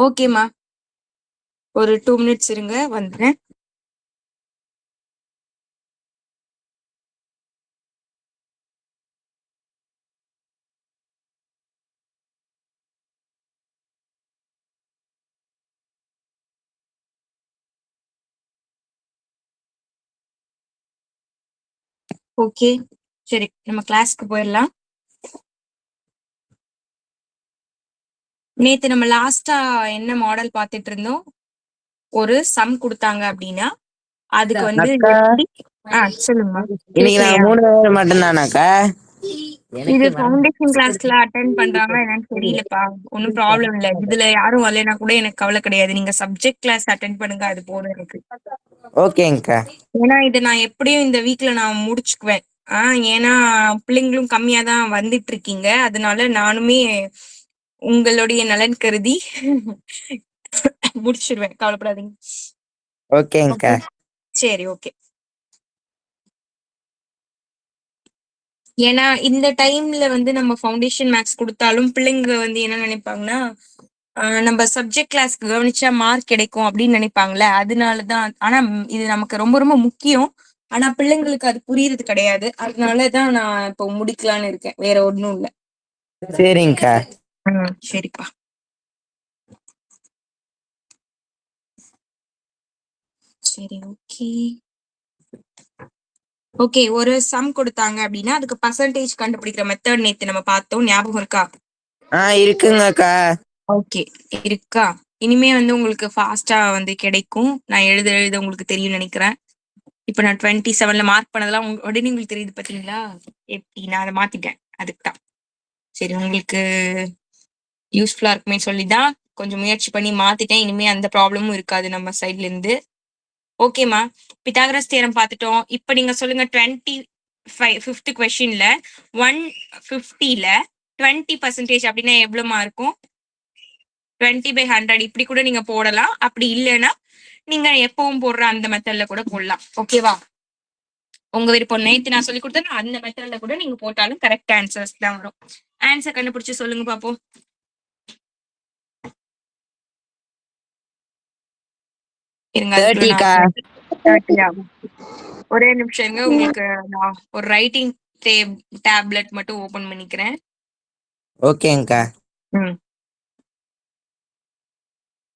ஓகேம்மா, ஒரு 2 மினிட்ஸ் இருங்க, வந்துறேன். ஓகே, சரி நம்ம கிளாஸ்க்கு போயிடலாம். நேத்து நம்ம லாஸ்டா என்ன மாடல் பார்த்துட்டு இருந்தோம்? ஒரு சம் கொடுத்தாங்க அப்படின்னா அதுக்கு வந்து எப்படி சொல்லுங்கம்மா. இன்னைக்கு நாங்க 3 பேர் மட்டும்தானாக்கா? இது ஃபவுண்டேஷன் கிளாஸ்ல அட்டெண்ட் பண்றாங்களா என்னன்னு தெரியலப்பா. ஒன்னும் ப்ராப்ளம் இல்ல. இதுல யாரும் வரலைன்னா கூட எனக்கு கவலை கிடையாது. நீங்க சப்ஜெக்ட் கிளாஸ் அட்டெண்ட் பண்ணுங்க, அது போதும் எனக்கு. ஓகேங்கக்கா. ஏன்னா இதை நான் எப்படியும் இந்த வீக்ல நான் முடிச்சுக்குவேன். ஏன்னா பிள்ளைங்களும் கம்மியா தான் வந்துட்டு இருக்கீங்க. அதனால நானுமே உங்களுடைய நலன் கருதி முடிச்சிருவேன், கவலைப்படாதீங்க. ஓகேங்கக்கா. சரி, ஓகே. ஏன்னா இந்த டைம்ல வந்து நம்ம ஃபவுண்டேஷன் மேக்ஸ் கொடுத்தாலும் பிள்ளைங்க வந்து என்ன நினைப்பாங்கன்னா, நம்ம சப்ஜெக்ட் கிளாஸ்க்கு கவனிச்சா மார்க் கிடைக்கும் அப்படின்னு நினைப்பாங்களே. அதனாலதான். ஆனா இது நமக்கு ரொம்ப ரொம்ப முக்கியம். ஆனா பிள்ளைங்களுக்கு அது புரியுறது கிடையாது. அதனாலதான் நான் இப்போ முடிக்கலான்னு இருக்கேன், வேற ஒண்ணும் இல்ல. சரிங்கக்கா. சரிப்பா. சரி, ஓகே. ஓகே, ஒரு சம் கொடுத்தாங்க அப்படின்னா அதுக்கு பர்சன்டேஜ் கண்டுபிடிக்கிற மெத்தட் நேத்து நம்ம பார்த்தோம், ஞாபகம் இருக்கா? இருக்குங்கக்கா. ஓகே, இருக்கா? இனிமே வந்து உங்களுக்கு ஃபாஸ்டா வந்து கிடைக்கும். நான் எழுத எழுத உங்களுக்கு தெரியும் நினைக்கிறேன். இப்ப நான் 27ல மார்க் பண்ணதெல்லாம் உடனே உங்களுக்கு தெரியுது பாத்தீங்களா? எப்படி நான் அதை மாத்திட்டேன், அதுக்கு தான். சரி, உங்களுக்கு யூஸ்ஃபுல்லா இருக்குமே சொல்லிதான் கொஞ்சம் முயற்சி பண்ணி மாத்திட்டேன். இனிமே அந்த ப்ராப்ளமும் இருக்காது நம்ம சைட்ல இருந்து. ஓகேமா, பித்தாகரஸ் தியரம் பார்த்துட்டோம். இப்ப நீங்க சொல்லுங்க, 5th கொஸ்டின்ல 150ல 20% அப்படின்னா எவ்வளவுமா இருக்கும்? 20/100 இப்படி கூட நீங்க போடலாம். அப்படி இல்லைன்னா நீங்க எப்பவும் போடுற அந்த மெத்தட்ல கூட போடலாம். ஓகேவா? உங்க விருப்பம். நேத்து நான் சொல்லி கொடுத்தேன், அந்த மெத்தட்ல கூட நீங்க போட்டாலும் கரெக்ட் ஆன்சர்ஸ் தான் வரும். ஆன்சர் கண்டுபிடிச்சு சொல்லுங்க பாப்போம். இருங்க, 30 ஆகும். ஒரே நிமிஷம் இருங்க, உங்களுக்கு நான் ஒரு ரைட்டிங் டேப்லெட் மட்டும் ஓபன் பண்ணிக்கிறேன். ஓகேங்கக்கா.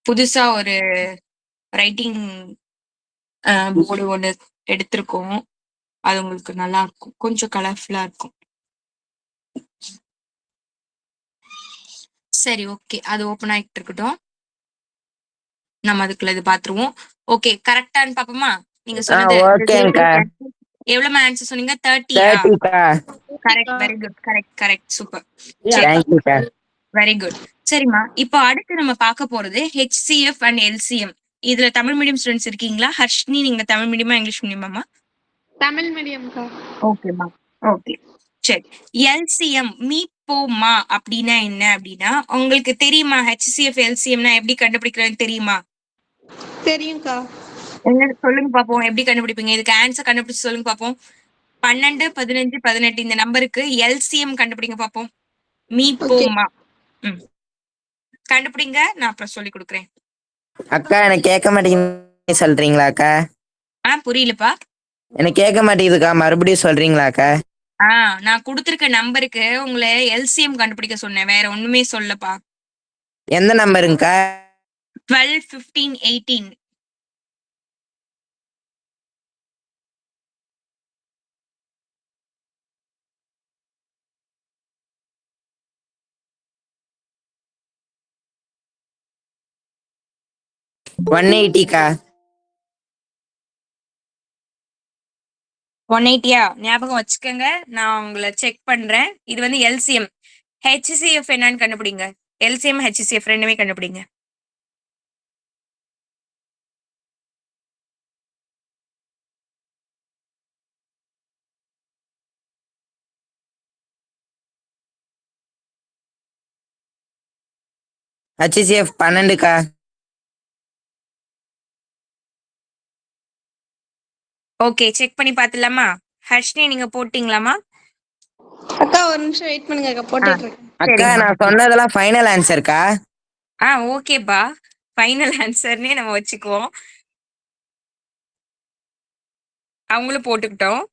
புதுசா ஒரு ரைட்டிங் போர்டு ஒன்று எடுத்திருக்கோம். அது உங்களுக்கு நல்லா இருக்கும், கொஞ்சம் கலர்ஃபுல்லா இருக்கும். சரி, ஓகே, அது ஓபன் ஆகிட்டு இருக்கட்டும். நம்ம அதுக்குள்ள இது பாத்துருவோம். ஓகே, கரெக்டான்னு பாப்போமா? நீங்க சொன்னது எவ்வளவு ஆன்சர் சொன்னீங்க? 30யா? Correct, very good. Correct, super. Very good. சரிம்மா, இப்போ அடுத்து நம்ம பார்க்க போறது HCF அண்ட் LCM. இதுல தமிழ் மீடியம் ஸ்டூடெண்ட்ஸ் இருக்கீங்களா? ஹர்ஷினி, நீங்க தமிழ் மீடியமா இங்கிலீஷ் மீடியமா? தமிழ் மீடியம்க்கா. ஓகேம்மா, ஓகே. சரி, LCM மீப்போமா அப்படின்னா என்ன அப்படின்னா உங்களுக்கு தெரியுமா? HCF LCMனா எப்படி கண்டுபிடிக்கிறதுன்னு தெரியுமா? தெரியும்க்கா. என்ன சொல்லுங்க பாப்போம், எப்படி கண்டுபிடிப்பீங்க? இதுக்கு ஆன்சர் கண்டுபிடிச்சு சொல்லுங்க பாப்போம். 12, 15, 18 இந்த நம்பருக்கு LCM கண்டுபிடிங்க பாப்போம். மீப்போமா. கண்டுபிடிங்க, நான் அப்புறம் சொல்லி கொடுக்குறேன். அக்கா, எனக்கு கேட்க மாட்டேங்குது, சொல்றீங்களா அக்கா? புரியலப்பா. எனக்கு கேட்க மாட்டேங்குதுக்கா, மறுபடியும் சொல்றீங்களாக்கா? நான் கொடுத்திருக்க நம்பருக்கு உங்களை LCM கண்டுபிடிக்க சொன்னேன், வேற ஒண்ணுமே சொல்லப்பா. எந்த நம்பருங்கக்கா? 12, 15, 18. $180க்கா. 180யா? ஞாபகம் வச்சுக்கோங்க, நான் உங்களை செக் பண்றேன். இது வந்து LCM. HCF என்னன்னு கண்டுபிடிங்க. LCM HCF ரெண்டுமே கண்டுபிடிங்க. HCF 12க்கா. ஓகே, செக் பண்ணி பார்த்துலாமா? ஹர்ஷினி நீங்க போட்டீங்களாமா? அக்கா ஒரு நிமிஷம் வெயிட் பண்ணுங்க அக்கா, போட்டுட்டு இருக்கேன். அக்கா சரிம்மா. நான் சொன்னதெல்லாம் ஃபைனல் ஆன்சர்க்கா. ஓகேப்பா. ஃபைனல் ஆன்சர்னே நம்ம வச்சுக்குவோம். அவங்களும் போட்டுக்கிட்டோம்.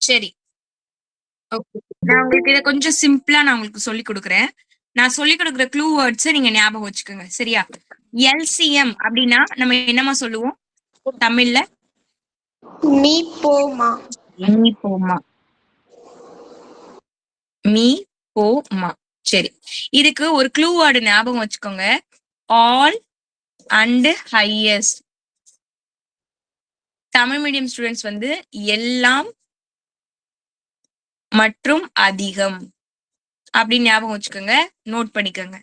சரி. ஓகே. நான் உங்களுக்கு இத கொஞ்சம் சிம்பிளா நான் உங்களுக்கு சொல்லிக் குடுக்குறேன். நான் சொல்லிக் குடுக்குற க்ளூ வேர்ட்ஸ நீங்க ஞாபகம் வச்சுக்கோங்க. சரியா? எல்சிஎம் அப்படின்னா நம்ம என்னம்மா சொல்லுவோம் தமிழ்ல? மீ போமா. மீ போமா. மீ போமா. சரி. இதுக்கு ஒரு க்ளூ வேர்டு ஞாபகம் வச்சுக்கோங்க. All and highest. Tamil medium students வந்து எல்லாம் மற்றும் அதிகம் அப்படின்னு ஞாபகம் வச்சுக்கோங்க. நோட் பண்ணிக்கோங்க.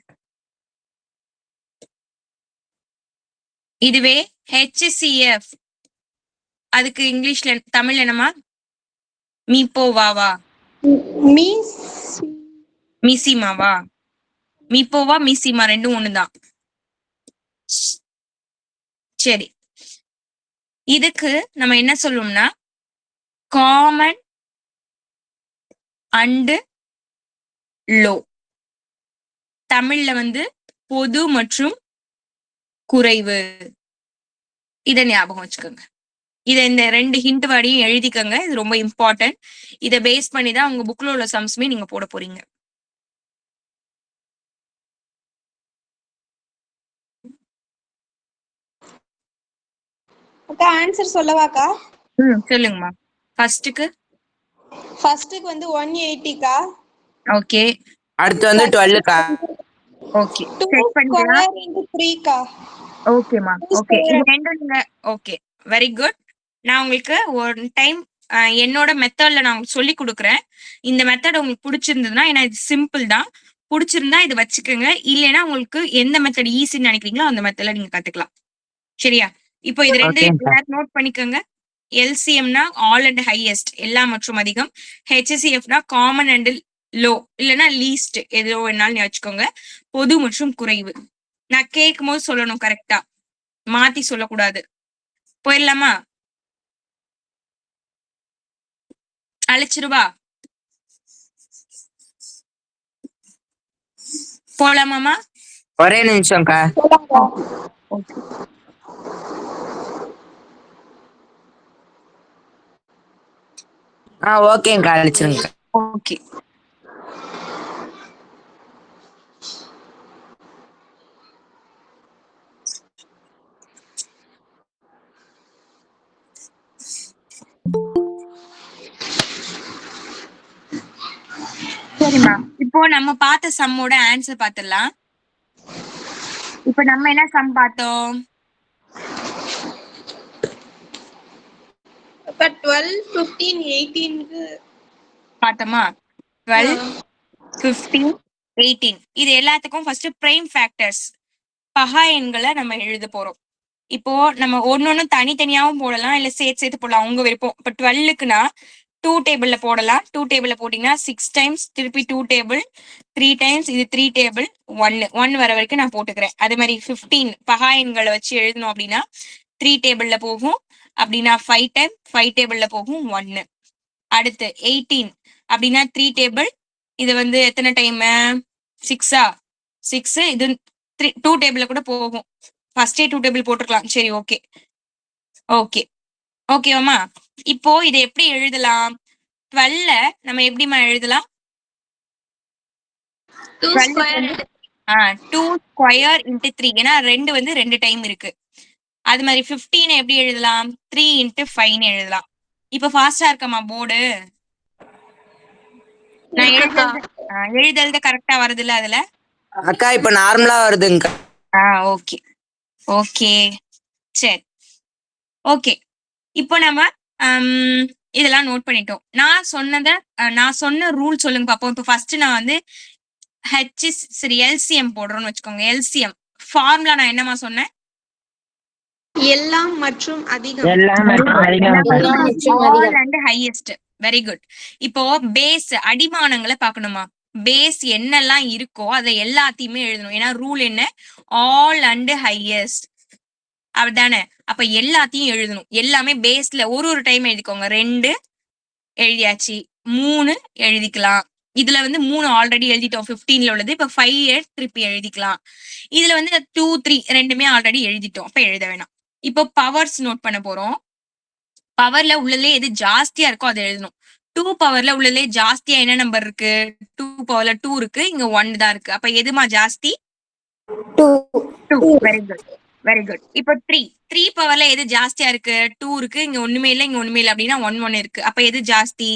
இதுவே HCF அதுக்கு இங்கிலீஷ்ல தமிழ் என்னமா? மீப்போவாவா? மீ மிசிமாவா? மீப்போவா மிசிமா ரெண்டும் ஒண்ணுதான். சரி. இதுக்கு நம்ம என்ன சொல்லுவோம்னா காமன் அண்ட் லோ. தமிழ்ல வந்து பொது மற்றும் குறைவு. இத ஞாபகம் வச்சுக்கோங்க. இந்த 2 ஹிண்ட் வேர்டையும் எழுதிக்கோங்க. இது ரொம்ப இம்பார்ட்டன்ட். இத பேஸ் பண்ணி தான் உங்க புக்ல உள்ள சம்ஸ்மே நீங்க போட போறீங்க. அக்கா ஆன்சர் சொல்லவாக்கா? சொல்லுங்கம்மா. ஃபர்ஸ்ட்க்கு வந்து 180க்கா. ஓகே. அடுத்து வந்து 12க்கா. ஓகே. 2 செக் பண்ணிக்கலாம். ஸ்கொயர் இன்டு 3க்கா. ஓகேமா. ஓகே. இது ரெண்டும் நீங்க ஓகே. Very good. நான் உங்களுக்கு ஒரு டைம் என்னோட மெத்தட்ல நான் உங்களுக்கு சொல்லி கொடுக்குறேன். இந்த மெத்தட் உங்களுக்கு பிடிச்சிருந்ததுன்னா, ஏன்னா இது சிம்பிள் தான். பிடிச்சிருந்தா இது வச்சுக்கோங்க. இல்லைன்னா உங்களுக்கு எந்த மெத்தட் ஈஸின்னு நினைக்கிறீங்களோ அந்த மெத்தட்ல நீங்க கத்துக்கலாம். சரியா? இப்போ இது ரெண்டு ஓகேங்கக்கா. எல்லாரும் நோட் பண்ணிக்கோங்க. எல்சிஎம்னா ஆல் அண்ட் ஹையஸ்ட் எல்லாம் மற்றும் அதிகம். ஹெச்சிஎஃப்னா காமன் அண்ட் லோ இல்லைன்னா லீஸ்ட் எதோ வேணாலும் நீ வச்சுக்கோங்க. பொது மற்றும் குறைவு. நான் கேட்கும் போது சொல்லணும் கரெக்டா, மாத்தி சொல்லக்கூடாது. போயிடலாமா? அழைச்சிருவா போலாமாமா? ஒரே நிமிஷம்க்கா. ஓகேங்கக்கா, அழிச்சிருங்க. ஓகே. சரிம்மா. இப்போ நம்ம பார்த்த சம்மோட ஆன்சர் பார்த்துடலாம். இப்போ நம்ம என்ன சம் பார்த்தோம்? அப்ப 12, 15, 18க்கு பார்த்தோமா? 12, 15, 18 இது எல்லாத்துக்கும் ஃபர்ஸ்ட் பிரைம் ஃபேக்டர்ஸ் பகா எண்களை நம்ம எழுத போறோம். இப்போ நம்ம ஒன்னொன்னு தனித்தனியாவும் போடலாம், இல்ல சேர்த்து போடலாம், உங்க விருப்பம். இப்போ 12க்குனா 2 டேபிள்ல போடலாம். 2 டேபிள்ல போட்டீங்கன்னா 6 டைம்ஸ், திருப்பி 2 டேபிள், 3 டைம்ஸ், இது 3 டேபிள், 1 வர வரைக்கும் நான் போட்டுக்கிறேன். அதே மாதிரி 15 பகா எண்களை வச்சு எழுதணும் அப்படின்னா 3 டேபிள்ல போகும். அப்படின்னா 5 டைம், 5 டேபிள்ல போகும் 1. அடுத்து 18 அப்படின்னா 3 டேபிள், இது வந்து எத்தனை டைம்? 6ஆ? 6 இது 2 டேபிள்ல கூட போகும். ஃபர்ஸ்டே 2 டேபிள் போட்டுக்கலாம். சரி, ஓகே ஓகே ஓகேவாமா? இப்போ இதை எப்படி எழுதலாம்? 12 நம்ம எப்படிமா எழுதலாம்? 2 ஸ்கொயர் 2 ஸ்கொயர் இன்ட்டு 3. ஏன்னா 2 வந்து 2 டைம் இருக்கு. அது மாதிரி 15 எப்படி எழுதலாம்? 3 இன்ட்டு 5 எழுதலாம். இப்போ ஃபாஸ்டா இருக்கமா போர்டு? நான் எழுதுறது கரெக்டா வருது இல்ல அதுல? அக்கா இப்ப நார்மலா வருதுங்கக்கா. ஓகே ஓகே சரி ஓகே. இப்போ நம்ம இதெல்லாம் நோட் பண்ணிட்டோம். நான் சொன்ன ரூல் சொல்லுங்க பாப்போம். இப்போ ஃபர்ஸ்ட் நான் வந்து எல்சிஎம் போடுறோம்னு வச்சுக்கோங்க. எல்சிஎம் ஃபார்முலா நான் என்னமா சொன்னேன்? எல்லாம் மற்றும் அதிகம். எல்லாம் மற்றும் அதிகம். All and highest. Very good. இப்போ பேஸ் அடிமானங்களை பார்க்கணுமா? பேஸ் என்னெல்லாம் இருக்கோ அதை எல்லாத்தையுமே எழுதணும். ஏன்னா ரூல் என்ன? ஆல் அண்ட் ஹையஸ்ட், அப்படிதானே? அப்ப எல்லாத்தையும் எழுதணும். எல்லாமே பேஸ்ல ஒரு டைம் எழுதிக்கோங்க. 2 எழுதியாச்சு, 3 எழுதிக்கலாம். இதுல வந்து 3 ஆல்ரெடி எழுதிட்டோம் 15ல உள்ளது. இப்ப 5 திருப்பி எழுதிக்கலாம். இதுல வந்து 2, 3 ரெண்டுமே ஆல்ரெடி எழுதிட்டோம். அப்ப எழுத வேணாம். இப்போ பவர்ஸ் நோட் பண்ண போறோம். பவர்ல உள்ளதுல எது ஜாஸ்தியா இருக்கோ அதை எழுதணும். 2 பவர்ல உள்ளதுல ஜாஸ்தியா என்ன நம்பர் இருக்கு? 2 பவர்ல 2 இருக்கு, இங்க 1 தான் இருக்கு. அப்ப எதுமா ஜாஸ்தி? 2. Very good, very good. இப்போ 3 பவர்ல எது ஜாஸ்தியா இருக்கு? 2 இருக்கு, இங்க ஒண்ணுமே இல்ல, இங்க ஒண்ணுமே இல்ல, அப்படின்னா 1 இருக்கு. அப்ப எது ஜாஸ்தி?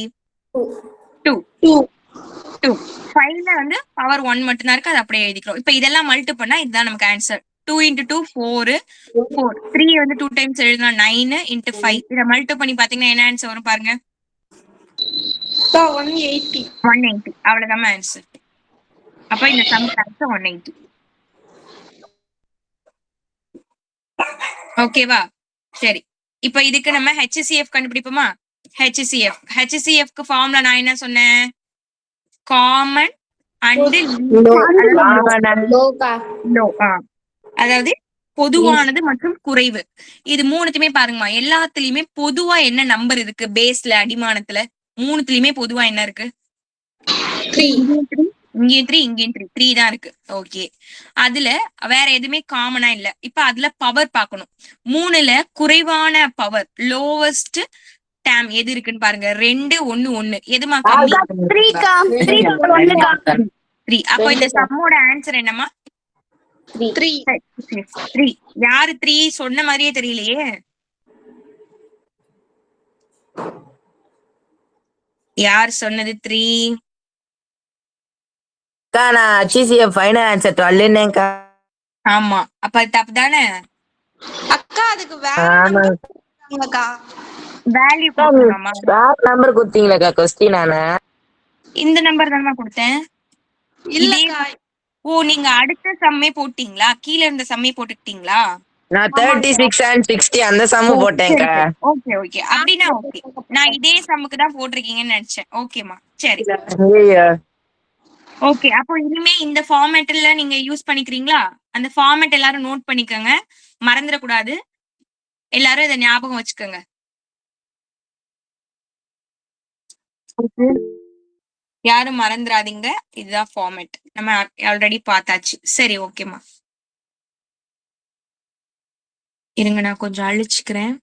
2. 2. 5ல வந்து பவர் 1 மட்டும் தான் இருக்கு, அது அப்படியே எழுதிக்கிறோம். இப்ப இதெல்லாம் மல்டி பண்ணா இதுதான் நமக்கு ஆன்சர். 2 into 2 4 4. 3 வந்து 2 டைம்ஸ் எழுதினா 9 into 5. இத மல்டி பண்ணி பாத்தீங்கன்னா என்ன ஆன்சர் வரும் பாருங்க. 180. 180. அவ்வளவுதான் ஆன்சர். அப்ப இந்த சம் ஆன்சர் 180. ஓகேவா? சரி, இப்ப இதுக்கு நம்ம HCF கண்டுபிடிப்போமா? HCF க்கு ஃபார்முலா நான் என்ன சொன்னேன்? Common and low. அதாவது பொதுவானது மற்றும் குறைவு. இது மூணுத்தையுமே பாருங்கம்மா. எல்லாத்துலயுமே பொதுவா என்ன நம்பர் இருக்கு? பேஸ்ல அடிமானத்துல மூணுத்துலயுமே பொதுவா என்ன இருக்கு? 3. இங்கேயும் 3, இங்கேயும் 3. 3 தான் இருக்கு. ஓகே, அதுல வேற எதுவுமே காமனா இல்ல. இப்ப அதுல பவர் பார்க்கணும். 3ல குறைவான பவர், லோவஸ்ட் டேம் எது இருக்குன்னு பாருங்க. 2 1 1. எதுமா கம்மி? 3. அப்ப இந்த சம்மோட ஆன்சர் என்னமா? 3. யாரு 3 சொன்ன மாதிரியே தெரியலையே. யார் சொன்னது 3? அக்கா நான் HCF ஃபைனல் ஆன்சர் 12ன்னேக்கா. ஆமா, அப்ப அது தப்பு தானே? அக்கா அதுக்கு வேற ஆமா. நம்பர்க்கா. வேல்யூ கொடுக்கணுமா? நம்பர் கொடுத்தீங்களா கொஸ்டின்? நானு இந்த நம்பர் தானே கொடுத்தேன். இல்லக்கா. ஓ, நீங்க அடுத்த சம்மே போட்டீங்களா? கீழ இருந்த சம்மே போட்டுக்கிட்டீங்களா? நான் 36 and 60 அந்த சம்மு போட்டேன்க்கா. ஓகே ஓகே, அப்படின்னா ஓகே. நான் இதே சம்முக்கு தான் போட்டிருக்கீங்கன்னு நினைச்சேன். ஓகேமா, சரி. ஐயையோ. ஓகே, அப்போ இனிமே இந்த ஃபார்மேட்ல நீங்க யூஸ் பண்ணிக்கிறீங்களா? அந்த ஃபார்மேட் எல்லாரும் நோட் பண்ணிக்கோங்க, மறந்துடக்கூடாது. எல்லாரும் இதை ஞாபகம் வச்சுக்கோங்க. யாரும் மறந்துடாதீங்க. இதுதான் ஃபார்மேட், நம்ம ஆல்ரெடி பார்த்தாச்சு. சரி, ஓகேமா. இருங்க, நான் கொஞ்சம் அழிச்சுக்கிறேன்.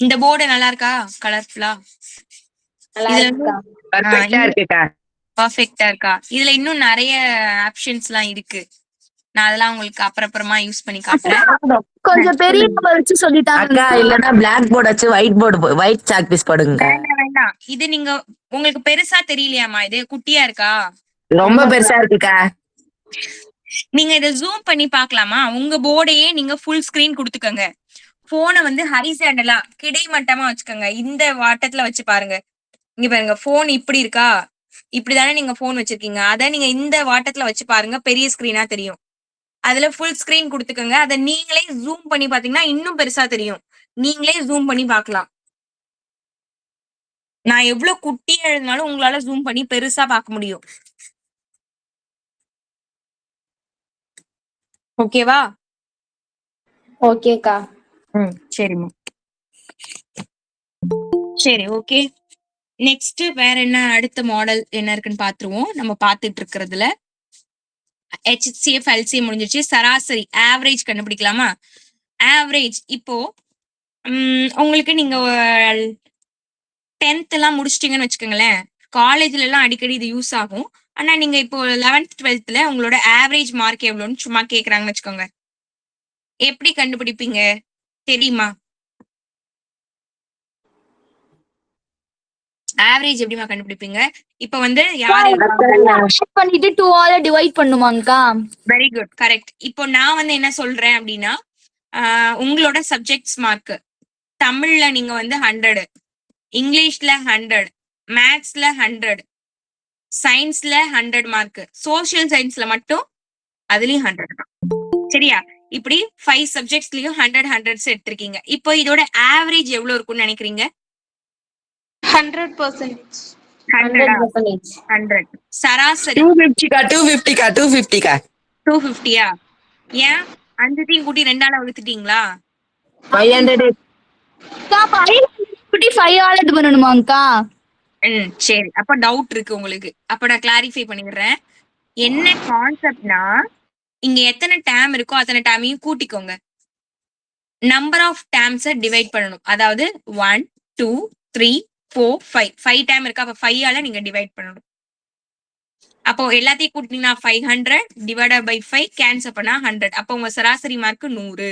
இந்த போர்டு நல்லா இருக்கா? கலர்ஃபுல்லா பர்ஃபெக்ட்டா இருக்குக்கா. பர்ஃபெக்ட்டா இருக்கா? இதுல இன்னும் நிறைய ஆப்ஷன்ஸ் எல்லாம் இருக்கு. நான் அதெல்லாம் உங்களுக்கு அப்புறமா யூஸ் பண்ணி காட்டுறேன். கொஞ்சம் பெரிய வச்சு சொல்லிட்டாங்க அக்கா இல்லன்னா பிளாக் போர்டு வச்சு ஒயிட் சாக் பீஸ் போடுங்க. வேண்டாம், இது நீங்க உங்களுக்கு பெருசா தெரியலையாமா? இது குட்டியா இருக்கா? ரொம்ப பெருசா இருக்குக்கா. நீங்க இதை ஜூம் பண்ணி பார்க்கலாமா? உங்க போர்டையே நீங்க ஃபுல் ஸ்கிரீன் கொடுத்துக்கோங்க. போனை வந்து ஹரிசாண்டலா கிடைமட்டமா வச்சுக்கோங்க. இந்த வாட்டத்துல வச்சு பாருங்க. இங்க பாருங்க, போன் இப்படி இருக்கா? இப்படிதானே நீங்க போன் வச்சிருக்கீங்க. அத நீங்க இந்த வாட்டத்துல வச்சு பாருங்க, பெரிய ஸ்கிரீனா தெரியும். அதுல ஃபுல் ஸ்கிரீன் கொடுத்துக்கோங்க. அதை நீங்களே ஜூம் பண்ணி பாத்தீங்கன்னா இன்னும் பெருசா தெரியும். நீங்களே ஜூம் பண்ணி பார்க்கலாம். நான் எவ்வளவு குட்டியா எழுதினாலும் உங்களால ஜூம் பண்ணி பெருசா பார்க்க முடியும். ஓகேவா? ஓகேக்கா. சரிம்மா. சரி, ஓகே. நெக்ஸ்ட் வேற என்ன? அடுத்த மாடல் என்ன இருக்குன்னு பாத்துருவோம். நம்ம பாத்துட்டு இருக்கிறதுல HCF LCM முடிஞ்சிருச்சு. சராசரி ஆவரேஜ் கண்டுபிடிக்கலாமா? ஆவரேஜ் இப்போ உங்களுக்கு நீங்க 10th எல்லாம் முடிச்சிட்டீங்கன்னு வச்சுக்கோங்களேன். காலேஜ்ல எல்லாம் அடிக்கடி இது யூஸ் ஆகும். ஆனா நீங்க இப்போ 11th 12thல உங்களோட ஆவரேஜ் மார்க் எவ்வளோன்னு சும்மா கேக்குறாங்கன்னு வச்சுக்கோங்க. எப்படி கண்டுபிடிப்பீங்க தெரியுமா? ஆவரேஜ் எப்படிமா கண்டுபிடிப்பீங்க? இப்ப வந்து யாரு பண்ணிட்டு 2 ஆல டிவைட் பண்ணுமாங்கக்கா? Very good, correct. இப்போ நான் வந்து என்ன சொல்றேன் அப்படின்னா, உங்களோட சப்ஜெக்ட்ஸ் மார்க் தமிழ்ல நீங்க வந்து 100, இங்கிலீஷ்ல 100, மேத்ஸ்ல 100, சயின்ஸ்ல 100 மார்க், சோசியல் சயின்ஸ்ல மட்டும் அதுலயும் 100 தான். சரியா? இப்படி 5 சப்ஜெக்ட்ஸ்லயும் 100 100 எடுத்திருக்கீங்க. இப்போ இதோட ஆவரேஜ் எவ்வளவு இருக்கும்னு நினைக்கிறீங்க? 100%. 100 100 சராசரி 250 250 250 250யா? ஏன் அஞ்சத்தையும் கூட்டி 2ஆல வகுத்துட்டீங்களா? 500 5 ஆல இது பண்ணணுமாங்கா? சரி, அப்ப டவுட் இருக்கு உங்களுக்கு. அப்ப நான் கிளாரிஃபை பண்ணிடுறேன். என்ன கான்செப்ட்னா, இங்க எத்தனை டேம் இருக்கோ அத்தனை டேமையும் கூட்டிக்கோங்க. நம்பர் ஆஃப் டேம்ஸை டிவைட் பண்ணணும். அதாவது 1 2 3 4 5 5 டேம் இருக்கு. அப்ப 5 ஆல நீங்க டிவைட் பண்ணணும். அப்போ எல்லாத்தையும் கூட்டினீங்கன்னா 500 டிவைடட் பை 5 கேன்சல் பண்ணா 100. அப்போ உங்க சராசரி மார்க் 100.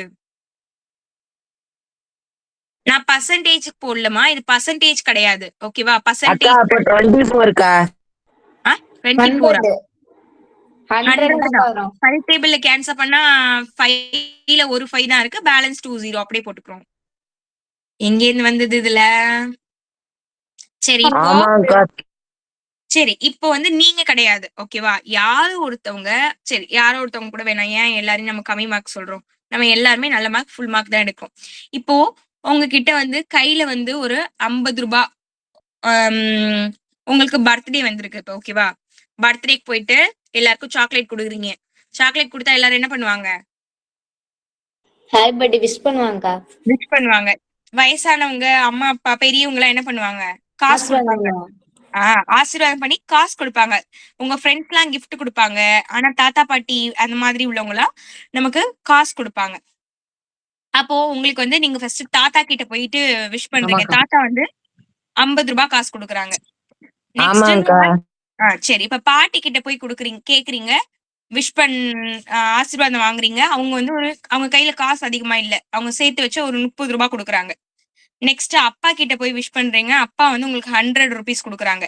நான் பர்சன்டேஜ் போடலமா, இது பர்சன்டேஜ் கிடையாது. ஓகேவா? அக்கா பர்சன்டேஜ் அப்ப 24 24 100 5 டேபிள்ல கேன்சல் பண்ணா 5ல ஒரு 5 தான் இருக்கு. பேலன்ஸ் 20 அப்படியே போட்டுக்கிறோம். எங்க இருந்து வந்தது இதுல? சரி இப்போ ஆமாக்கா சரி இப்போ வந்து நீங்க கிடையாது. ஓகேவா? யாரோ ஒருத்தவங்க, சரி யாரோ ஒருத்தவங்க கூட வேணாம். ஏன் எல்லாரையும் நம்ம கம்மி மார்க் சொல்றோம்? நம்ம எல்லாருமே நல்ல மார்க், ஃபுல் மார்க் தான் எடுக்கிறோம். இப்போ உங்ககிட்ட வந்து கையில வந்து ஒரு 50 ரூபாய் உங்களுக்கு பர்த்டே வந்திருக்கு. இப்போ ஓகேவா? பர்த்டேக்கு போயிட்டு எல்லாருக்கும் சாக்லேட் கொடுக்குறீங்க. சாக்லேட் கொடுத்தா எல்லாரும் என்ன பண்ணுவாங்க? ஹாப்பி பர்த்டே விஷ் பண்ணுவாங்கக்கா. விஷ் பண்ணுவாங்க. வயசானவங்க, அம்மா அப்பா, பெரியவங்க எல்லாம் என்ன பண்ணுவாங்க? காசு கொடுப்பாங்க. ஆசீர்வாதம் பண்ணி காசு கொடுப்பாங்க. உங்க ஃப்ரெண்ட்ஸ் எல்லாம் கிஃப்ட் கொடுப்பாங்க. ஆனா தாத்தா பாட்டி அந்த மாதிரி உள்ளவங்க எல்லாம் நமக்கு காசு கொடுப்பாங்க. அப்போ உங்களுக்கு வந்து நீங்க ஃபர்ஸ்ட் தாத்தா கிட்ட போயிட்டு விஷ் பண்றீங்க. ஆமாக்கா. தாத்தா வந்து 50 ரூபாய் காசு கொடுக்குறாங்க. நெக்ஸ்ட் ஆமாக்கா சரி, இப்ப பாட்டி கிட்ட போய் கொடுக்குறீங்க, கேக்குறீங்க, விஷ் ஆசீர்வாதம் வாங்குறீங்க. அவங்க வந்து அவங்க கையில காசு அதிகமா இல்ல. அவங்க சேர்த்து வச்சு ஒரு 30 ரூபாய் கொடுக்குறாங்க. நெக்ஸ்ட் அப்பா கிட்ட போய் விஷ் பண்றீங்க. அப்பா வந்து உங்களுக்கு 100 ருபீஸ் கொடுக்குறாங்க.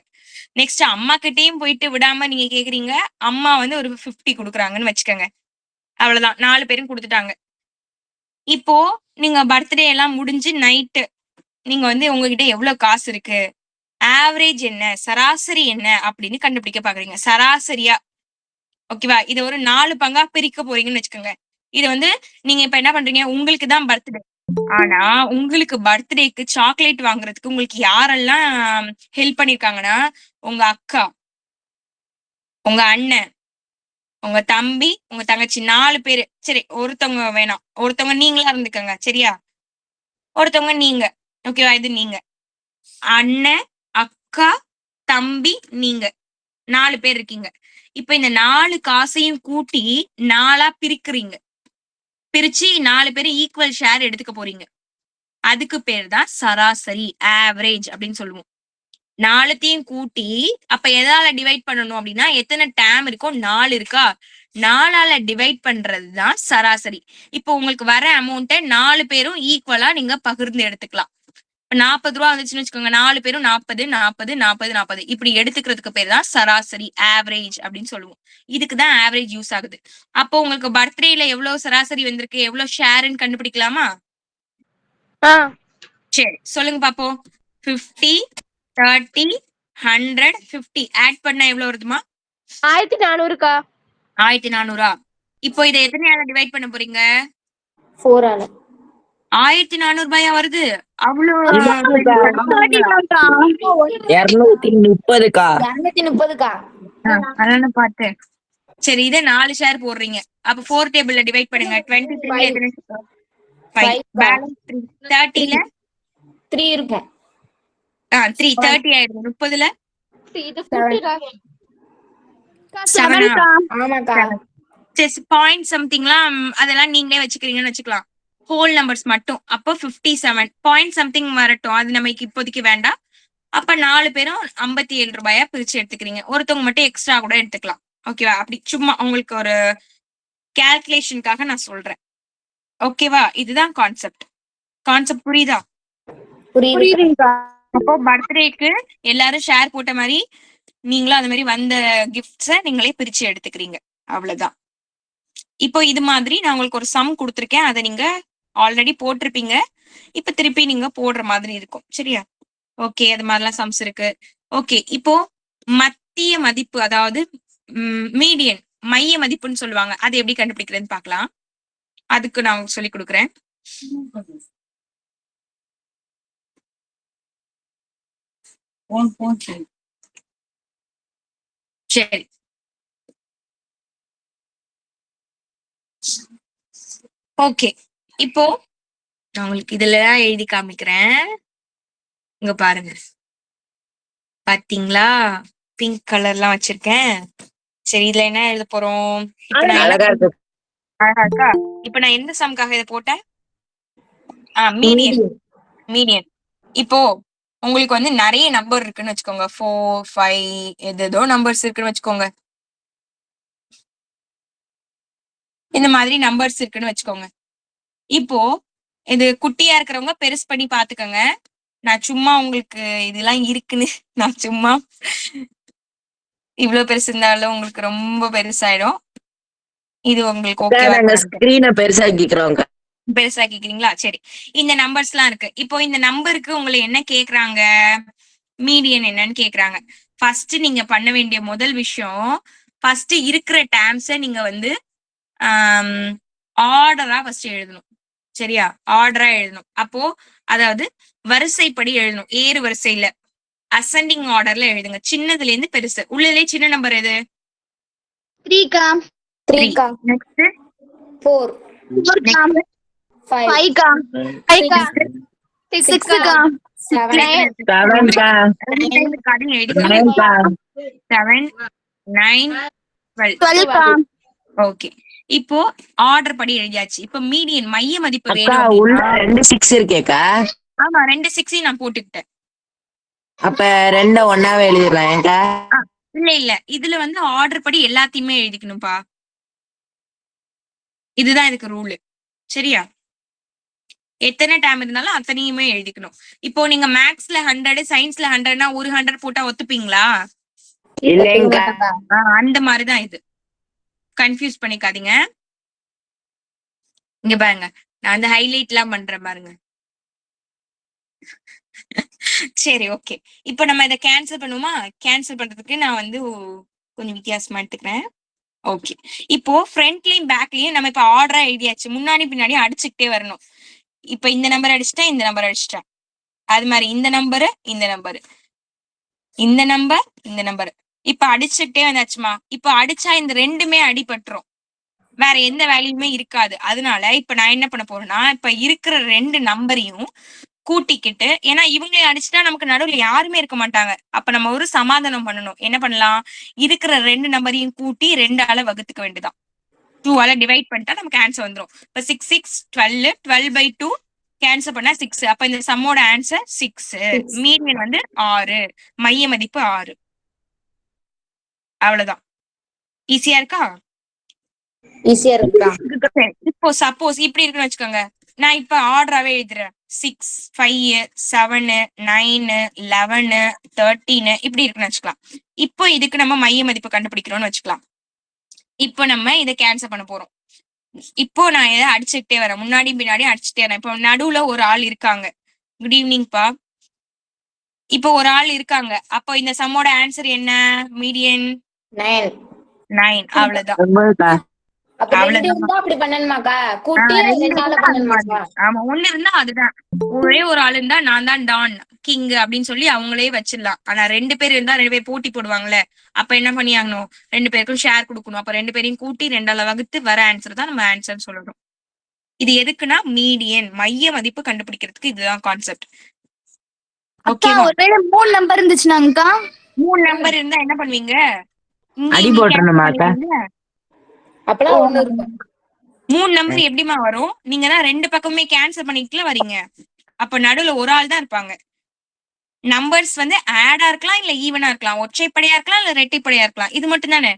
நெக்ஸ்ட் அம்மா கிட்டயும் போயிட்டு விடாம நீங்க கேக்குறீங்க. அம்மா வந்து ஒரு 50 கொடுக்குறாங்கன்னு வச்சுக்கோங்க. அவ்வளவுதான், 4 பேரும் கொடுத்துட்டாங்க. இப்போ நீங்க பர்த்டே எல்லாம் முடிஞ்சு நைட்டு நீங்க வந்து உங்ககிட்ட எவ்வளவு காசு இருக்கு, ஆவரேஜ் என்ன, சராசரி என்ன அப்படின்னு கண்டுபிடிக்க பாக்குறீங்க. சராசரியா ஓகேவா? இத ஒரு 4 பங்கா பிரிக்க போறீங்கன்னு வச்சுக்கோங்க. இது வந்து நீங்க இப்ப என்ன பண்றீங்க, உங்களுக்கு தான் பர்த்டே. ஆனா உங்களுக்கு பர்த்டேக்கு சாக்லேட் வாங்குறதுக்கு உங்களுக்கு யாரெல்லாம் ஹெல்ப் பண்ணிருக்காங்கன்னா, உங்க அக்கா, உங்க அண்ணன், உங்க தம்பி, உங்க தங்கச்சி, 4 பேரு. சரி, ஒருத்தவங்க வேணாம், ஒருத்தவங்க நீங்களா இருந்துக்கங்க. சரியா? ஒருத்தவங்க நீங்க. ஓகேவா? இது நீங்க. அண்ணன், அக்கா, தம்பி, நீங்க 4 பேர் இருக்கீங்க. இப்ப இந்த 4 காசையும் கூட்டி 4ஆ பிரிக்கிறீங்க. பிரிச்சு 4 பேரும் ஈக்குவல் ஷேர் எடுத்துக்க போறீங்க. அதுக்கு பேர் தான் சராசரி, ஆவரேஜ் அப்படின்னு சொல்லுவோம். 4த்தையும் கூட்டி அப்ப எதால டிவைட் பண்ணணும் அப்படின்னா, எத்தனை டேம் இருக்கோ 4 இருக்கா, 4ஆல டிவைட் பண்றதுதான் சராசரி. இப்போ உங்களுக்கு வர அமௌண்ட்டை 4 பேரும் ஈக்குவலா நீங்க பகிர்ந்து எடுத்துக்கலாம். 40 ரூபா வந்துச்சுன்னு வச்சுக்கோங்க. 4 பேரும் 40 40 40 40 இப்படி எடுத்துக்கிறதுக்கு பேர் தான் சராசரி, ஆவரேஜ் அப்படின்னு சொல்லுவோம். இதுக்குதான் ஆவரேஜ் யூஸ் ஆகுது. அப்போ உங்களுக்கு பர்த்டேல எவ்வளவு சராசரி வந்திருக்கு, எவ்வளவு ஷேர்ன்னு கண்டுபிடிக்கலாமா? சரி, சொல்லுங்க பாப்போம். 50 30 100 50 ஆட் பண்ணா எவ்வளவு வருதுமா? 1400க்கா. 1400. இப்போ இதை எத்தனையால டிவைட் பண்ண போறீங்க? 4 ஆல. 1400 ரூபாயா வருது? அவ்வளவு 230 230க்கா. அதான் பார்த்தேன். சரி, இதை 4 ஷேர் போடுறீங்க. அப்ப 4 டேபிள்ல டிவைட் பண்ணுங்க. 23ல எத்தனை? 5. பேலன்ஸ் 3. 30ல 3 இருக்கும். 3 30 ஆயிடும். 30ல இது கூட்டுடா. 7. ஆமாக்கா. பாயிண்ட் சம்திங்லாம் அதெல்லாம் நீங்களே வச்சுக்கிறீங்கன்னு வச்சுக்கலாம். ஹோல் நம்பர்ஸ் மட்டும். அப்போ 57 பாயிண்ட் சம்திங் வரட்டும், அது நமக்கு இப்போதைக்கு வேண்டாம். அப்ப 4 பேரும் 57 ரூபாயா பிரிச்சு எடுத்துக்கிறீங்க. ஒருத்தவங்க மட்டும் எக்ஸ்ட்ரா கூட எடுத்துக்கலாம். ஓகேவா? அப்படி சும்மா உங்களுக்கு ஒரு கால்குலேஷனுக்காக நான் சொல்றேன். ஓகேவா? இதுதான் கான்செப்ட். கான்செப்ட் புரியுதா? புரியுது. அப்போ பர்த்டேக்கு எல்லாரும் ஷேர் போட்ட மாதிரி நீங்களும் அந்த மாதிரி வந்த கிஃப்ட்ஸ நீங்களே பிரிச்சு எடுத்துக்கிறீங்க. அவ்வளவுதான். இப்போ இது மாதிரி நான் உங்களுக்கு ஒரு சம் கொடுத்துருக்கேன். அதை நீங்க ஆல்ரெடி போட்டிருப்பீங்க. இப்ப திருப்பி நீங்க போடுற மாதிரி இருக்கும். சரியா? ஓகே, அது மாதிரிலாம் சம்ஸ் இருக்கு. ஓகே, இப்போ மத்திய மதிப்பு, அதாவது மீடியன், மைய மதிப்புன்னு சொல்லுவாங்க. அது எப்படி கண்டுபிடிக்கிறதுன்னு பார்க்கலாம். அதுக்கு நான் உங்களுக்கு சொல்லி கொடுக்குறேன். சரி, ஓகே. இப்போ நான் உங்களுக்கு இதுல எழுதி காமிக்கிறேன். இங்க பாருங்க, பாத்தீங்களா? பிங்க் கலர்லாம் வச்சிருக்கேன். சரி, இதுல என்ன எழுத போறோம்? இப்ப நான் அழகா இருக்கு. அழகா இருக்கா? இப்ப நான் எந்த சம்காக இதை போட்டேன்? மீடியன். மீடியன். இப்போ உங்களுக்கு வந்து நிறைய நம்பர் இருக்குன்னு வச்சுக்கோங்க. 4, 5 ஏதோ நம்பர்ஸ் இருக்குன்னு வச்சுக்கோங்க. இந்த மாதிரி நம்பர்ஸ் இருக்குன்னு வச்சுக்கோங்க. இப்போ இது குட்டியா இருக்கிறவங்க பெருசு பண்ணி பாத்துக்கோங்க. நான் சும்மா உங்களுக்கு இதெல்லாம் இருக்குன்னு நான் சும்மா இவ்வளவு பெருசு இருந்தாலும் உங்களுக்கு ரொம்ப பெருசாயிடும். இது உங்களுக்கு ஓகேவா? நாங்க ஸ்கிரீனை பெருசாக்கிக்கிறோம். பெருசாக்கிக்கிறீங்களா? சரி, இந்த நம்பர்ஸ் எல்லாம் இருக்கு. இப்போ இந்த நம்பருக்கு உங்களை என்ன கேக்குறாங்க? மீடியன் என்னன்னு கேக்குறாங்க. ஃபர்ஸ்ட் நீங்க பண்ண வேண்டிய முதல் விஷயம், ஃபர்ஸ்ட் இருக்கிற டேர்ம்ஸை நீங்க வந்து ஆர்டரா ஃபர்ஸ்ட் எழுதணும். சரியா? ஆர்டரா எழுதணும். அப்போ அதாவது வரிசைப்படி எழுதணும். ஏறு வரிசையில அசெண்டிங் ஆர்டர்ல எழுதுங்க. சின்னதுல இருந்து பெருசு. உள்ளதுலயே சின்ன நம்பர் எது? 3 3 கா நெக்ஸ்ட் 4 5 5 6 7 7, 9, 12. ஓகே, இப்போ ஆர்டர் படி எழுதியாச்சு. இப்போ மீடியன் மைய மதிப்பு வேணும். உள்ள 2 6 இருக்கேக்கா. ஆமா, 2 6 நான் போட்டுக்கிட்டேன். அப்ப 2 ஒண்ணாவே எழுதிடலாம் ஏங்கா? இல்ல இதுல வந்து ஆர்டர் படி எல்லாத்தையுமே எழுதிக்கணும்பா. இதுதான் இதுக்கு ரூல். சரியா? எத்தனை டைம் இருந்தாலும் அத்தனையுமே எழுதிக்கணும். இப்போ நீங்க மேக்ஸ்ல 100, சயின்ஸ்ல 100னா ஒரு 100 போட்டா ஒத்துப்பீங்களா? இல்லைங்கா. அந்த மாதிரிதான் இது. கன்ஃபியூஸ் பண்ணிக்காதீங்க. இங்க பாருங்க, நான் அந்த ஹைலைட் எல்லாம் பண்றேன் பாருங்க. சரி, ஓகே. இப்போ நம்ம இதை கேன்சல் பண்ணுவோமா? கேன்சல் பண்றதுக்கு நான் வந்து கொஞ்சம் வித்தியாசமா எடுத்துக்கிறேன். ஓகே, இப்போ ஃப்ரண்ட்லயும் பேக்லயும் நம்ம இப்ப ஆர்டரா எழுதியாச்சு. முன்னாடி பின்னாடி அடிச்சுக்கிட்டே வரணும். இப்ப இந்த நம்பர் அடிச்சிட்டேன், இந்த நம்பர் அடிச்சிட்டேன். அது மாதிரி இந்த நம்பரு, இந்த நம்பரு, இந்த நம்பர், இந்த நம்பர். இப்ப அடிச்சுக்கிட்டே வந்தாச்சுமா. இப்ப அடிச்சா இந்த ரெண்டுமே அடிபட்டுரும். வேற எந்த வேல்யூமே இருக்காது. அதனால இப்ப நான் என்ன பண்ண போறேன்னா, இப்ப இருக்கிற 2 நம்பரையும் கூட்டிக்கிட்டு, ஏன்னா இவங்களே அடிச்சுட்டா நமக்கு நடுவுல யாருமே இருக்க மாட்டாங்க. அப்ப நம்ம ஒரு சமாதானம் பண்ணணும். என்ன பண்ணலாம்? இருக்கிற 2 நம்பரையும் கூட்டி 2ஆல வகுத்துக்க வேண்டியதான். 2ஆல டிவைட் பண்ணிட்டா நமக்கு ஆன்சர் வந்துடும். இப்ப 6 6 12, 12/2 கேன்சல் பண்ணா 6. அப்ப இந்த சம்மோட ஆன்சர் 6. மீடியன் வந்து 6, மைய மதிப்பு 6. அவ்வளவுதான். ஈஸியா இருக்கா? ஈஸியா இருக்கா? இப்போ சப்போஸ் இப்படி இருக்குன்னு வச்சுக்கோங்க. நான் இப்ப ஆர்டராவே எழுதுறேன். 6, 5, 7, 9, 11, 13 இப்படி இருக்குன்னு வச்சுக்கலாம். இப்போ இதுக்கு நம்ம மைய மதிப்பு கண்டுபிடிக்கிறோம்னு வச்சுக்கலாம். இப்போ நம்ம இதை கேன்சல் பண்ண போறோம். இப்போ நான் இதை அடிச்சுக்கிட்டே வரேன். முன்னாடி பின்னாடி அடிச்சுட்டே வரேன். இப்போ நடுவுல ஒரு ஆள் இருக்காங்க. குட் ஈவினிங்ப்பா. இப்போ ஒரு ஆள் இருக்காங்க. அப்போ இந்த சம்மோட ஆன்சர் என்ன? மீடியன் 9. அவ்வளவுதான். அப்ப 2 இருந்தா அப்படி பண்ணணுமாக்கா? கூட்டி 2ஆல பண்ணணுமாக்கா? ஆமா, 1 இருந்தா அதுதான். ஒரே ஒரு ஆள் இருந்தா நான் தான் டான் கிங் அப்படின்னு சொல்லி அவங்களே வச்சிடலாம். ஆனா 2 பேர் இருந்தா 2 பேர் போட்டி போடுவாங்கல்ல. அப்ப என்ன பண்ணி ஆகணும்? 2 பேருக்கும் ஷேர் கொடுக்கணும். அப்ப 2 பேரையும் கூட்டி 2ஆல வகுத்து வர ஆன்சர் தான் நம்ம ஆன்சர் சொல்லணும். இது எதுக்குன்னா மீடியன் மைய மதிப்பு கண்டுபிடிக்கிறதுக்கு இதுதான் கான்செப்ட். ஓகேவா? ஒருவேளை 3 நம்பர் இருந்துச்சுனாங்கக்கா? 3 நம்பர் இருந்தா என்ன பண்ணுவீங்க? அடி போட்டுறணுமாக்கா? அப்பலாம் 1 இருக்கும். 3 நம்பர் எப்படிமா வரும்? நீங்க தான் 2 பக்கமே கேன்சல் பண்ணிட்டுல வரீங்க. அப்ப நடுவுல ஒரு ஆள் தான் இருப்பாங்க. நம்பர்ஸ் வந்து ஆடா இருக்கலாம், இல்ல ஈவனா இருக்கலாம், ஒற்றைப்படையா இருக்கலாம், இல்ல ரெட்டைப்படையா இருக்கலாம். இது மட்டும் தானே?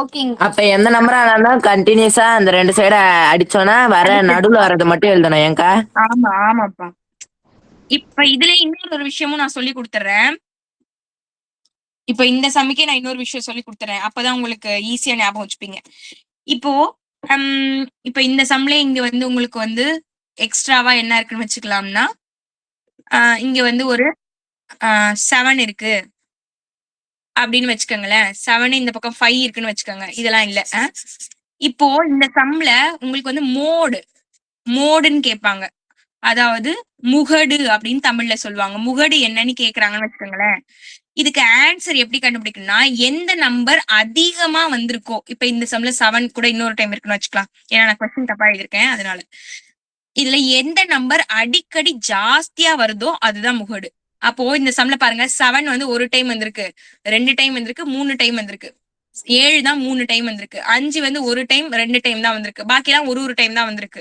ஓகேங்க. அப்ப எந்த நம்பரா இருந்தாலும் கண்டினியூஸா அந்த 2 சைட அடிச்சோம்னா வர நடுவுல வரது மட்டும் எழுதணும் ஏங்கா? ஆமா, ஆமாப்பா. இப்ப இதுல இன்னொரு விஷயமும் நான் சொல்லி கொடுத்துறேன். இப்ப இந்த சமைக்கே நான் இன்னொரு விஷயம் சொல்லி கொடுத்துறேன். அப்பதான் உங்களுக்கு ஈஸியா ஞாபகம் வச்சுப்பீங்க. இப்போ இப்ப இந்த சம்ல இங்க வந்து உங்களுக்கு வந்து எக்ஸ்ட்ராவா என்ன இருக்குன்னு வச்சுக்கலாம்னா, இங்க வந்து ஒரு 7 இருக்கு அப்படின்னு வச்சுக்கோங்களேன். 7 இந்த பக்கம் 5 இருக்குன்னு வச்சுக்கோங்க. இதெல்லாம் இல்ல. இப்போ இந்த சம்ல உங்களுக்கு வந்து மோடுன்னு கேட்பாங்க. அதாவது முகடு அப்படின்னு தமிழ்ல சொல்லுவாங்க. முகடு என்னன்னு கேக்குறாங்கன்னு வச்சுக்கோங்களேன். இதுக்கு ஆன்சர் எப்படி கண்டுபிடிக்கணும்னா, எந்த நம்பர் அதிகமா வந்திருக்கோ, இப்ப இந்த சம்ல 7 கூட இன்னொரு டைம் இருக்குன்னு வச்சுக்கலாம். ஏன்னா நான் கொஸ்டின் தப்பா எழுதியிருக்கேன் அதனால. இதுல எந்த நம்பர் அடிக்கடி ஜாஸ்தியா வருதோ அதுதான் முகடு. அப்போ இந்த சம்ல பாருங்க 7 வந்து ஒரு டைம் வந்திருக்கு, 2 டைம் வந்திருக்கு, 3 டைம் வந்திருக்கு. 7 தான் 3 டைம் வந்திருக்கு. 5 வந்து ஒரு டைம் 2 டைம் தான் வந்திருக்கு. பாக்கி எல்லாம் ஒரு டைம் தான் வந்திருக்கு.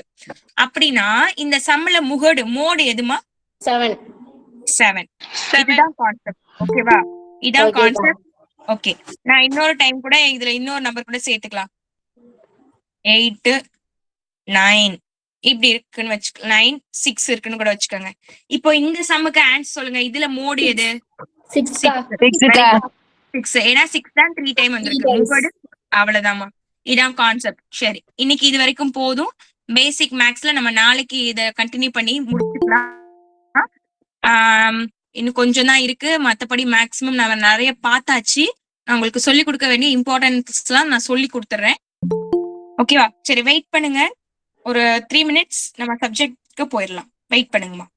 அப்படின்னா இந்த சம்ல முகடு மோடு எதுமா? 7. 7. இதுதான் கான்செப்ட். ஓகேவா? இதான் Okay, கான்செப்ட். ஓகே. நான் இன்னொரு டைம் கூட இதுல இன்னொரு நம்பர் கூட சேர்த்துக்கலாம். 8 9 இப்படி இருக்குன்னு வச்சுக்க, 9 6 இருக்குன்னு கூட வச்சுக்கோங்க. இப்போ இந்த சம்முக்கு ஆன்சர் சொல்லுங்க. இதுல மோடு எது? 6 6. 6க்கா? 6. ஏன்னா 6 தான் 3 டைம் வந்திருக்கு. Three times. முகடு அவ்வளவுதாம்மா. இதான் கான்செப்ட். சரி, இன்னைக்கு இது வரைக்கும் போதும். பேசிக் மேக்ஸ்ல நம்ம நாளைக்கு இத கண்டினியூ பண்ணி முடிச்சுக்கலாம். இன்னும் கொஞ்சம் தான் இருக்கு. மத்தபடி மேக்ஸிமம் நான் நிறைய பார்த்தாச்சு. நான் உங்களுக்கு சொல்லி கொடுக்க வேண்டிய இம்பார்ட்டன்ஸ் எல்லாம் நான் சொல்லி கொடுத்துறேன். ஓகேவா? சரி, வெயிட் பண்ணுங்க. ஒரு 3 மினிட்ஸ் நம்ம சப்ஜெக்ட்க்கு போயிடலாம். வெயிட் பண்ணுங்கம்மா.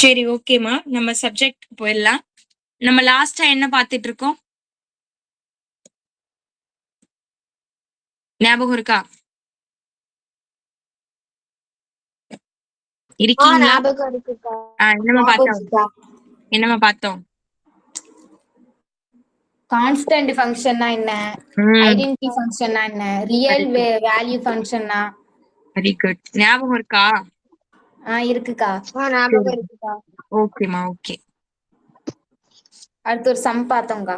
சரி, ஓகேம்மா. நம்ம சப்ஜெக்ட் போயிடலாம். நம்ம லாஸ்டா என்ன பார்த்துட்டு இருக்கோம்? ஞாபகம் இருக்கா? இருக்கீங்களா? ஞாபகம் இருக்குக்கா. என்னம்மா பார்த்தோம்? என்னம்மா பார்த்தோம்? கான்ஸ்டன்ட் ஃபங்க்ஷன்னா என்ன, ஐடென்டிட்டி ஃபங்க்ஷன்னா என்ன, ரியல் வேல்யூ ஃபங்க்ஷன்னா? Very good. ஞாபகம் இருக்கா? இருக்குக்கா. ஞாபகம் இருக்குக்கா. ஓகேமா, ஓகே. அடுத்து ஒரு சம் பார்த்தோம்க்கா.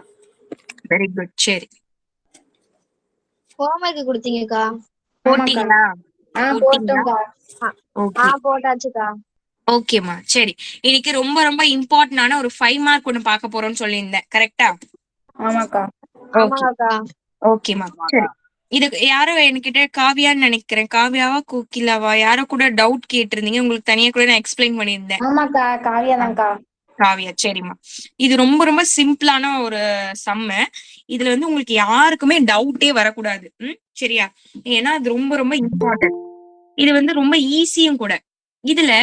Very good. சரி, ஹோம்வொர்க் கொடுத்தீங்கக்கா. போட்டீங்களா? போட்டோம்க்கா. ஓகே, போட்டாச்சுக்கா. ஓகேமா. சரி, இன்னைக்கு ரொம்ப ரொம்ப இம்பார்ட்டன்டான ஒரு 5 மார்க் ஒண்ணு பார்க்க போறோம்னு சொல்லியிருந்தேன். கரெக்டா? ஆமாக்கா. ஓகே, ஓகேமா. சரி, இது யாரோ என்கிட்ட காவியான்னு நினைக்கிறேன். காவியாவா கோகிலாவா யாரோ கூட டவுட் கேட்டிருந்தீங்க. உங்களுக்கு தனியா கூட நான் எக்ஸ்பிளைன் பண்ணியிருந்தேன். ஆமாக்கா, காவியா தான்க்கா. காவியா, சரிம்மா. இது ரொம்ப ரொம்ப சிம்பிளான ஒரு சம்மு. இதுல வந்து உங்களுக்கு யாருக்குமே டவுட்டே வரக்கூடாது. சரியா? ஏன்னா அது ரொம்ப ரொம்ப இம்பார்ட்டன்ட். இது வந்து ரொம்ப ஈஸியும் கூட. இதுல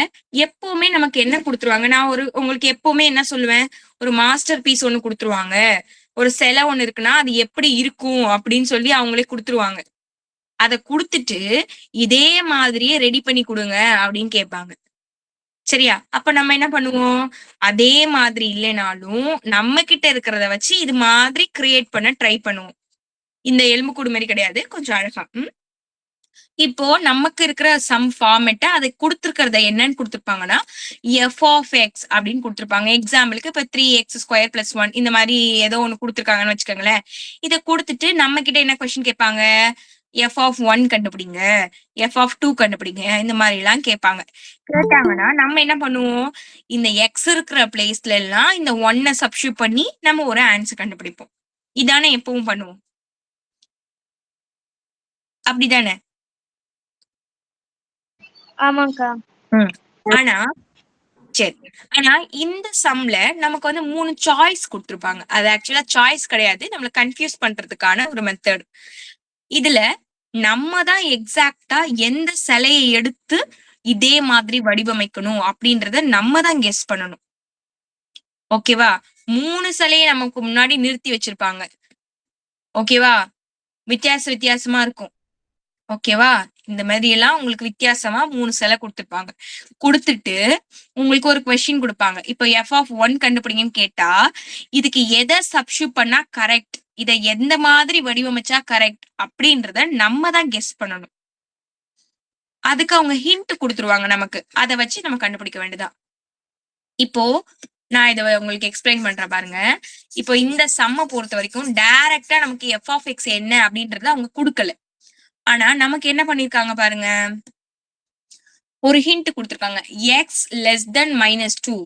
எப்பவுமே நமக்கு என்ன கொடுத்துருவாங்க, நான் உங்களுக்கு எப்பவுமே என்ன சொல்லுவேன், ஒரு மாஸ்டர் பீஸ் ஒண்ணு கொடுத்துருவாங்க, ஒரு சிலை ஒண்ணு இருக்குன்னா அது எப்படி இருக்கும் அப்படின்னு சொல்லி அவங்களே கொடுத்துருவாங்க. அதை கொடுத்துட்டு இதே மாதிரியே ரெடி பண்ணி கொடுங்க அப்படின்னு கேட்பாங்க. சரியா? அப்ப நம்ம என்ன பண்ணுவோம், அதே மாதிரி இல்லைனாலும் நம்ம கிட்ட இருக்கிறத வச்சு இது மாதிரி கிரியேட் பண்ண ட்ரை பண்ணுவோம். இந்த எலும்புக்கூடு மாதிரி கிடையாது, கொஞ்சம் அழகா. இப்போ நமக்கு இருக்கிற சம் ஃபார்மேட்ட அதை கொடுத்துருக்கிறத என்னன்னு கொடுத்துருப்பாங்கன்னா எஃப் ஆஃப் எக்ஸ் அப்படின்னு கொடுத்துருப்பாங்க. எக்ஸாம்பிளுக்கு இப்ப 3x² + 1 இந்த மாதிரி ஏதோ ஒண்ணு கொடுத்துருக்காங்கன்னு வச்சுக்கோங்களேன். இதை கொடுத்துட்டு நம்ம கிட்ட என்ன கொஸ்டின் கேட்பாங்க, எஃப் ஆஃப் 1 கண்டுபிடிங்க, எஃப் ஆஃப் 2 கண்டுபிடிங்க, இந்த மாதிரி எல்லாம் கேட்பாங்க. கேட்டாங்கன்னா நம்ம என்ன பண்ணுவோம், இந்த எக்ஸ் இருக்கிற பிளேஸ்ல எல்லாம் இந்த 1 சப்ஸ்டிட்யூட் பண்ணி நம்ம ஒரு ஆன்சர் கண்டுபிடிப்போம். இதானே எப்பவும் பண்ணுவோம், அப்படிதானே? ஆமாக்கா. ஆனா சரி, ஆனா இந்த சம்ல நமக்கு வந்து 3 சாய்ஸ் கொடுத்திருப்பாங்க. அது ஆக்சுவலா சாய்ஸ் கிடையாது, நம்மள கன்ஃபியூஸ் பண்றதுக்கான ஒரு மெத்தட். இதுல நம்ம தான் எக்ஸாக்டா எந்த சிலையை எடுத்து இதே மாதிரி வடிவமைக்கணும் அப்படின்றத நம்ம தான் கெஸ் பண்ணணும். ஓகேவா? 3 சிலையை நமக்கு முன்னாடி நிறுத்தி வச்சிருப்பாங்க. ஓகேவா? வித்தியாசமா இருக்கும். ஓகேவா? இந்த மாதிரி எல்லாம் உங்களுக்கு வித்தியாசமா 3 சிலை கொடுத்துருப்பாங்க. கொடுத்துட்டு உங்களுக்கு ஒரு கொஸ்டின் கொடுப்பாங்க. இப்போ எஃப் ஆஃப் 1 கண்டுபிடிங்கன்னு கேட்டா இதுக்கு எதை சப்ஸ்டிட்யூட் பண்ணா கரெக்ட், இதை எந்த மாதிரி வடிவமைச்சா கரெக்ட் அப்படின்றத நம்ம தான் கெஸ் பண்ணணும். அதுக்கு அவங்க ஹிண்ட் கொடுத்துருவாங்க நமக்கு, அதை வச்சு நம்ம கண்டுபிடிக்க வேண்டியதா. இப்போ நான் இதை உங்களுக்கு எக்ஸ்பிளைன் பண்றேன் பாருங்க. இப்போ இந்த சம்மை பொறுத்த வரைக்கும் டைரக்டா நமக்கு எஃப் ஆஃப் எக்ஸ் என்ன அப்படின்றத அவங்க கொடுக்கல. ஆனா நமக்கு என்ன பண்ணிருக்காங்க பாருங்க, ஒரு ஹிண்ட் கொடுத்துருக்காங்க, எக்ஸ் லெஸ் தென் -2.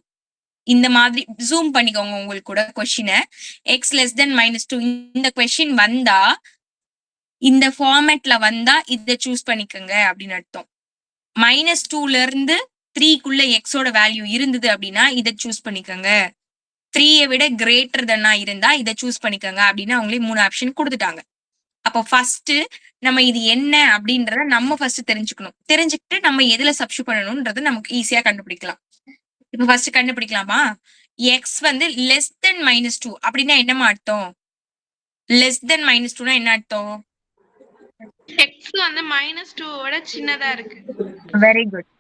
இந்த மாதிரி ஜூம் பண்ணிக்கோங்க உங்களுக்கு கூட கொஸ்டினை. எக்ஸ் லெஸ் தென் -2 இந்த கொஸ்டின் வந்தா, இந்த ஃபார்மேட்ல வந்தா இதை சூஸ் பண்ணிக்கோங்க அப்படின்னு அர்த்தம். -2ல இருந்து 3க்குள்ள எக்ஸோட வேல்யூ இருந்தது அப்படின்னா இதை சூஸ் பண்ணிக்கோங்க. 3யை விட கிரேட்டர் தென்னா இருந்தா இதை சூஸ் பண்ணிக்கோங்க அப்படின்னு அவங்களே 3 ஆப்ஷன் கொடுத்துட்டாங்க. அப்போ ஃபர்ஸ்ட் நம்ம இது என்ன அப்படின்றத நம்ம ஃபர்ஸ்ட் தெரிஞ்சுக்கணும். தெரிஞ்சுக்கிட்டு நம்ம எதுல சப்ஸ்டிட்யூட் பண்ணணும்ன்றது நமக்கு ஈஸியா கண்டுபிடிக்கலாம். இப்ப ஃபர்ஸ்ட் கண்டுபிடிக்கலாமா? எக்ஸ் வந்து லெஸ் தென் -2 அப்படின்னா என்னமா அர்த்தம்? லெஸ் தென் -2னா என்ன அர்த்தம்? எக்ஸ் வந்து -2 விட சின்னதா இருக்கு. Very good,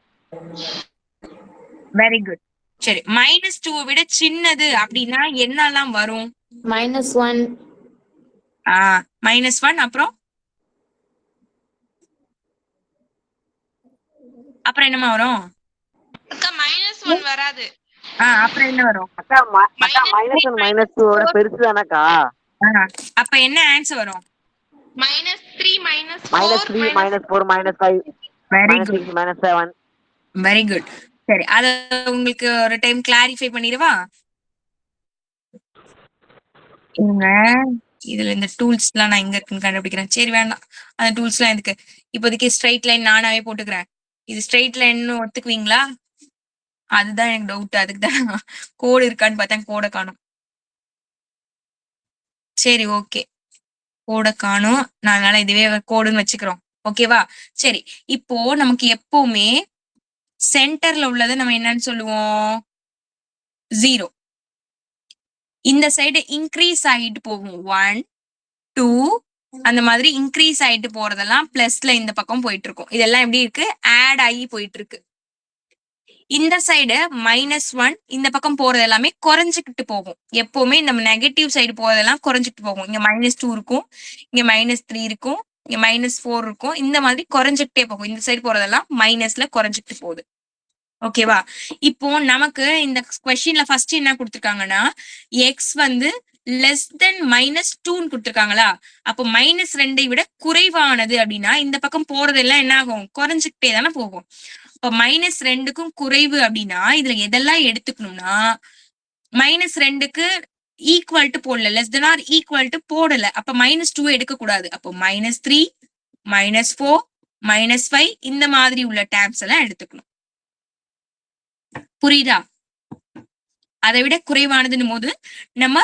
very good. சரி, -2 விட சின்னது அப்படின்னா என்னெல்லாம் வரும்? -1. -1 அப்புறம் என்னமா வரும்? அக்கா -1 வராது. அப்புறம் என்ன வரும்? அக்கா -1 -2 ஓட பெருசு தானக்கா. அப்ப என்ன ஆன்சர் வரும்? -3 -3 -4 -5 வெரி குட், -7. Very good. சரி, அத உங்களுக்கு ஒரு டைம் கிளாரிஃபை பண்ணிடுவா. இதுல இந்த டூல்ஸ் எல்லாம் நான் எங்க இருக்குன்னு கண்டுபிடிக்கிறேன். சரி வேண்டாம், அந்த டூல்ஸ் எல்லாம் எதுக்கு, இப்போதைக்கு ஸ்ட்ரைட் லைன் நானாவே போட்டுக்கிறேன். இது ஸ்ட்ரைட் லைன் ஒத்துக்குவீங்களா? அதுதான் எனக்கு டவுட். அதுக்குதான் கோடு இருக்கான்னு பார்த்தேன், கோடை காணும். சரி, ஓகே, கோடை காணும். நான் அதனால இதுவே கோடுன்னு வச்சுக்கிறோம். ஓகேவா? சரி, இப்போ நமக்கு எப்பவுமே சென்டர்ல உள்ளதை நம்ம என்னன்னு சொல்லுவோம்? 0. இந்த சைடு இன்க்ரீஸ் ஆகிட்டு போகும். 1 2 அந்த மாதிரி இன்க்ரீஸ் ஆயிட்டு போறதெல்லாம் பிளஸ்ல இந்த பக்கம் போயிட்டு இருக்கும். இதெல்லாம் எப்படி இருக்கு? ஆட் ஆகி போயிட்டு இருக்கு. இந்த சைடு -1 இந்த பக்கம் போறது எல்லாமே குறைஞ்சுக்கிட்டு போகும். எப்பவுமே நம்ம நெகட்டிவ் சைடு போறதெல்லாம் குறைஞ்சிட்டு போகும். இங்க -2 இருக்கும், இங்க -3 இருக்கும், இங்க -4 இருக்கும். இந்த மாதிரி குறைஞ்சிக்கிட்டே போகும். இந்த சைடு போறதெல்லாம் மைனஸ்ல குறைஞ்சிக்கிட்டு போகுது. ஓகேவா? இப்போ நமக்கு இந்த கொஸ்டின்ல ஃபர்ஸ்ட் என்ன கொடுத்திருக்காங்கன்னா எக்ஸ் வந்து லெஸ் தென் -2ன்னு கொடுத்திருக்காங்களா? அப்போ -2 விட குறைவானது அப்படின்னா இந்த பக்கம் போறதெல்லாம் என்ன ஆகும்? குறைஞ்சுக்கிட்டே தானே போகும். இப்ப -2க்கும் குறைவு அப்படின்னா இதுல எதெல்லாம் எடுத்துக்கணும்னா -2க்கு ஈக்குவல் டு போடல, less than or equal to போடல. அப்ப -2 எடுக்க கூடாது. அப்போ -3, -4, -5 இந்த மாதிரி உள்ள டேர்ம்ஸ் எல்லாம் எடுத்துக்கணும். புரியுதா? அதை விட குறைவானதுன்னு போது நம்ம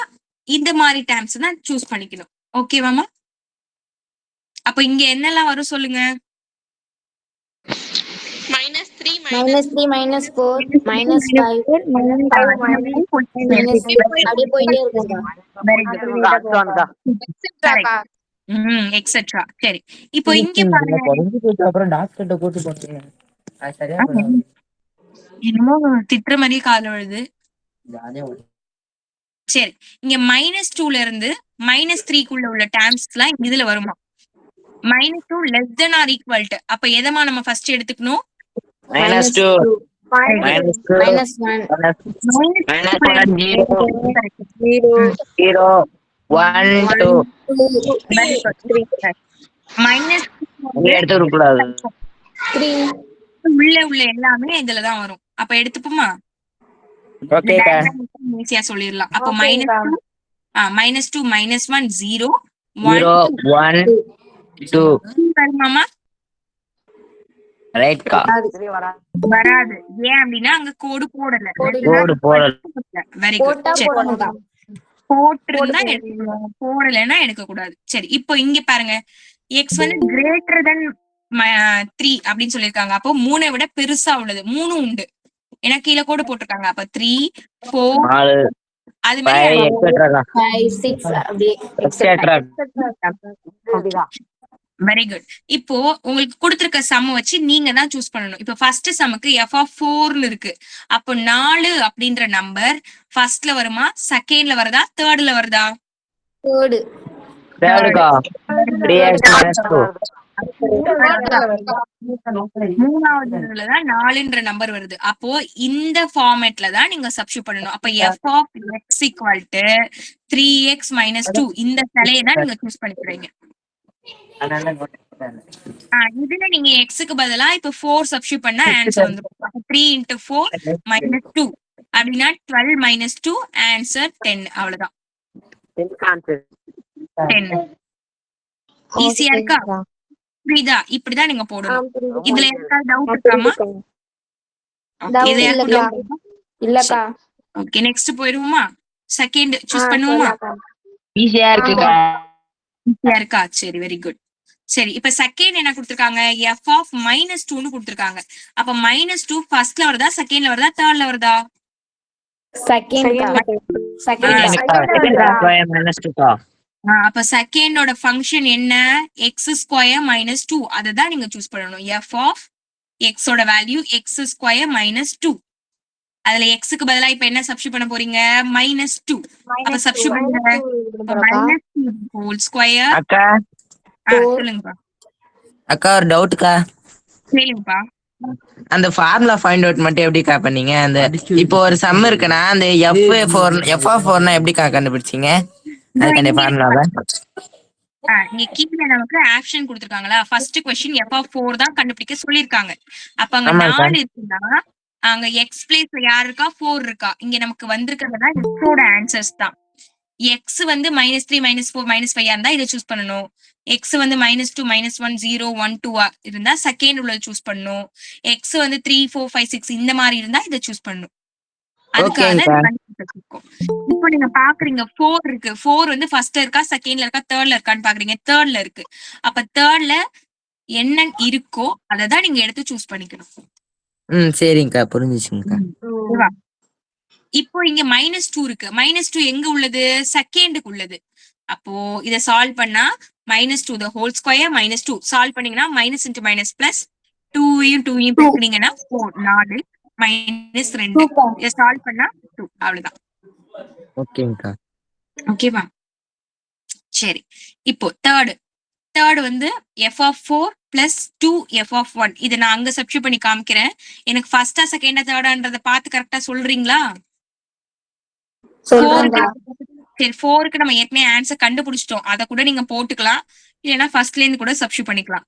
இந்த மாதிரி டேர்ம்ஸ் தான் சூஸ் பண்ணிக்கணும். ஓகேவாமா? அப்ப இங்க என்னெல்லாம் வரும் சொல்லுங்க. -3 -4 -5 அப்படியே போயிட்டே இருக்குதா? எக்ஸெட்ரா. சரி, இப்போ இங்க பாருங்க. அப்புறம் டாக்டர்கிட்ட கூட்டு போறீங்க. சரியா என்னமோ திட்டுற மாதிரியே கால விழுது. சரி, இங்க -2ல இருந்து -3க்குள்ள உள்ள டேர்ம்ஸ் எல்லாம் இதுல வருமா? -2 less than or equal to. அப்ப எதமா நம்ம ஃபர்ஸ்ட் எடுத்துக்கணும்? -2 -1 0 1 2 எடுத்து கூடாது. 3 உள்ள எல்லாமே இதுலதான் வரும். அப்ப எடுத்துப்போமா? ஓகேக்கா, ஈஸியா சொல்லிடலாம். அப்போ -2 -1 0 0 1 2 வருமாமா? ரைட்கா. வராது. ஏன் அப்படின்னா அங்க கோடு போடல. Very good. போட்டா போடணும்டா. போட்டிருந்தா எடுக்கணும், போடலைன்னா எடுக்க கூடாது. சரி, இப்போ இங்க பாருங்க எக்ஸ் வந்து கிரேட்டர் தென் 3 அப்படின்னு சொல்லியிருக்காங்க. அப்போ 3 விட பெருசா உள்ளது 3 உண்டு. ஏன்னா கீழே கோடு போட்டிருக்காங்க. அப்ப 3 4 அது மாதிரி 5 6 அப்படியே வெரி குட். இப்போ உங்களுக்கு கொடுத்திருக்க சம் வச்சு நீங்க தான் சூஸ் பண்ணணும். இப்போ ஃபர்ஸ்ட் சம்முக்கு f(4)ன்னு இருக்கு. அப்போ 4 அப்படின்ற நம்பர் ஃபர்ஸ்ட்ல வருமா, செகண்ட்ல வருதா, தேர்ட்ல வருதா? மூணாவதுலதான் 4ன்ற நம்பர் வருது. அப்போ இந்த ஃபார்மேட்ல தான் நீங்க சப்ஸ்டிட்யூட் பண்ணணும். அப்ப f(x) = 3x - 2 இந்த தலையை தான் நீங்க சூஸ் பண்ணிக்கிறீங்க. இதுல நீங்க எக்ஸுக்கு பதிலா இப்ப 4 சப்ஸ்டிட்யூட் பண்ணா ஆன்சர் வந்துரும். 3 × 4 - 2 அப்படின்னா 12 - 2 ஆன்சர் 10. அவ்வளவுதான். 10. ஈஸியா இருக்கா? புரியுதா? இப்படிதான் நீங்க போடணும். இதுல யாருக்காவது டவுட் இருக்காமா? இல்லக்கா. ஓகே, நெக்ஸ்ட் போயிருவோமா? செகண்ட் சூஸ் பண்ணுவோமா? ஈஸியா இருக்குக்கா. ஈஸியா இருக்கா? சரி, வெரி குட். சரி, இப்ப செகண்ட் என்ன கொடுத்திருக்காங்க? f(-2)ன்னு கொடுத்திருக்காங்க. அப்ப -2 ஃபர்ஸ்ட்ல வருதா, செகண்ட்ல வருதா, தேர்ட்ல வருதா? அப்ப செகண்டோட ஃபங்க்ஷன் என்ன? x² - 2. அததான் நீங்க சூஸ் பண்ணணும். f(x) ஓட வேல்யூ x² - 2. அதுல எக்ஸுக்கு பதிலா இப்ப என்ன சப்ஸ்டிட்யூட் பண்ண போறீங்க? -2. அப்ப சப்ஸ்டிட்யூட் பண்ணுங்க. -2 அக்கா சொல்லுங்கப்பா. அக்கா ஒரு டவுட்க்கா. கேளுங்கப்பா. அந்த ஃபார்முலா ஃபைண்ட் அவுட் மட்டும் எப்படிக்கா பண்ணீங்க? அந்த இப்போ ஒரு சம் இருக்குன்னா அந்த f(4)னா எப்படிக்கா கண்டுபிடிச்சீங்க? அதுக்கான ஃபார்முலாவை இங்க கீழே நமக்கு ஆப்ஷன் கொடுத்திருக்காங்களா? ஃபர்ஸ்ட் क्वेश्चन f(4) தான் கண்டுபிடிக்க சொல்லிருக்காங்க. அப்ப அங்க 4 இருக்குன்னா அங்க x பிளேஸ்ல யார் இருக்கா? 4 இருக்கா. இங்க நமக்கு வந்திருக்கிறதுனா x-ஓட ஆன்சர்ஸ் தான். x வந்து -3 -4 -5 இருந்தா இதை சூஸ் பண்ணணும். x வந்து -2 -1 0 1 2 இருந்தா செகண்ட் உள்ளது சூஸ் பண்ணணும். x வந்து 3 4 5 6 இந்த மாதிரி இருந்தா இதை சூஸ் பண்ணணும். அதுக்காக இப்போ நீங்க பாக்குறீங்க 4 இருக்கு. 4 வந்து ஃபர்ஸ்ட்ல இருக்கா, செகண்ட்ல இருக்கா, தேர்ட்ல இருக்கான்னு பாக்குறீங்க. தேர்ட்ல இருக்கு. அப்ப தேர்ட்ல என்ன இருக்கோ அததான் நீங்க எடுத்து சூஸ் பண்ணிக்கணும். சரிங்கக்கா, புரிஞ்சுச்சுங்கக்கா. இப்போ இங்க -2 இருக்கு. -2 எங்க உள்ளது? செகண்டுக்கு உள்ளது. அப்போ இத சால்வ் பண்ணா -2 the whole square -2 சால்வ் பண்ணீங்கன்னா -× -+, 2 பெருக்குனீங்கன்னா 4 4 மைனஸ் 2. டூக்கா. இதை சால்வ் பண்ணா 2. அவ்வளவுதான். ஓகேங்கக்கா. ஓகேவா? சரி, இப்போ தேர்ட் வந்து f(4) plus 2f(1). இதை நான் அங்க சப்ஸ்டியூட் பண்ணி காமிக்கிறேன். எனக்கு ஃபர்ஸ்டா செகண்டா தேர்டான்றதை பார்த்து கரெக்டா சொல்றீங்களா? சொல்றேன்க்கா. சரி, 4க்கு நம்ம ஏற்கனவே ஆன்சர் கண்டுபிடிச்சிட்டோம். அதை கூட நீங்க போட்டுக்கலாம், இல்லைன்னா ஃபர்ஸ்ட்ல இருந்து கூட சப்ஸ்டியூட் பண்ணிக்கலாம்.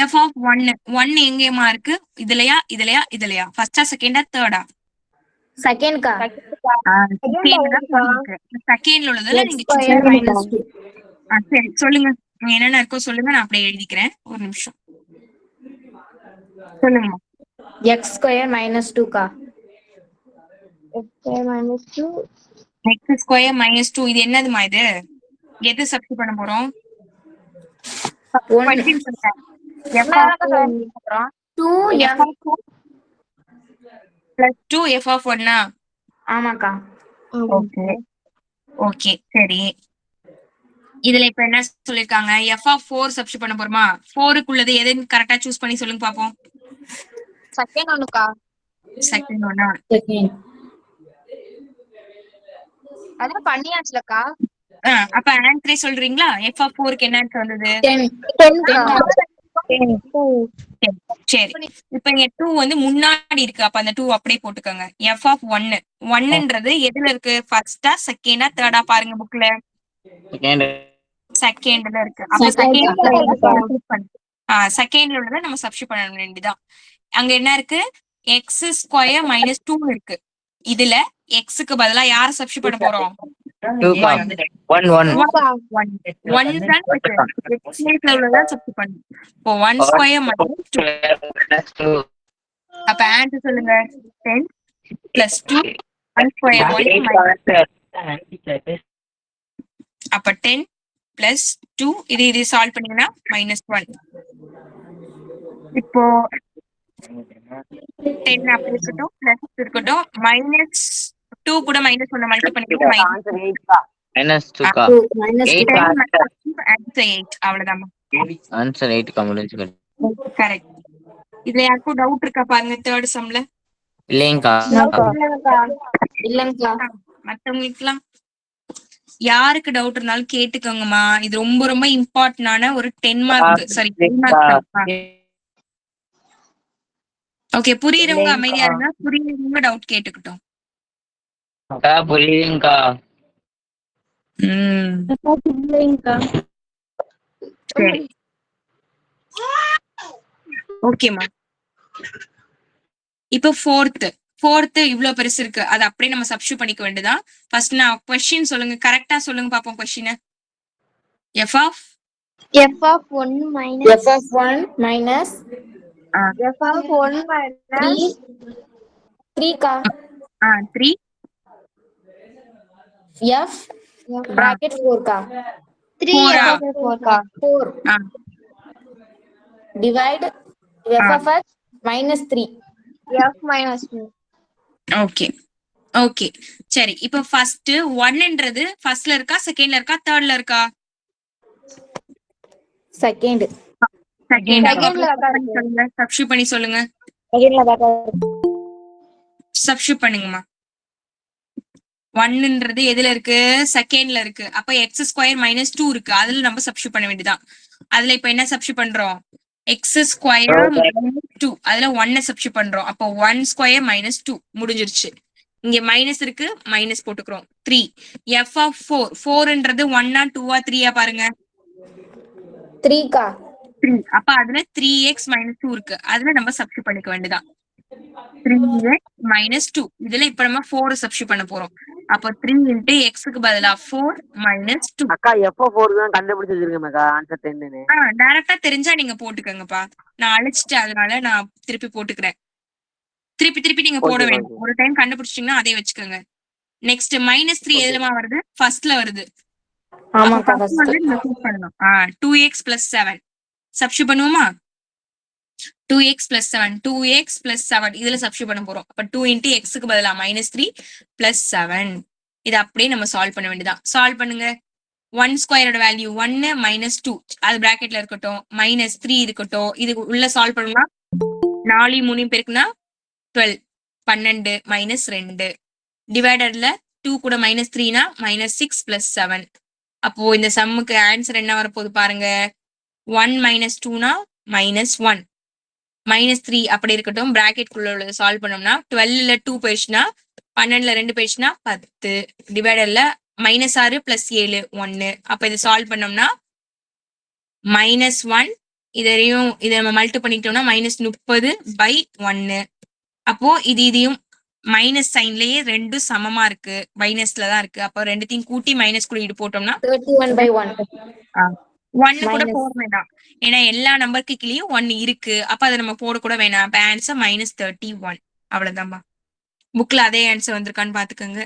f(1) எங்கேயுமா இருக்கு? இதுலயா ஃபர்ஸ்டா செகண்டா தேர்டா? செகண்ட்க்கா. செகண்ட்ல உள்ளதுல x நீங்க square minus 2. சரி சொல்லுங்க, நீங்க என்னென்ன இருக்கோ சொல்லுங்க, நான் அப்படியே எழுதிக்கிறேன். ஒரு நிமிஷம் சொல்லுங்க. x square minus 2க்கா. x square minus 2. இது என்னதுமா? இது எது சப்ஸ்டியூட் பண்ண போறோம்? ஒன்னு. Question சொல்லுங்க. 2f. plus 2f(1). ஆமாக்கா. ஓகே சரி, இதுல இப்ப என்ன சொல்லிருக்காங்க? f(4) சப்ஸ்டியூட் பண்ண போறோமா? 4க்குள்ளது எதுன்னு கரெக்டா சூஸ் பண்ணி சொல்லுங்க பாப்போம். செகண்ட் ஒன்னுக்கா. செகண்ட் ஒன்னா? செகண்ட். அதான் பண்ணியாச்சுலக்கா. அப்ப ஆன்சரே சொல்றீங்களா? f(4)க்கு என்ன ஆன்சர் வந்தது? 10. சரி, இப்ப இங்க 2 வந்து முன்னாடி இருக்கு, அப்ப அந்த 2 அப்படியே போட்டுக்கோங்க. f(1)ன்றது எதுல இருக்கு? ஃபர்ஸ்டா செகண்டா தேர்டா? பாருங்க புக்ல. செகண்ட்ல இருக்கு. அப்ப செகண்ட்ல உள்ளதை நம்ம சப்ஸ்டியூட் பண்ண வேண்டியதுதான். அங்க என்ன இருக்கு? எக்ஸ் ஸ்கொயர் மைனஸ் 2 இருக்கு. இதுல எக்ஸுக்கு பதிலா யார சப்ஸ்டியூட் பண்ண போறோம்? 1 1 தான் இருக்கு. எக்ஸ் பிளேஸ்ல உள்ளதான் சப்ஸ்டியூட் பண்ணணும். இப்போ 1 ஸ்கொயர் மைனஸ் 2. அப்ப ஆன்சர் சொல்லுங்க. 10 plus 2 1 ஸ்கொயர் 1 அப்ப 10 plus 2 இது சால்வ் பண்ணீங்கன்னா -1. இப்போ 10 அப்படி இருக்கட்டும், பிளஸ் இருக்கட்டும், -2 கூட -1 மல்டி பண்ணிக்கலாம். -2க்கா. ஆன்சர் 8. அவ்வளவுதான். ஆன்சர் 8க்கா முடிஞ்சு. கரெக்ட். இதுல யாருக்கும் டவுட் இருக்கா பாருங்க தேர்ட் சம்ல? இல்லைங்கக்கா. இல்லங்கக்கா. மத்தவங்களுக்குலாம் யாருக்கு டவுட் இருந்தாலும் கேட்டுக்கோங்கம்மா. இது ரொம்ப ரொம்ப இம்பார்ட்டன்டான ஒரு 10 மார்க், சாரி 10 மார்க். ஓகே, புரியுறவங்க அமைதியா இருங்க, புரியுறவங்க டவுட் கேட்டுக்கிட்டோம். புரியுதுங்கக்கா. சரி, ஓகேமா. இப்போ ஃபோர்த் இவ்வளவு பெருசு இருக்கு, அது அப்படியே நம்ம சப்ஸ்டியூட் பண்ணிக்க வேண்டியதான். ஃபர்ஸ்ட் நான் क्वेश्चन சொல்லுங்க, கரெக்டா சொல்லுங்க பாப்போம். Question f(1) minus f(1) minus 3க்கா. 3 f bracket 4க்கா. 4 divide f of x minus 3. Okay சரி. இப்போ ஃபர்ஸ்ட் 1ன்றது ஃபர்ஸ்ட்ல இருக்கா, செகண்ட்ல இருக்கா, தேர்ட்ல இருக்கா? செகண்ட். சப்ஸ்டியூட் பண்ணி சொல்லுங்க. சப்ஸ்டியூட் பண்ணுங்கம்மா. 1ன்றது எதுல இருக்கு? செகண்ட்ல இருக்கு. அப்ப x ஸ்கொயர் மைனஸ் 2 இருக்கு, அதுல நம்ம சப்ஸ்டியூட் பண்ண வேண்டியதான். அதுல இப்ப என்ன சப்ஸ்டியூட் பண்றோம்? x ஸ்கொயர் மைனஸ் 2, அதுல 1 சப்ஸ்டியூட் பண்றோம். அப்போ 1 ஸ்கொயர் மைனஸ் 2 முடிஞ்சிருச்சு. இங்க மைனஸ் இருக்கு, மைனஸ் போட்டுக்கிறோம். 3 f(4)ன்றது 1 2 3 பாருங்க. 3க்கா. 3. அப்ப அதுல 3x minus 2 இருக்கு, அதுல நம்ம சப்ஸ்டியூட் பண்ணிக்க வேண்டியதான். 3x minus 2 இதுல இப்ப நம்ம 4 சப்ஸ்டியூட் பண்ண போறோம். அப்ப 3 into x-க்கு பதிலா 4 minus 2. அக்கா f(4) தான் கண்டுபிடிச்சிருக்கேன்க்கா ஆன்சர் 10ன்னு. டைரக்டா தெரிஞ்சா நீங்க போட்டுக்கங்கப்பா. நான் அழிச்சிட்டேன், அதனால நான் திருப்பி போட்டுக்கிறேன். திருப்பி நீங்க போட வேண்டாம். ஒரு டைம் கண்டுபிடிச்சிட்டீங்கன்னா அதே வச்சுக்கோங்க. நெக்ஸ்ட் -3 எதுலமா வருது? ஃபர்ஸ்ட்ல வருது. ஆமாக்கா. ஃபர்ஸ்ட் நம்ம சூஸ் பண்ணனும். 2x plus 7 சப்ஸ்டியூட் பண்ணுவோமா? 2x plus 7 2x plus 7 இதுல சப்ஸ்டியூட் பண்ண போறோம். அப்ப 2 into x-க்கு பதிலா -3 plus 7. இது அப்படியே நம்ம சால்வ் பண்ண வேண்டியதான். சால்வ் பண்ணுங்க. 1 ஸ்கொயரோட வேல்யூ 1 -2 அது பிராக்கெட்ல இருக்கட்டும், -3 இருக்கட்டும். இது உள்ள சால்வ் பண்ணா 4 3 பெருக்குனா 12. 12 மைனஸ் 2 டிவைடட்ல 2 கூட -3னா -6 + 7. அப்போ இந்த சம்முக்கு ஆன்சர் என்ன வரப்போகுது பாருங்க. 1 - 2னா -1 -3 அப்படி இருக்கட்டும். பிராக்கெட் குள்ள உள்ளதை சால்வ் பண்ணோம்னா 12ல 2 போயிடுச்சுன்னா 12ல 2 போயிடுச்சுன்னா 10 டிவைடர்ல -6 + 7 1. அப்ப இதை சால்வ் பண்ணோம்னா -1 இதை நம்ம மல்டி பண்ணிட்டோம்னா -30/1. அப்போ இதையும் மைனஸ் சைன்லயே ரெண்டும் சமமா இருக்கு, மைனஸ்ல தான் இருக்கு. அப்போ ரெண்டுத்தையும் கூட்டி மைனஸ் கூட இது போட்டோம்னா 31/1 1 கூட மைனஸ் போட வேண்டாம். ஏன்னா எல்லா நம்பருக்கு கீழேயும் 1 இருக்கு. அப்ப அதை நம்ம போட கூட வேணாம். அப்ப ஆன்சர் -31. அவ்வளவுதான்பா. புக்ல அதே ஆன்சர் வந்திருக்கான்னு பாத்துக்கோங்க.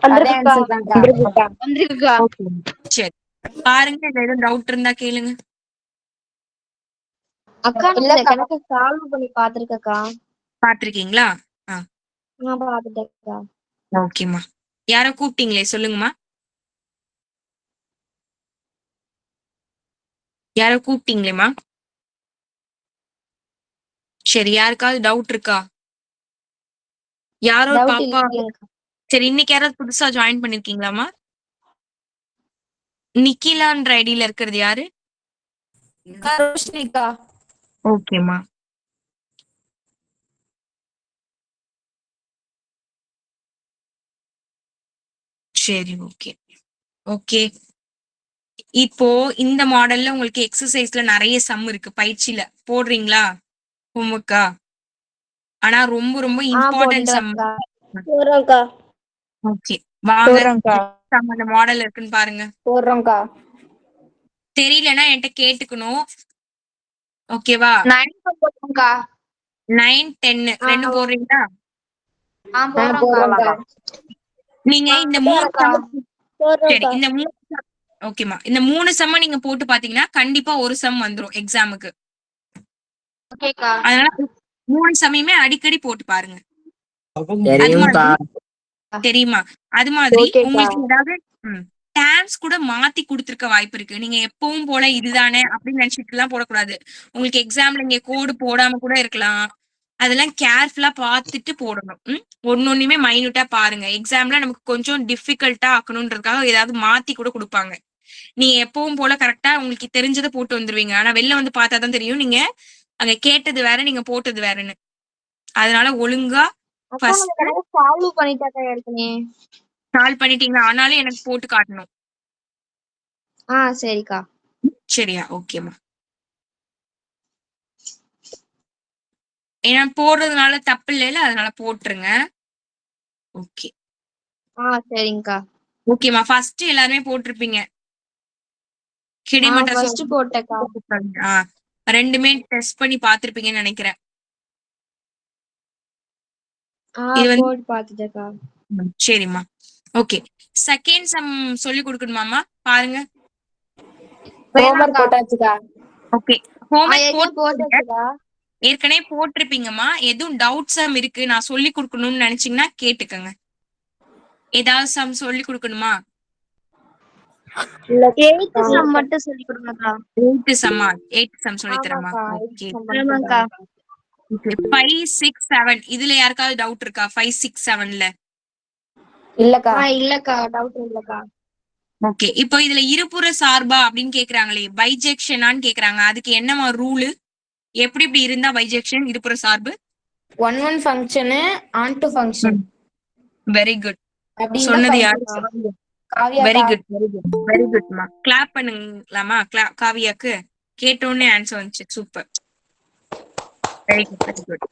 அதே ஆன்சர் தான்க்கா. வந்திருக்குக்கா. சரி பாருங்க, இதுல எதுவும் டவுட் இருந்தா கேளுங்க. அக்கா நான் இந்த கணக்கு சால்வ் பண்ணி பாத்திருக்கேன்க்கா. பாத்திருக்கீங்களா? நான் பாத்துட்டேன்க்கா. ஓகேம்மா. யாரோ கூப்பிட்டீங்களே, சொல்லுங்கம்மா. யாரோ கூப்பிட்டீங்களேம்மா. சரி, யாருக்காவது டவுட் இருக்கா? யாரோ டவுட் பாப்பா. இல்லைங்கக்கா. சரி, இன்னைக்கு யாராவது புதுசா ஜாயின் பண்ணிருக்கீங்களாமா? நிக்கிலான்ற ஐடியில இருக்கிறது யாரு? ரோஷினிக்கா. ஓகேம்மா. சரி, ஓகே ஓகே. இப்போ இந்த மாடல்ல உங்களுக்கு எக்ஸசைஸ்ல நிறைய சம் இருக்கு. பயிற்சியில போடுறீங்களா ஹோம்ஒர்க்கா? ஆனா ரொம்ப ரொம்ப இம்பார்ட்டன்ட் சம். போறோம்க்கா. ஓகே வாங்க, சம் அந்த மாடல் இருக்குன்னு பாருங்க. போடுறோம்க்கா. தெரியலன்னா என்கிட்ட கேட்டுக்கணும். ஓகேவா? 9 போறோம்க்கா. 9, 10 ரெண்டும் போடுறீங்களா? போடுறோம்க்கா. நீங்க இந்த 3 சம். சரி, போறோம்க்கா. இந்த 3 ஓகேமா, இந்த 3 சம்ம நீங்க போட்டு பாத்தீங்கன்னா கண்டிப்பா ஒரு சம் வந்துரும் எக்ஸாமுக்கு. ஓகேக்கா. அதனால 3 சம்மையுமே அடிக்கடி போட்டு பாருங்க. அது தெரியும்க்கா. மாதிரி தெரியுமா? அது மாதிரி ஓகேக்கா. உங்களுக்கு ஏதாவது டேப்ஸ் கூட மாத்தி கொடுத்துருக்க வாய்ப்பு இருக்கு. நீங்க எப்பவும் போல இதுதானே அப்படின்னு நினைச்சிட்டு எல்லாம் போடக்கூடாது. உங்களுக்கு எக்ஸாம்ல இங்க கோடு போடாம கூட இருக்கலாம். அதெல்லாம் கேர்ஃபுல்லா பார்த்துட்டு போடணும். ஒன்னொன்னுமே மைன்யூட்டா பாருங்க. எக்ஸாம்ல நமக்கு கொஞ்சம் டிஃபிகல்ட்டா ஆக்கணும்ன்றதுக்காக ஏதாவது மாத்தி கூட கொடுப்பாங்க. நீங்க எப்பவும் போல கரெக்டா உங்களுக்கு தெரிஞ்சதை போட்டு வந்துருவீங்க. ஆனா வெளில வந்து பார்த்தாதான் தெரியும் நீங்க அங்க கேட்டது வேற, நீங்க போட்டது வேறன்னு. அதனால ஒழுங்கா அக்கா நான் இந்த கணக்கு சால்வ் பண்ணிட்டாக்கா ஏற்கனவே. சால்வ் பண்ணிட்டீங்களா? ஆனாலும் எனக்கு போட்டு காட்டணும். சரிக்கா. சரியா? ஓகேம்மா. ஏன்னா போடுறதுனால தப்பு இல்லைல்ல, அதனால போட்டுருங்க. ஓகே சரிங்கக்கா. ஓகேம்மா. ஃபர்ஸ்ட் எல்லாருமே போட்டிருப்பீங்க. கிடைமட்ட ஃபர்ஸ்ட் போட்டேக்கா. ரெண்டுமே டெஸ்ட் பண்ணி பார்த்திருப்பீங்கன்னு நினைக்கிறேன். இது வந்து போட்டு பாத்துட்டேக்கா. சரிம்மா. ஓகே, செகண்ட் சம் சொல்லி கொடுக்கணுமாமா? பாருங்க. ஹோம்ஒர்க் போட்டாச்சுக்கா. ஓகே, ஹோம்ஒர்க் போட்டாச்சுக்கா. ஏற்கனவே போட்டிருப்பீங்கம்மா. எதுவும் டவுட் சம் இருக்கு, நான் சொல்லி கொடுக்கணும்னு நினைச்சீங்கன்னா கேட்டுக்கங்க. ஏதாவது சம் சொல்லி கொடுக்கணுமா? 8th சம் மட்டும் சொல்லி கொடுங்கக்கா. 8th சம் சொல்லி தரமா? ஓகே. ஆமாக்கா. 5, 6, 7 இதுல யாருக்காவது டவுட் இருக்கா? 5, 6, 7ல? இல்லக்கா. இல்லக்கா, டவுட் இல்லக்கா. ஓகே, இப்போ இதுல இருபுற சார்பா அப்படின்னு கேக்குறாங்களே, பைஜெக்ஷனான்னு கேக்குறாங்க. அதுக்கு என்னமா ரூலு? எப்படி இப்படி இருந்தா பைஜெக்ஷன், இருபுற சார்பு? 1 function onto function. Very good. அப்படி சொன்னது யாரு? காவியா. வெரி குட் வெரி குட்மா. கிளாப் பண்ணுங்களாமா காவியாக்கு? கேட்டோன்னே ஆன்சர் வந்துச்சு. Super, very good very good.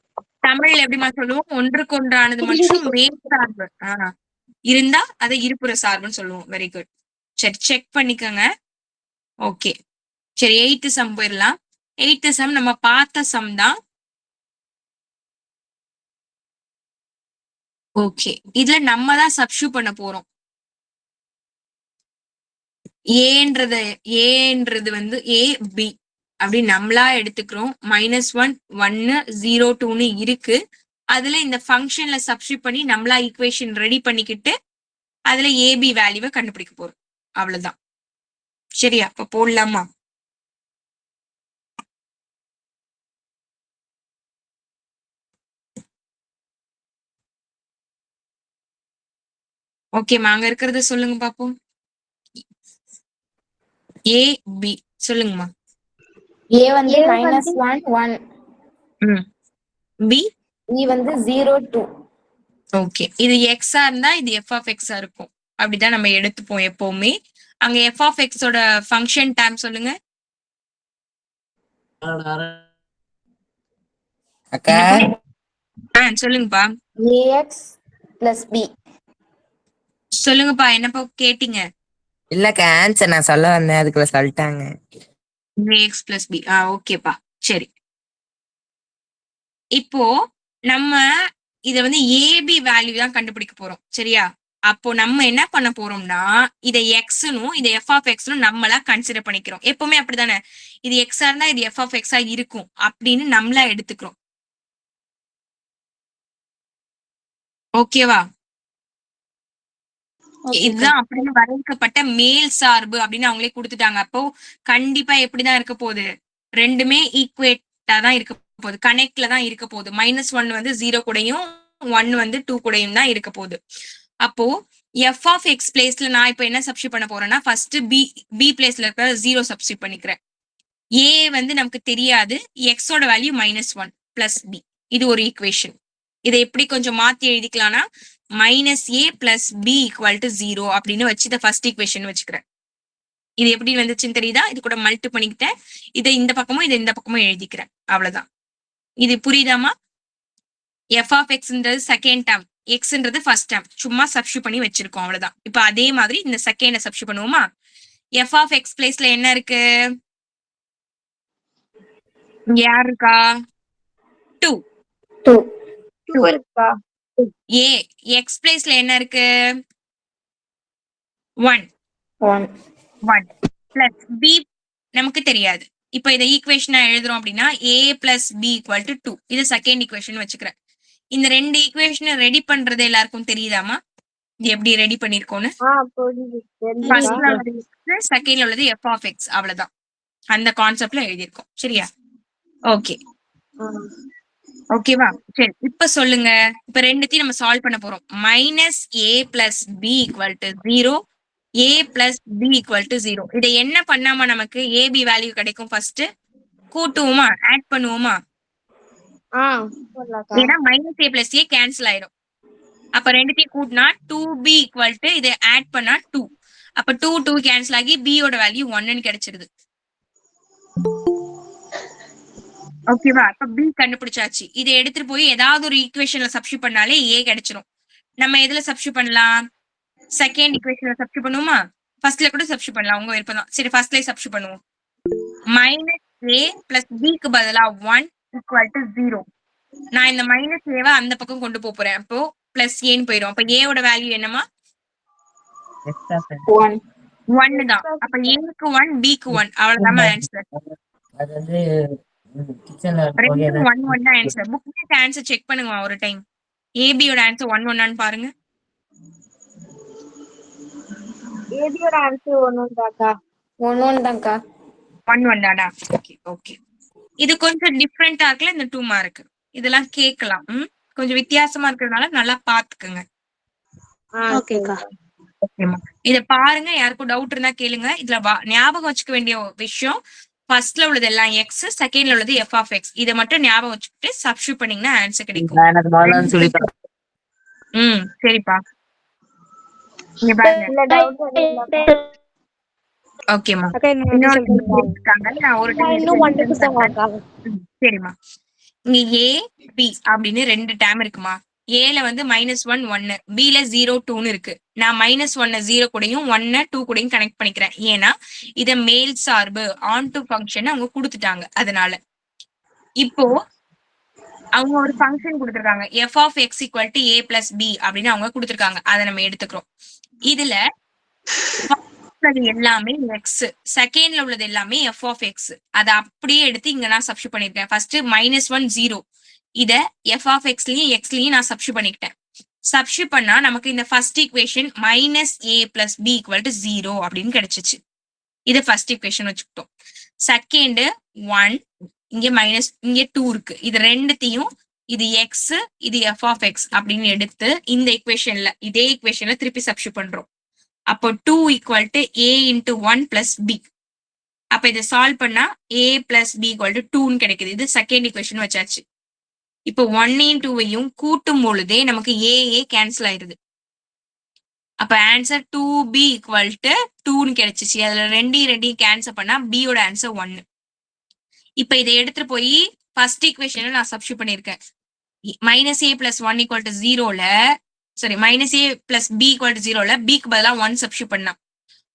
தமிழ்ல எப்படிமா சொல்லுவோம்? ஒன்றுக்கு ஒன்றானது மற்றும் மேல் சார்பு இருந்தா அதை இருபுற சார்புன்னு சொல்லுவோம். Very good. சரி, செக் பண்ணிக்கோங்க. ஓகே, சரி 8th சம் போயிடலாம். 8th சம் நம்ம பார்த்த சம் தான். ஓகே, இதுல நம்ம தான் சப்ஸ்டியூட் பண்ண போறோம். ஏன்றது வந்து ஏ பி அப்படி நம்மளா எடுத்துக்கிறோம். -1, 1, 0, 2ன்னு இருக்கு. அதுல இந்த ஃபங்க்ஷன்ல சப்ஸ்டியூட் பண்ணி நம்மளா ஈக்குவேஷன் ரெடி பண்ணிக்கிட்டு அதுல ஏபி வேல்யூவை கண்டுபிடிக்க போறோம். அவ்வளவுதான். சரியா? அப்ப போடலாமா? ஓகேம்மா, அங்க இருக்கிறத சொல்லுங்க பாப்போம். ஏ பி சொல்லுங்கம்மா. A வந்து -1 1, பி B வந்து 0 2. ஓகே. இது எக்ஸா இருந்தா இது எஃப் ஆஃப் எக்ஸா இருக்கும். அப்படிதான் நம்ம எடுத்துப்போம் எப்பவுமே. அங்க எஃப் ஆஃப் எக்ஸோட ஃபங்க்ஷன் டேம் சொல்லுங்க. அக்கா சொல்லுங்கப்பா. AX plus B. சொல்லுங்கப்பா, என்னப்பா கேட்டீங்க? இல்லக்கா ஆன்சர் நான் சொல்ல வந்தேன், அதுக்குள்ள சொல்லிட்டாங்க. A x plus b. ஓகேப்பா, சரி. இப்போ நம்ம இத வந்து ஏபி வேல்யூ தான் கண்டுபிடிக்க போறோம், சரியா? அப்போ நம்ம என்ன பண்ண போறோம்னா, இதை எக்ஸ்னும் இதை எஃப் ஆஃப் எக்ஸ்னும் நம்மளா கன்சிடர் பண்ணிக்கிறோம். எப்பவுமே அப்படிதானே, இது எக்ஸா இருந்தா இது எஃப் ஆஃப் எக்ஸா இருக்கும் அப்படின்னு நம்மளா எடுத்துக்கிறோம். ஓகேவா? இதுதான் அப்படின்னு வரையறுக்கப்பட்ட மேல் சார்பு அப்படின்னு அவங்களே கொடுத்துட்டாங்க. அப்போ கண்டிப்பா எப்படிதான் இருக்க போகுது, ரெண்டுமே ஈக்குவேட்டா தான் இருக்க போகுது, கனெக்ட்ல தான் இருக்க போகுது. -1 வந்து 0 கூடயும் 1 வந்து 2 கூடயும் தான் இருக்க போகுது. அப்போ எஃப் ஆஃப் எக்ஸ் பிளேஸ்ல நான் இப்ப என்ன சப்ஸ்டிட் பண்ண போறேன்னா, ஃபர்ஸ்ட் பி பிளேஸ்ல இருக்கிற 0 சப்ஸ்டிட் பண்ணிக்கிறேன். ஏ வந்து நமக்கு தெரியாது, எக்ஸோட வேல்யூ -1 பிளஸ் பி. இது ஒரு ஈக்குவேஷன். இதை எப்படி கொஞ்சம் மாத்தி எழுதிக்கலாம்னா, -a plus b equal to 0 அப்படின்னு வச்சு இதை ஃபர்ஸ்ட் ஈக்குவேஷன் வச்சுக்கிறேன். இது எப்படி வந்துச்சுன்னு தெரியுதா? இது கூட மல்டி பண்ணிக்கிட்டேன், இதை இந்த பக்கமும் இதை இந்த பக்கமும் எழுதிக்கிறேன். அவ்வளவுதான். இது புரியுதாமா? எஃப் ஆஃப் எக்ஸ்ன்றது செகண்ட் டேர்ம், எக்ஸ்ன்றது ஃபர்ஸ்ட் டேர்ம், சும்மா சப்ஸ்டிட் பண்ணி வச்சிருக்கோம், அவ்வளவுதான். இப்ப அதே மாதிரி இந்த செகண்ட சப்ஸ்டிட் பண்ணுவோமா? எஃப் ஆஃப் எக்ஸ் பிளேஸ்ல என்ன இருக்கு? இங்க யார் இருக்கா? 2 இருக்கா? ஏ எக்ஸ் பிளேஸ்ல என்ன இருக்கு? 1 பிளஸ் பி நமக்கு தெரியாது. இப்ப இதை ஈக்குவேஷனா எழுதுறோம் அப்படின்னா a plus B equal to 2. இது செகண்ட் ஈக்குவேஷன் வச்சுக்கிறேன். இந்த ரெண்டு ஈக்குவேஷனை ரெடி பண்றது எல்லாருக்கும் தெரியுதாமா? இது எப்படி ரெடி பண்ணிருக்கோம்னு? செகண்ட்ல உள்ளது எஃப் ஆஃப் எக்ஸ், அவ்வளவுதான். அந்த கான்செப்ட்ல எழுதியிருக்கோம், சரியா? ஓகே, ஓகேவா? சரி, இப்ப சொல்லுங்க. இப்ப ரெண்டுத்தையும் நம்ம சால்வ் பண்ண போறோம். -a plus b equal to 0, a plus b equal to 0. இதை என்ன பண்ணாம நமக்கு ab வேல்யூ கிடைக்கும்? ஃபர்ஸ்ட் கூட்டுவோமா, ஆட் பண்ணுவோமா? ஏன்னா -a plus a கேன்சல் ஆயிடும். அப்ப ரெண்டுத்தையும் கூட்டினா 2b equal to இதை ஆட் பண்ணா 2. அப்ப 2 கேன்சல் ஆகி b யோட வேல்யூ 1ன்னு கிடைச்சிருது. ஓகேவா? அப்ப பி கண்டுபிடிச்சாச்சு. இதை எடுத்துட்டு போய் ஏதாவது ஒரு ஈக்குவேஷன்ல சப்ஸ்டிட் பண்ணாலே ஏ கிடைச்சிரும். நம்ம எதுல சப்ஸ்டிட் பண்ணலாம்? செகண்ட் ஈக்குவேஷன்ல சப்ஸ்டிட் பண்ணுவோமா? ஃபர்ஸ்ட்ல கூட சப்ஸ்டிட் பண்ணலாம், உங்க விருப்பம் தான். சரி, ஃபர்ஸ்ட்லயே சப்ஸ்டிட் பண்ணுவோம். -a plus b க்கு பதிலா 1 equal to 0. நான் இந்த -a வை அந்த பக்கம் கொண்டு போறேன். அப்போ பிளஸ் ஏன்னு போயிடும். அப்ப a யோட வேல்யூ என்னமா? 1 தான். அப்ப a க்கு 1, b க்கு 1, அவ்வளவுதான் ஆன்சர். அது வந்து கிச்சன்ல 1 1 தான் ஆன்சர். புக்ல ஆன்சர் செக் பண்ணுங்க ஒரு டைம். ஏபி யோட ஆன்சர் 1 1 பாருங்க. ஏபியோட ஆன்சர் 1 தான்க்கா. 1 தான்க்கா. 1 1 தானா? Okay, okay. இது கொஞ்சம் டிஃபரெண்டா இருக்குல்ல இந்த 2 மார்க். இதெல்லாம் கேட்கலாம். கொஞ்சம் வித்தியாசமா இருக்கிறதுனால நல்லா பாத்துக்குங்க. ஓகேக்கா. ஓகேமா, இத பாருங்க. யாருக்கும் டவுட் இருந்தா கேளுங்க. இதுல ஞாபகம் வச்சுக்க வேண்டிய விஷயம், ஃபர்ஸ்ட்ல உள்ளது எல்லாம் எக்ஸ், செகண்ட்ல உள்ளது எஃப் ஆஃப் எக்ஸ். இதை மட்டும் ஞாபகம் வச்சுக்கிட்டு சப்ஸ்டிட் பண்ணீங்கன்னா ஆன்சர் கிடைக்கும். சரிப்பா. இங்க பாருங்க. ஓகேமா, நான் ஒரு சரிம்மா. இங்க ஏ பி அப்படின்னு ரெண்டு டேம் இருக்குமா? ஏல வந்து -1 1, பில 0 2ன்னு இருக்கு. நான் -1 0 கூடயும் 1 2 கூடயும் கனெக்ட் பண்ணிக்கிறேன். ஏன்னா இத மேல் சார்பு ஆன் டு ஃபங்க்ஷன் அவங்க கொடுத்துட்டாங்க. அதனால இப்போ அவங்க ஒரு ஃபங்க்ஷன் கொடுத்துருக்காங்க, f of x equal to a plus b அப்படின்னு அவங்க கொடுத்துருக்காங்க. அதை நம்ம எடுத்துக்கிறோம். இதுல எல்லாமே எக்ஸ், செகண்ட்ல உள்ளது எல்லாமே எஃப் ஆஃப் எக்ஸ். அதை அப்படியே எடுத்து இங்க நான் சப்ஸ்டிட் பண்ணிருக்கேன். ஃபர்ஸ்ட் -1 0, இத எஃப் ஆஃப் எக்ஸ்லயும் எக்ஸ்லயும் நான் சப்ஸ்டிட் பண்ணிக்கிட்டேன். சப்ஸ்டிட் பண்ணா நமக்கு இந்த first equation -a plus b equal to 0 அப்படின்னு கிடைச்சிச்சு. இது ஃபர்ஸ்ட் ஈக்குவேஷன் வச்சுக்கிட்டோம். செகண்ட் 1, இங்க இங்க 2 இருக்கு. இது ரெண்டுத்தையும் இது எக்ஸ், இது எஃப் ஆஃப் எக்ஸ் அப்படின்னு எடுத்து இந்த இதே ஈக்குவேஷன்ல திருப்பி சப்ஸ்டியூட் பண்றோம். அப்போ 2 equal to A into 1 plus B. அப்ப இதை சால்வ் பண்ணா a plus B equal to 2ன்னு கிடைக்குது. இது செகண்ட் ஈக்குவேஷன் வச்சாச்சு. இப்போ 1ஐயும் 2ஐயும் கூட்டும் பொழுதே நமக்கு ஏ கேன்சல் ஆயிருது. அப்ப ஆன்சர் 2b ஈக்குவல் டு 2ன்னு கிடைச்சிச்சு. அதுல ரெண்டையும் கேன்சல் பண்ணா b யோட ஆன்சர் 1. இப்ப இதை எடுத்துட்டு போய் ஃபர்ஸ்ட் ஈக்குவேஷன்ல நான் சப்ஸ்டியூட் பண்ணிருக்கேன். Minus A plus 1 equal to 0ல minus A plus B equal to 0ல பிக்கு பதிலா 1 சப்ஸ்டியூட் பண்ணா.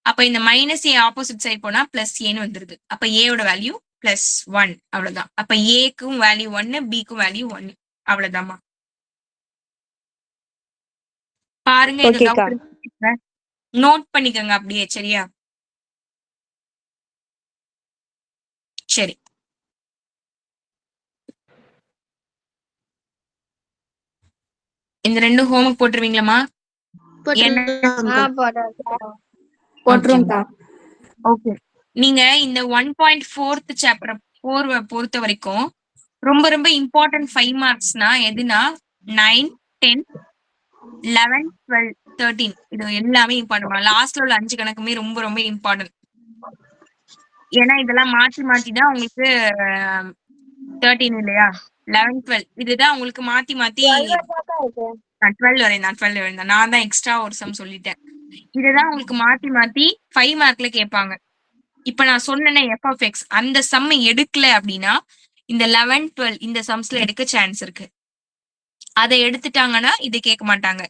அப்ப இந்த மைனஸ் ஏ ஆப்போசிட் சைட் போனா பிளஸ் ஏன்னு வந்துருது. அப்ப ஏயோட வேல்யூ பிளஸ் 1. அவ்வளவுதான். அப்ப ஏக்கும் வேல்யூ 1, பிக்கும் வேல்யூ 1. அவ்வளவுதாம்மா. பாருங்க, இது நோட் பண்ணிக்கோங்க அப்படியே. சரியா? சரி, இந்த ரெண்டும் ஹோம்ஒர்க் போட்டுருவீங்களாமா? போட்டுருங்கக்கா. ஓகே. நீங்க இந்த 1.4th சாப்டர் 4 பொறுத்த வரைக்கும் ரொம்ப ரொம்ப இம்பார்ட்டன்ட் 5 மார்க்ஸ்னா எதுனா 9, 10, 11, 12, 13 இது எல்லாமே இம்பார்ட்டன்ட். லாஸ்ட்ல உள்ள 5 கணக்குமே ரொம்ப ரொம்ப இம்பார்ட்டன்ட். ஏன்னா இதெல்லாம் மாத்தி மாத்தி தான் உங்களுக்கு 13 இல்லையா, 11, 12 இதுதான் உங்களுக்கு மாத்தி மாத்தி. நான் 12 வரையும் நான் தான் எக்ஸ்ட்ரா ஒரு சம் சொல்லிட்டேன். இதுதான் உங்களுக்கு மாத்தி மாத்தி 5 மார்க்ல கேட்பாங்க. இப்ப நான் சொன்னேனே எஃப் ஆஃப் எக்ஸ், அந்த சம் எடுக்கல அப்படின்னா இந்த 11, 12 இந்த சம்ஸ்ல எடுக்க சான்ஸ் இருக்கு. அதை எடுத்துட்டாங்கன்னா இது கேட்க மாட்டாங்க.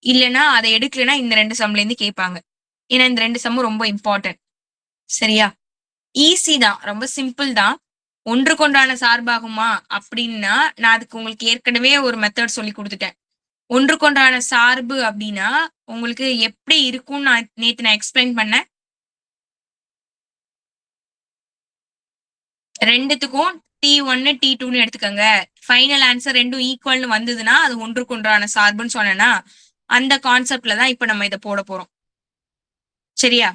இல்லைன்னா அதை எடுக்கலைன்னா இந்த 2 சம்ல இருந்து கேட்பாங்க. ஏன்னா இந்த 2 சம்மும் ரொம்ப இம்பார்ட்டன்ட். சரியா? ஈஸி தான், ரொம்ப சிம்பிள் தான். ஒன்றுக்கொன்றான சார்பாகுமா அப்படின்னா நான் அதுக்கு உங்களுக்கு ஏற்கனவே ஒரு மெத்தட் சொல்லி கொடுத்துட்டேன். ஒன்றுக்கொன்றான சார்பு அப்படின்னா உங்களுக்கு எப்படி இருக்கும்னு நான் எக்ஸ்பிளைன் பண்ணேன். ரெண்டுத்துக்கும் T1 T2ன்னு எடுத்துக்கோங்க. ஃபைனல் ஆன்சர் ரெண்டும் ஈக்குவல்னு வந்ததுன்னா அது ஒன்றுக்கொன்றான சார்புன்னு சொன்னேன்னா அந்த கான்செப்ட்ல தான் இப்ப நம்ம இதை போட போறோம். சரியா?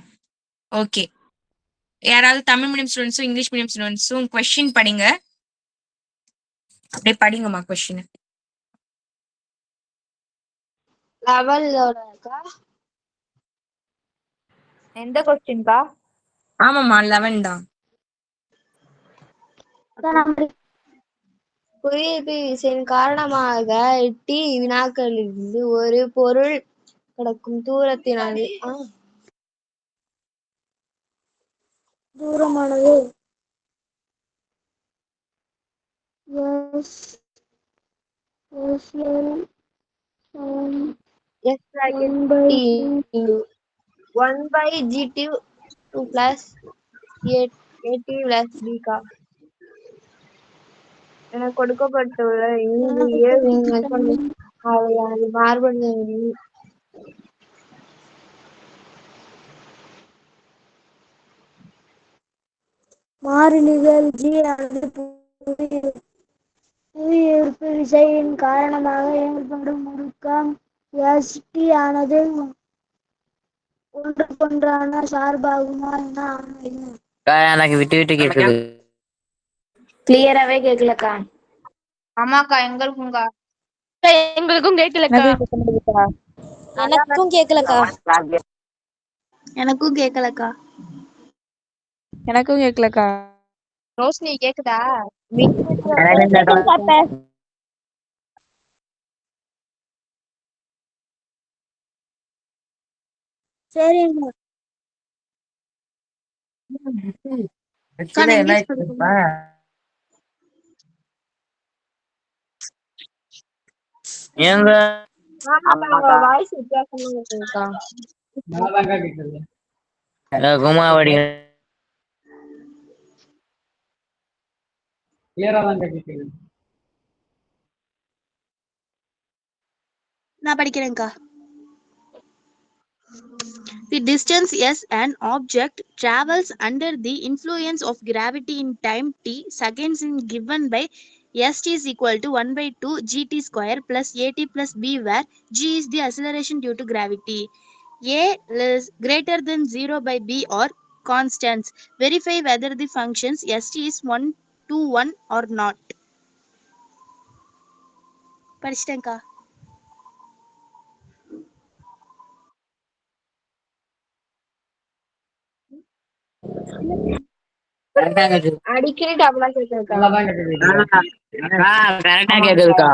ஓகே. யாராவது தமிழ் மீடியம் ஸ்டூடெண்ட்ஸும் இங்கிலீஷ் மீடியம் ஸ்டூடெண்ட்ஸும் கொஸ்டின் படிங்க. அப்படியே படிங்கம்மா கொஸ்டின். எந்த கொஸ்டின்கா? ஆமாம்மா 11 தான். புவியீர்ப்பு விசையின் காரணமாக டி வினாக்களிலிருந்து ஒரு பொருள் கடக்கும் தூரமானது one by GT 2 plus AT plus பிகா என கொடுக்கப்பட்டுள்ள இந்திய மாறுபடு மாறிலிகள் ஜி ஆனது புவியீர்ப்பு விசையின் காரணமாக ஏற்படும் முடுக்கம் எஸ்டி ஆனது ஒன்றுக்கொன்றான சார்பாகுமா என ஆராய்ந்து. எனக்கு விட்டு விட்டு கேக்குது. கிளியராவே கேட்கலக்கா. ஆமாக்கா, எங்களுக்கும்க்கா. எங்களுக்கும் கேட்கலக்கா. எனக்கும் கேட்கலக்கா. எனக்கும் கேட்கலக்கா. எனக்கும் கேட்கலக்கா. ரோஷினி கேக்குதா? சரிங்க. ஏங்க வாய்ஸ் வித்தியாசமா இருக்குங்கக்கா. குமாவடி நான் படிக்கிறேன்க்கா. The distance s an object travels under the influence of gravity in time t seconds is given by st is equal to 1 by 2 gt square plus at plus b, where g is the acceleration due to gravity. A is greater than 0 by b or constants. Verify whether the functions st is 1 to 1 or not. படிச்சிட்டேன்க்கா. கரெக்டா கேக்குது. அடிக்கடி டபுளா கேக்குதுக்கா. கரெக்டா கேக்குதுக்கா.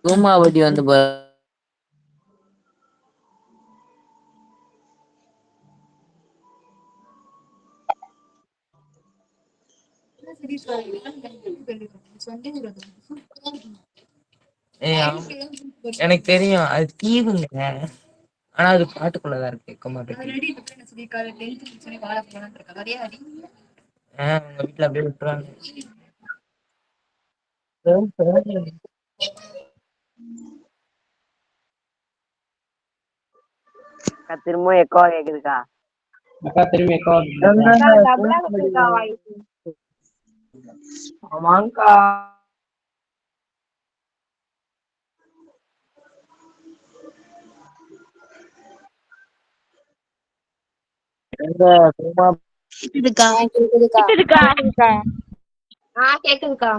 தூமாவட்டி வந்து எனக்கு தெரியும் அது தீவுங்க. ஆனா அது பாட்டுக்குள்ளதான் இருக்கு. உங்க வீட்டுல அப்படியே விட்டுருவாங்க. திரும்ப எக்கோ கேக்குதுக்கா. டபுளா கேக்குதுக்கா வாய்ஸ். ஆமாங்கா. கேக்குதுக்கா. கேக்குதுக்கா. கேக்குதுக்கா. கேக்குதுக்கா.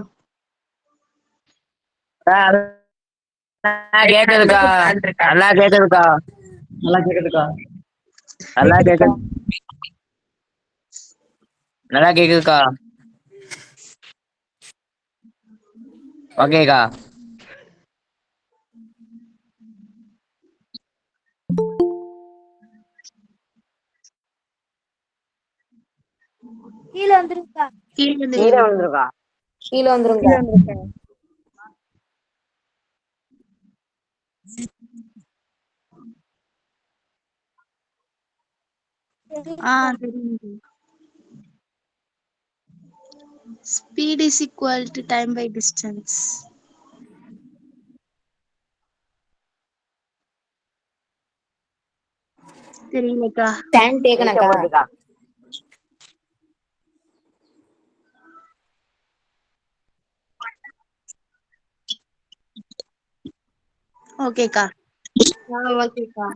கேக்குதுக்கா. நல்லா கேக்குதுக்கா. நல்லா கேக்குதுக்கா. நல்லா கேக்குது. நல்லா கேக்குதுக்கா. ஓகேக்கா. கீழ வந்துருக்கா. கீழே வந்து கீழே விழுந்துருக்கா. கீழ வந்துருங்க. தெரியுது. Speed is equal to time by distance. தெரியலக்கா. டைம் டேக்கனக்கா. போட்டுக்கா. ஓகேக்கா. ஓகேக்கா.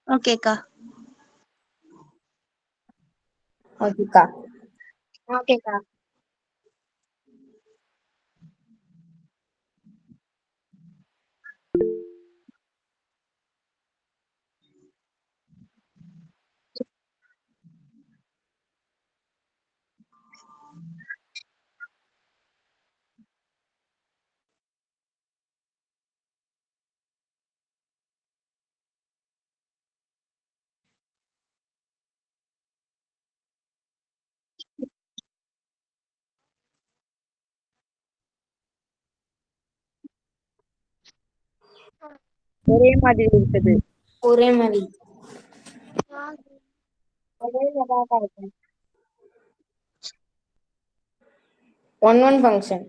ஓகேக்கா. ஓகேக்கா. ஓகேக்கா. ஒரே மாதிரி இருக்குது. ஒரே மாதிரி. ஒரே மாதிரிதான் இருக்கு. One function.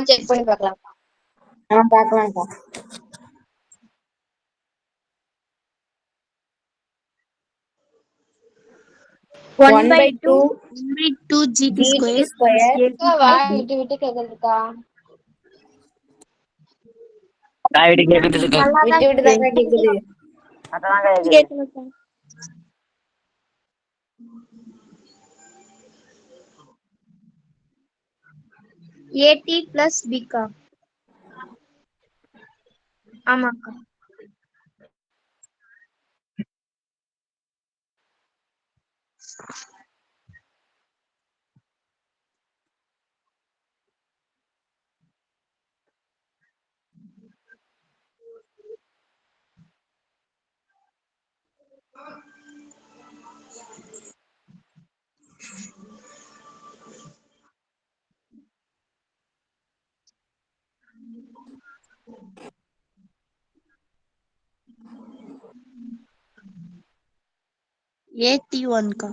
செக் பண்ணி பார்க்கலாம். பார்க்கலாம்க்கா. 1/2 1/2 GT GT square plus square. AT விட்டு விட்டு கேக்குதுக்கா. கேக்குது. விட்டு விட்டு தான் கேக்குது. அதான் கேக்குது. AT plus Bக்கா. ஆமாக்கா. AT1 கா.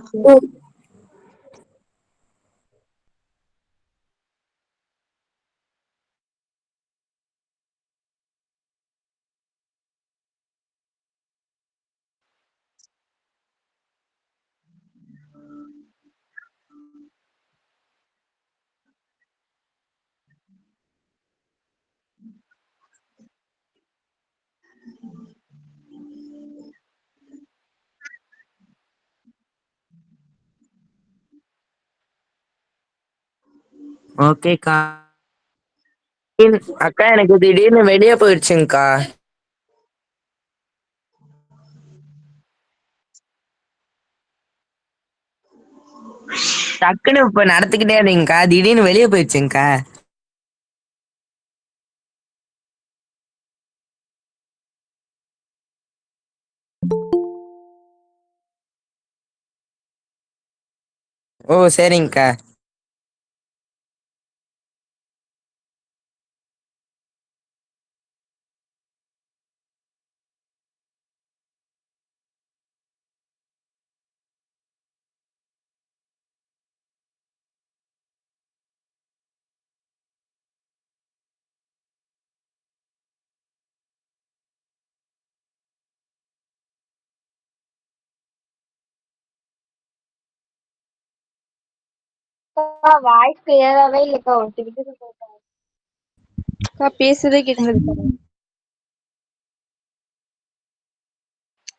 ஓகேக்கா. அக்கா எனக்கு திடீர்னு வெளியே போயிடுச்சுங்கக்கா. டக்குன்னு இப்ப நடத்துக்கிட்டே இருந்தீங்கக்கா, திடீர்னு வெளியே போயிடுச்சுங்கக்கா. ஓ சரிங்கக்கா. வாய்ஸ் கிளியராவே இல்லக்கா, விட்டு விட்டு கேக்குது. அக்கா பேசுறதே கேட்க மாட்டேங்குது.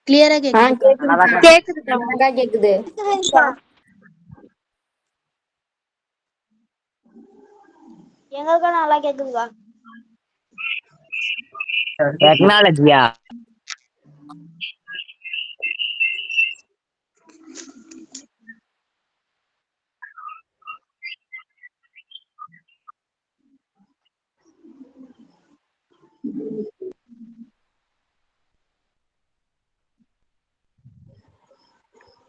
கிளியரா கேக்குதுக்கா. கேக்குதுக்கா. கேக்குதுக்கா. நல்லாதான் கேக்குது. எங்களுக்கா நல்லா கேக்குதுக்கா. டெக்னாலஜியா?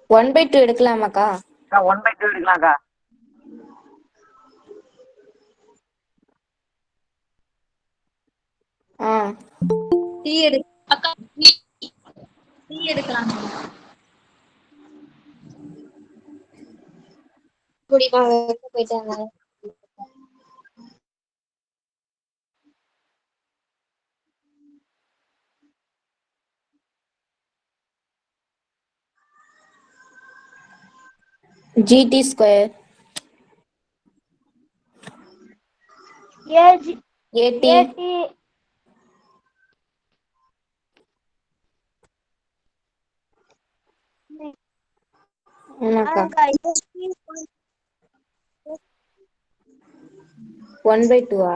1/2 எடுக்கலாமாக்கா? 1/2 எடுக்கலாம்க்கா. ஆ டீ எடு அக்கா டீ எடுக்கலாம். குடிமா போயிட்டாங்க. GT ஸ்கொயர் ஏஜி AT ஏடி ஆமாக்கா. அக்கா 1/2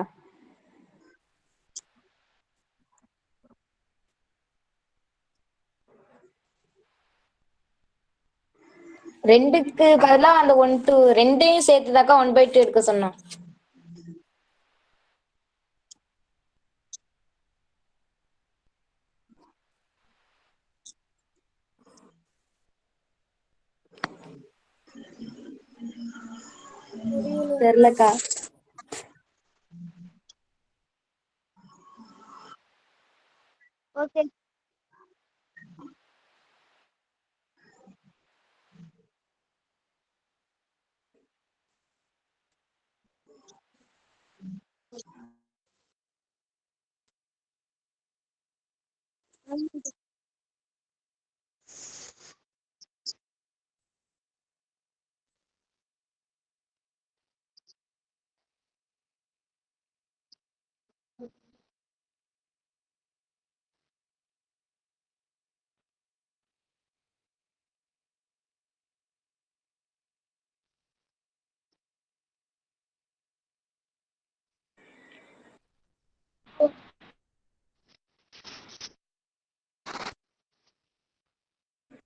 ரெண்டுக்கு பதிலா அந்த 1/2 ரெண்டையும் சேர்த்துதாக்கா 1/2 எடுக்க சொன்னோம். தெரியலக்கா. ஓகே.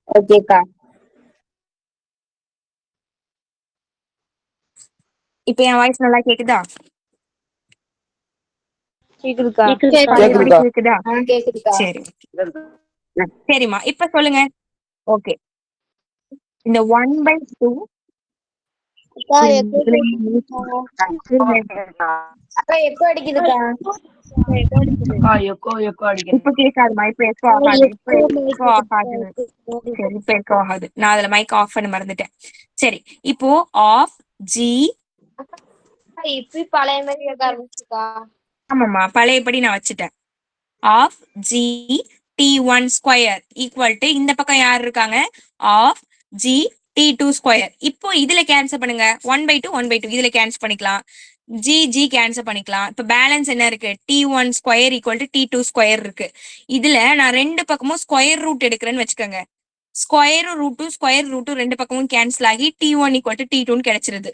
ஓகேக்கா. இப்ப என் வாய்ஸ் நல்லா கேக்குதா? கேக்குதுக்கா. பழையபடி கேக்குதா? கேக்குதுக்கா. சரி சரிம்மா இப்ப சொல்லுங்க. ஓகே, இந்த 1/2 அக்கா எக்கோ அக்கா எப்போ அடிக்குதுக்கா? இப்ப கேட்காதுமா, இப்ப எக்கோ ஆகாது, இப்ப எக்கோ ஆகாது. சரி, இப்ப எக்கோ ஆகாது. நான் அதுல மைக் ஆஃப் பண்ண மறந்துட்டேன். சரி, இப்போ ஆஃப் ஜி. இப்ப பழைய மாதிரி கேட்க ஆரம்பிச்சுக்கா. ஆமாம்மா, பழையபடி நான் வச்சுட்டேன். Of g T1 square equal to இந்த பக்கம் யார் இருக்காங்க? Of g T2 square. இப்போ இதுல கேன்சல் பண்ணுங்க. 1/2 1/2 இதுல கேன்சல் பண்ணிக்கலாம். ஜி கேன்சல் பண்ணிக்கலாம். இப்ப பேலன்ஸ் என்ன இருக்கு? T1 square equal to T2 square இருக்கு. இதுல நான் ரெண்டு பக்கமும் ஸ்கொயர் ரூட் எடுக்கிறேன்னு வச்சுக்கோங்க. ஸ்கொயர் ரூட்டும் ரெண்டு பக்கமும் கேன்சல் ஆகி T1 ஈக்குவல் டு T2 கிடைச்சிருது.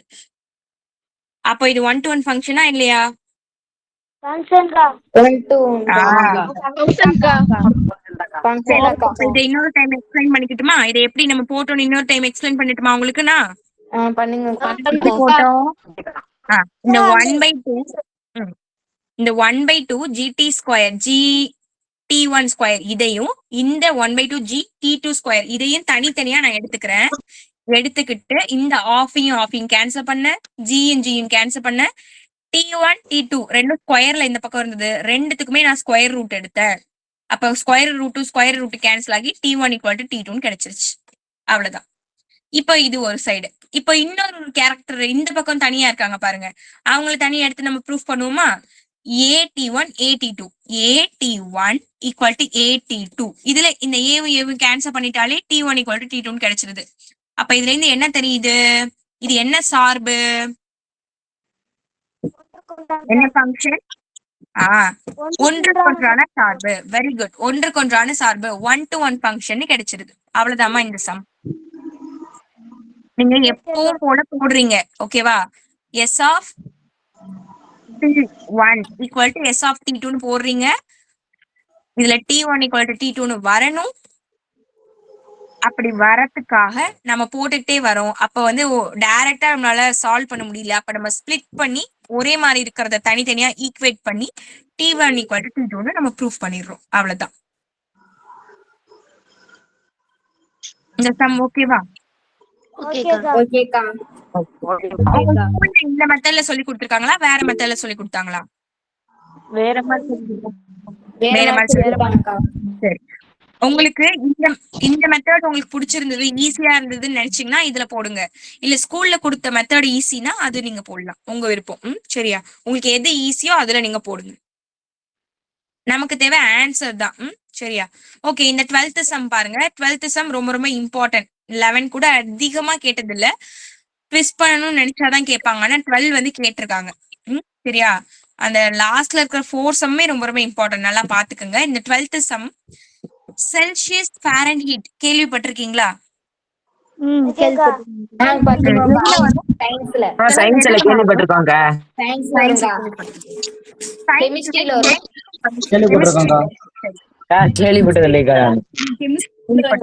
அப்போ இது 1-to-1 ஃபங்க்ஷனா இல்லையா? ஃபங்க்ஷன்க்கா. 1-to ஃபங்க்ஷன்க்கா. சரி, ஃபங்க்ஷன்க்கா. இப்ப இதை இன்னொரு டைம் எக்ஸ்பிளைன் பண்ணிக்கிட்டுமா? இதை எப்படி நம்ம போட்டோம் இன்னொரு டைம் எக்ஸ்பிளைன் பண்ணிட்டுமா உங்களுக்குன்னா? பண்ணுங்க. எப்படி போட்டோம்? இந்த 1/2 இந்த 1/2 GT ஸ்கொயர் T1 ஸ்கொயர் இதையும் இந்த 1/2 T2 ஸ்கொயர் இதையும் தனித்தனியா நான் எடுத்துக்கிறேன். எடுத்துக்கிட்டு இந்த ஆஃபையும் கேன்சல் பண்ண, ஜியும் கேன்சல் பண்ண, T1 T2 ரெண்டும் ஸ்கொயர்ல இந்த பக்கம் இருந்தது. ரெண்டுத்துக்குமே நான் ஸ்கொயர் ரூட் எடுத்தேன். அப்ப ஸ்கொயர் ரூட் கேன்சல் ஆகி T1 ஈக்குவல் டு T2 கிடைச்சிருச்சு. அவ்வளவுதான். இப்போ இது ஒரு சைடு. இப்போ இன்னொரு கேரக்டர் இந்த பக்கம் தனியா இருக்காங்க பாருங்க. அவங்களை தனியா எடுத்து நம்ம ப்ரூஃப் பண்ணுவோமா? AT1 AT2 AT1 equal to AT2. இதுல இந்த ஏவும் cancel பண்ணிட்டாலே T1 equal to T2 கிடைச்சிருது. அப்ப இதுல இருந்து என்ன தெரியுது? இது என்ன சார்பு? என்ன ஃபங்க்ஷன்? ஒன்றுக்கொன்றான சார்பு. Very good. ஒன்றுக்கொன்றான சார்பு 1-to-1 ஃபங்க்ஷன் கிடைச்சிருது. அவ்வளவுதாம்மா இந்த சம். நீங்க எப்பவும் போல போடுறீங்க. ஓகேவா? S of T1 equal to S of T2 போடுறீங்க. இதுல T1 ஈக்குவல் டு T2 வரணும். அப்படி வரதுக்காக நம்ம போட்டுக்கிட்டே வரோம். அப்ப வந்து டைரக்டா நம்மளால சால்வ் பண்ண முடியல. அப்ப நம்ம ஸ்பிளிட் பண்ணி ஒரே மாதிரி இருக்கிறத தனித்தனியா ஈக்குவேட் பண்ணி T1 ஈக்குவல் டு T2 நம்ம ப்ரூஃப் பண்ணிடுறோம். அவ்வளவுதான். இந்த சம் ஓகேவா? ஓகேக்கா. இந்த மெத்தட்ல சொல்லி கொடுத்துருக்காங்களா, வேற மெத்தட்ல சொல்லி கொடுத்தாங்களா? வேற மாதிரி வேற மாதிரி சொல்லிருக்காங்கக்கா. சரி, உங்களுக்கு இந்த மெத்தட் உங்களுக்கு பிடிச்சிருந்தது, ஈஸியா இருந்ததுன்னு நினைச்சீங்கன்னா இதுல போடுங்க. இல்ல ஸ்கூல்ல கொடுத்த மெத்தட் ஈஸினா அது நீங்க போடலாம். உங்க விருப்பம். சரியா? உங்களுக்கு எது ஈஸியோ அதுல நீங்க போடுங்க. நமக்கு தேவை ஆன்சர் தான். சரியா? ஓகே, இந்த 12th சம் பாருங்க. 12th சம் ரொம்ப ரொம்ப இம்பார்ட்டன்ட். 11 கூட அதிகமா கேட்டது இல்ல. ட்விஸ்ட் பண்ணணும்னு நினைச்சாதான் கேட்பாங்க. ஆனா 12 வந்து கேட்டிருக்காங்க. சரியா? அந்த லாஸ்ட்ல இருக்கிற 4 சம்மே ரொம்ப ரொம்ப இம்பார்ட்டன்ட். நல்லா பாத்துக்கோங்க. இந்த 12th சம் செல்சியஸ் ஃபாரன்ஹீட் கேள்விப்பட்டிருக்கீங்களா? சயின்ஸ்ல கேள்விப்பட்டிருக்கோங்க. கெமிஸ்ட்ரியில வரும். கேள்விப்பட்டது இல்லைக்கா.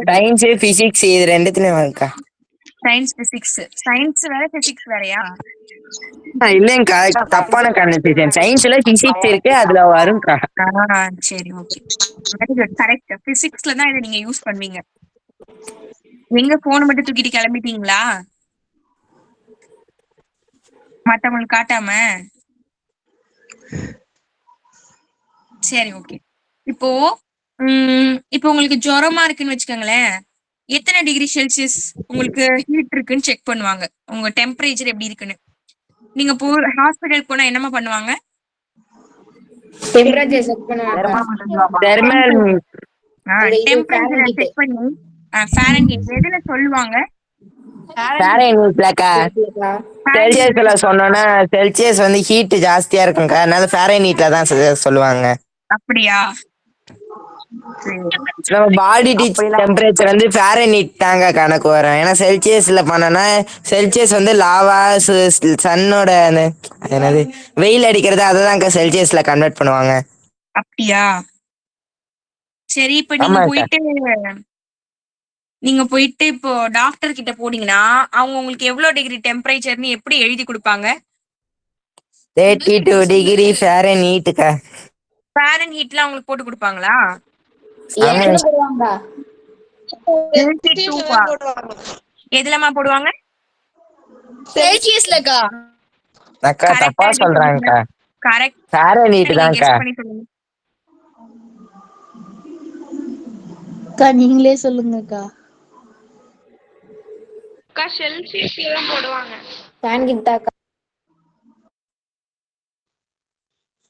சயின்ஸ் பிசிக்ஸ் இது ரெண்டுத்துலயும் இருக்கா? Science physics. சயின்ஸ் வேற பிசிக்ஸ் வேறயா? இல்லைங்கக்கா, தப்பான கன்வென்ஷன். சயின்ஸ்ல பிசிக்ஸ் இருக்கு, அதுல வரும்க்கா. சரி, ஓகே, வெரி குட், கரெக்ட். பிசிக்ஸ்ல தான் இதை நீங்க யூஸ் பண்ணுவீங்க. எங்க போன் மட்டும் தூக்கிட்டு கிளம்பிட்டீங்களா? மத்தவங்களுக்கு காட்டாம? சரி, ஓகே. இப்போ இப்போ உங்களுக்கு ஜுரமா இருக்குன்னு வச்சுக்கோங்களேன். எத்தனை டிகிரி செல்சியஸ் உங்களுக்கு ஹீட் இருக்குன்னு செக் பண்ணுவாங்க. உங்க டெம்பரேச்சர் எப்படி இருக்குன்னு. நீங்க ஹாஸ்பிட்டல் போனா என்னமா பண்ணுவாங்க? டெம்பரேச்சர் செக் பண்ணுவாங்க. தெர்மல் டெம்பரேச்சர் செக் பண்ணி ஃபாரன்ஹீட் எதுல சொல்லுவாங்க? ஃபாரன்ஹீட்லக்கா. செல்சியஸ்ல சொன்னோன்னா செல்சியஸ் வந்து ஹீட் ஜாஸ்தியா இருக்குங்க. அதனால ஃபாரன்ஹீட்ல தான் சொல்லுவாங்க. அப்படியா? நம்ம பாடி டெம்பரேச்சர் வந்து ஃபாரன்ஹீட் தாங்க கணக்கு வரும். ஏன்னா செல்சியஸ்ல பண்ணோம்னா செல்சியஸ் வந்து லாவா சன்னோட என்னது வெயில் அடிக்கிறது அததான்க்கா செல்சியஸ்ல கன்வெர்ட் பண்ணுவாங்க. அப்படியா? சரி, இப்ப நீங்க போயிட்டு இப்போ டாக்டர் கிட்ட போனீங்கன்னா அவங்க உங்களுக்கு எவ்வளவு டிகிரி டெம்பரேச்சர்னு எப்படி எழுதி கொடுப்பாங்க? 32 டிகிரி ஃபாரன்ஹீட்டுக்கா. ஃபேரன் ஹீட்லாம் உங்களுக்கு போட்டு கொடுப்பாங்களா? ஆமா ஏன்னு போடுவாங்க. 22 எதுலமா போடுவாங்க? செல்சியஸ்லக்கா. அக்கா தப்பா கரெக்டா சொல்றாங்கக்கா. கரெக்ட். ஃபாரன்ஹீட் நீங்க தான்க்கா. கெஸ் பண்ணி சொல்லுங்க. அக்கா நீங்களே சொல்லுங்கக்கா. செல்சியஸ்ல தான் போடுவாங்க. ஃபேன் கிட்டாக்கா.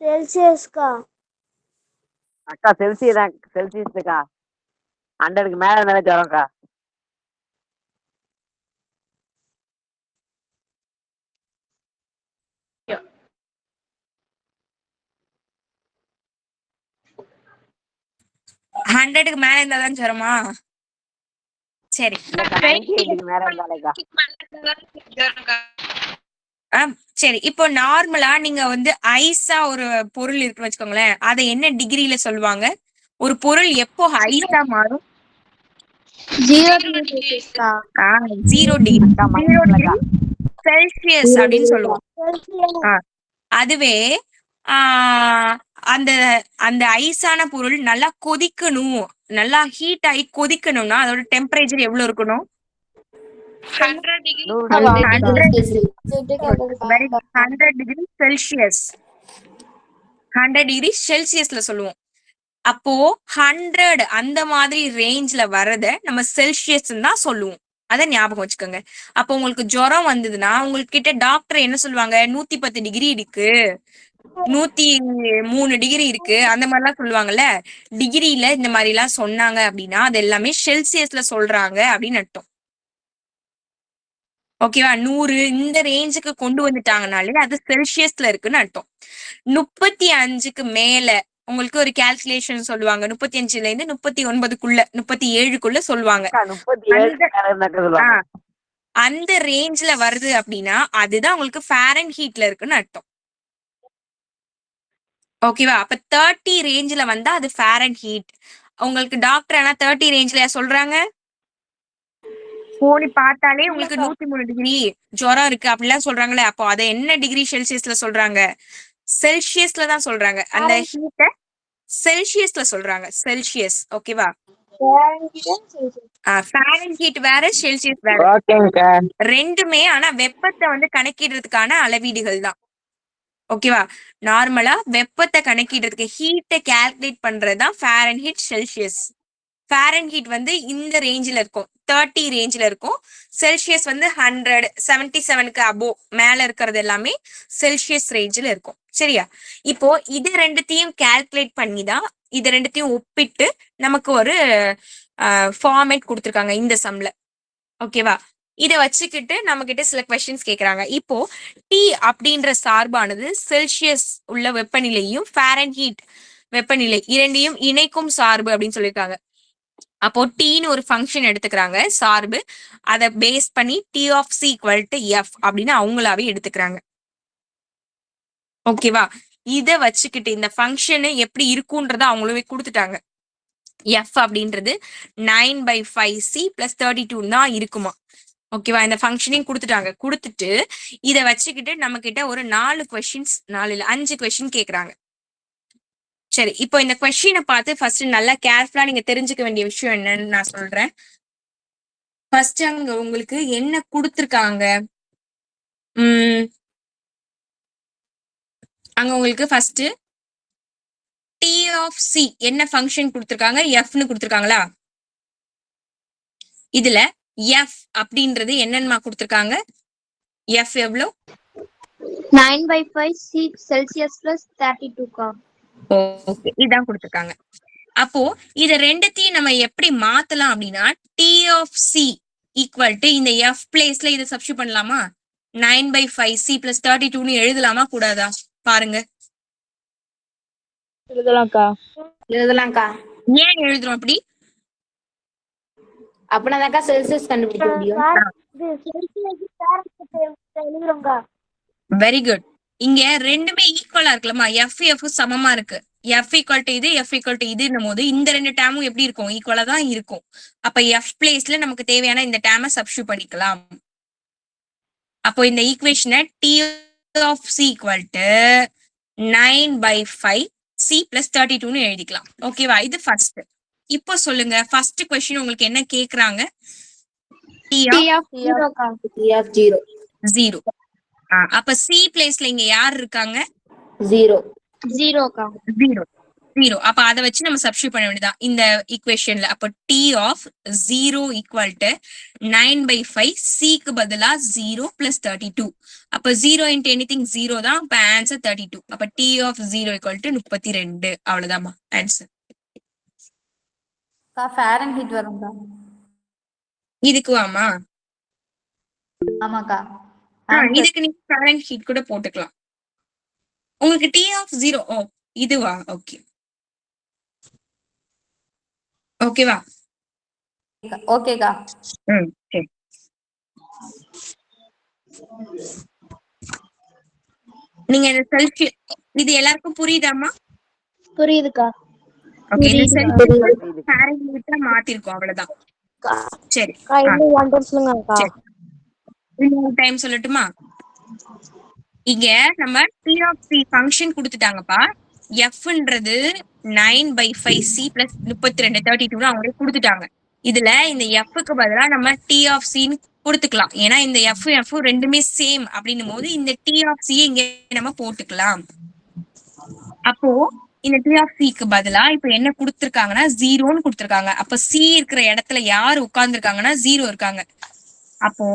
செல்சியஸ்க்கா. அக்கா செல்சியஸ்க்கா 100க்கு மேல இருந்தாலே ஜுரம்க்கா. ஹண்ட்ரடுக்கு மேல இருந்தாதான் ஜுரமா? சரி. இல்லக்கா 98க்கு மேல இருந்தாலேக்கா. சரி, இப்போ நார்மலா நீங்க வந்து ஐஸா ஒரு பொருள் இருக்குன்னு வச்சுக்கோங்களேன், அதை என்ன டிகிரில சொல்லுவாங்க? ஒரு பொருள் எப்போ ஐஸா மாறும்? 0 degree Celsiusக்கா. 0 டிகிரி. அக்கா 0 டிகிரி மைனஸ்லக்கா. செல்சியஸ் அப்படின்னு சொல்லுவோம். செல்சியஸ். ஆ, அதுவே ஆஹ் அந்த அந்த ஐஸான பொருள் நல்லா கொதிக்கணும், நல்லா ஹீட் ஆகி கொதிக்கணும்னா அதோட டெம்பரேச்சர் எவ்வளவு இருக்கணும்? 100 degree. 100 100 degree. Degree very good. 100 degree Celsius. 100 degree செல்சியஸ்ல சொல்லுவோம். அப்போ 100 அந்த மாதிரி ரேஞ்ச்ல வரத நம்ம செல்சியஸ் தான் சொல்லுவோம். அத ஞாபகம் வச்சுக்கோங்க. அப்போ உங்களுக்கு ஜுரம் வந்ததுன்னா உங்ககிட்ட டாக்டர் என்ன சொல்லுவாங்க? 110 டிகிரி இருக்கு, 103 டிகிரி இருக்கு, அந்த மாதிரிலாம் சொல்லுவாங்கல்ல. டிகிரில இந்த மாதிரி எல்லாம் சொன்னாங்க அப்படின்னா அது எல்லாமே செல்சியஸ்ல சொல்றாங்க அப்படின்னு அர்த்தம். ஓகேவா? 100 இந்த ரேஞ்சுக்கு கொண்டு வந்துட்டாங்கனாலே அது செல்சியஸ்ல இருக்குன்னு அர்த்தம். 35க்கு மேல உங்களுக்கு ஒரு கால்குலேஷன் சொல்லுவாங்க. 35ல இருந்து 39க்குள்ள 37க்குள்ள சொல்லுவாங்க. அக்கா 37க்கு மேல இருந்தாக்கா சொல்லுவாங்க. அந்த ரேஞ்ச்ல வருது அப்படின்னா அதுதான் உங்களுக்கு ஃபாரன் ஹீட்ல இருக்குன்னு அர்த்தம். ஓகேவா? அப்ப 30 ரேஞ்ச்ல வந்தா அது ஃபாரன் ஹீட். உங்களுக்கு டாக்டர் ஆனா 30 ரேஞ்ச்ல சொல்றாங்க? போனி பார்த்தாலே உங்களுக்கு 103 டிகிரி ஜுரம் இருக்கு அப்படிலாம் சொல்றாங்களே, அப்போ அதை என்ன டிகிரி செல்சியஸ்ல சொல்றாங்க? செல்சியஸ்ல தான் சொல்றாங்க. அந்த ஹீட்ட செல்சியஸ்ல சொல்றாங்க. செல்சியஸ். ஓகேவா? ஃபாரன் ஹீட் வேற, செல்சியஸ் வேற. ஓகேங்கக்கா. ரெண்டுமே ஆனா வெப்பத்தை வந்து கணக்கிடுறதுக்கான அளவீடுகள் தான். ஓகேவா? நார்மலா வெப்பத்தை கணக்கிடுறதுக்கு ஹீட்டை கால்குலேட் பண்றதுதான் ஃபாரன் ஹீட், செல்சியஸ். ஃபாரன் ஹீட் வந்து இந்த ரேஞ்சில இருக்கும், 30 ரேஞ்சில இருக்கும். செல்சியஸ் வந்து 100, 77க்கு அபோ மேல இருக்கிறது எல்லாமே செல்சியஸ் ரேஞ்சில இருக்கும். சரியா? இப்போ இது ரெண்டுத்தையும் கால்குலேட் பண்ணி தான் இது ரெண்டுத்தையும் ஒப்பிட்டு நமக்கு ஒரு ஃபார்மேட் கொடுத்துருக்காங்க இந்த சம்ல. ஓகேவா? இதை வச்சுக்கிட்டு நம்ம கிட்ட சில கொஸ்டின்ஸ் கேக்குறாங்க. இப்போ டி அப்படின்ற சார்பானது செல்சியஸ் உள்ள வெப்பநிலையும் ஃபாரன் ஹீட் வெப்பநிலை இரண்டையும் இணைக்கும் சார்பு அப்படின்னு சொல்லியிருக்காங்க. அப்போ டீன்னு ஒரு ஃபங்க்ஷன் எடுத்துக்கிறாங்க சார்பு, அதை பேஸ் பண்ணி t of C equal to f அப்படின்னு அவங்களாவே எடுத்துக்கிறாங்க. ஓகேவா? இதை வச்சுக்கிட்டு இந்த ஃபங்க்ஷனு எப்படி இருக்கும்ன்றத அவங்களவே கொடுத்துட்டாங்க. எஃப் அப்படின்றது 9/5c + 32 தான் இருக்குமா. ஓகேவா? இந்த ஃபங்க்ஷனையும் கொடுத்துட்டாங்க. கொடுத்துட்டு இதை வச்சுக்கிட்டு நம்ம கிட்ட ஒரு 4 கொஸ்டின்ஸ், 4 இல்ல 5 கொஸ்டின் கேக்குறாங்க. சரி, இப்போ இந்த கொஸ்டினை பார்த்து ஃபர்ஸ்ட் நல்லா கேர்ஃபுல்லா நீங்க தெரிஞ்சுக்க வேண்டிய விஷயம் என்னன்னு நான் சொல்றேன். ஃபர்ஸ்ட் அங்க உங்களுக்கு என்ன கொடுத்துருக்காங்க? அங்க உங்களுக்கு ஃபர்ஸ்ட் டி ஆஃப் சி என்ன ஃபங்க்ஷன் கொடுத்துருக்காங்க? எஃப்னு கொடுத்துருக்காங்களா? இதுல எஃப் அப்படின்றது என்னன்னு கொடுத்துருக்காங்க? எஃப் எவ்வளோ? 9/5 C Celsius plus 32க்கா. ஓகே, இதான் கொடுத்துருக்காங்க. அப்போ இத ரெண்டுத்தையும் நம்ம எப்படி மாத்தலாம் அப்படின்னா t of C equal to இந்த எஃப் பிளேஸ்ல இதை சப்ஸ்டியூட் பண்ணலாமா? 9/5c + 32ன்னு எழுதலாமா கூடாதா? பாருங்க. எழுதலாம்க்கா. எழுதலாம்க்கா. ஏன் எழுதுறோம் அப்படி? அப்படின்னாக்கா செல்சியஸ் கண்டுபிடிக்க முடியும். Very good. இங்க ரெண்டுமே ஈக்குவலா இருக்குல்லமா, எஃப் எஃப் சமமா இருக்கு. எஃப் ஈக்குவல் டு இது, எஃப் ஈக்குவல் டு இதுன்னும் போது இந்த ரெண்டு டேமும் எப்படி இருக்கும்? ஈக்குவலா தான் இருக்கும். அப்ப எஃப் பிளேஸ்ல நமக்கு தேவையான இந்த டேமை சப்ஸ்டியூட் பண்ணிக்கலாம். அப்போ இந்த ஈக்குவேஷனை T of C equal to 9/5 C plus 32ன்னு எழுதிக்கலாம். ஓகேவா? இது ஃபர்ஸ்ட். இப்போ சொல்லுங்க, ஃபர்ஸ்ட் கொஸ்டின் உங்களுக்கு என்ன கேக்குறாங்க? T of 0. அப்ப சி பிளேஸ்ல இங்க யார் இருக்காங்க? 0. 0. அப்ப அதை வச்சு நம்ம சப்ஸ்டிட்யூட் பண்ண வேண்டியதான் இந்த ஈக்குவேஷன்ல. அப்ப T of 0 ஈக்குவல் டு 9/5 சிக்கு பதிலா 0 பிளஸ் 32. அப்ப 0 இன்ட்டு எனிதிங் 0 தான். அப்ப ஆன்சர் 32. அப்ப T of 0 ஈக்குவல் டு 32. அவ்வளவுதாம்மா ஆன்சர். ஃபாரன்ஹீட் வரும்க்கா. இதுக்கு வாமா? ஆமாக்கா. இதுக்கு நீங்க ஃபாரன்ஹீட் கூட போட்டுக்கலாம். உங்களுக்கு T of 0 இதுவா? ஓகே, ஓகேவா? ஓகேக்கா. சரி. நீங்க இந்த செல்ஃப் இது எல்லாருக்கும் புரியுதாமா? புரியுதுக்கா. ஓகே, இந்த செல்ஃப் ஃபாரன்ஹீட்டா மாத்திருக்கோம், அவ்வளவுதான். சரி, இன்னும் 1 டைம் சொல்லுங்க அக்கா. இன்னொரு டைம் சொல்லட்டுமா? இங்க நம்ம P of C ஃபங்க்ஷன் கொடுத்துட்டாங்கப்பா. Fன்றது 9/5 C பிளஸ் 32 32 அவங்களே கொடுத்துட்டாங்க. இதுல இந்த Fக்கு பதிலா நம்ம T of C கொடுத்துக்கலாம். ஏன்னா இந்த F ரெண்டுமே சேம் அப்படின்னும் போது இந்த T of C இங்க நம்ம போட்டுக்கலாம். அப்போ இந்த T of Cக்கு பதிலா இப்ப என்ன கொடுத்துருக்காங்கன்னா 0ன்னு கொடுத்துருக்காங்க. அப்ப C இருக்கிற இடத்துல யாரு உட்கார்ந்துருக்காங்கன்னா 0 இருக்காங்க. அப்போ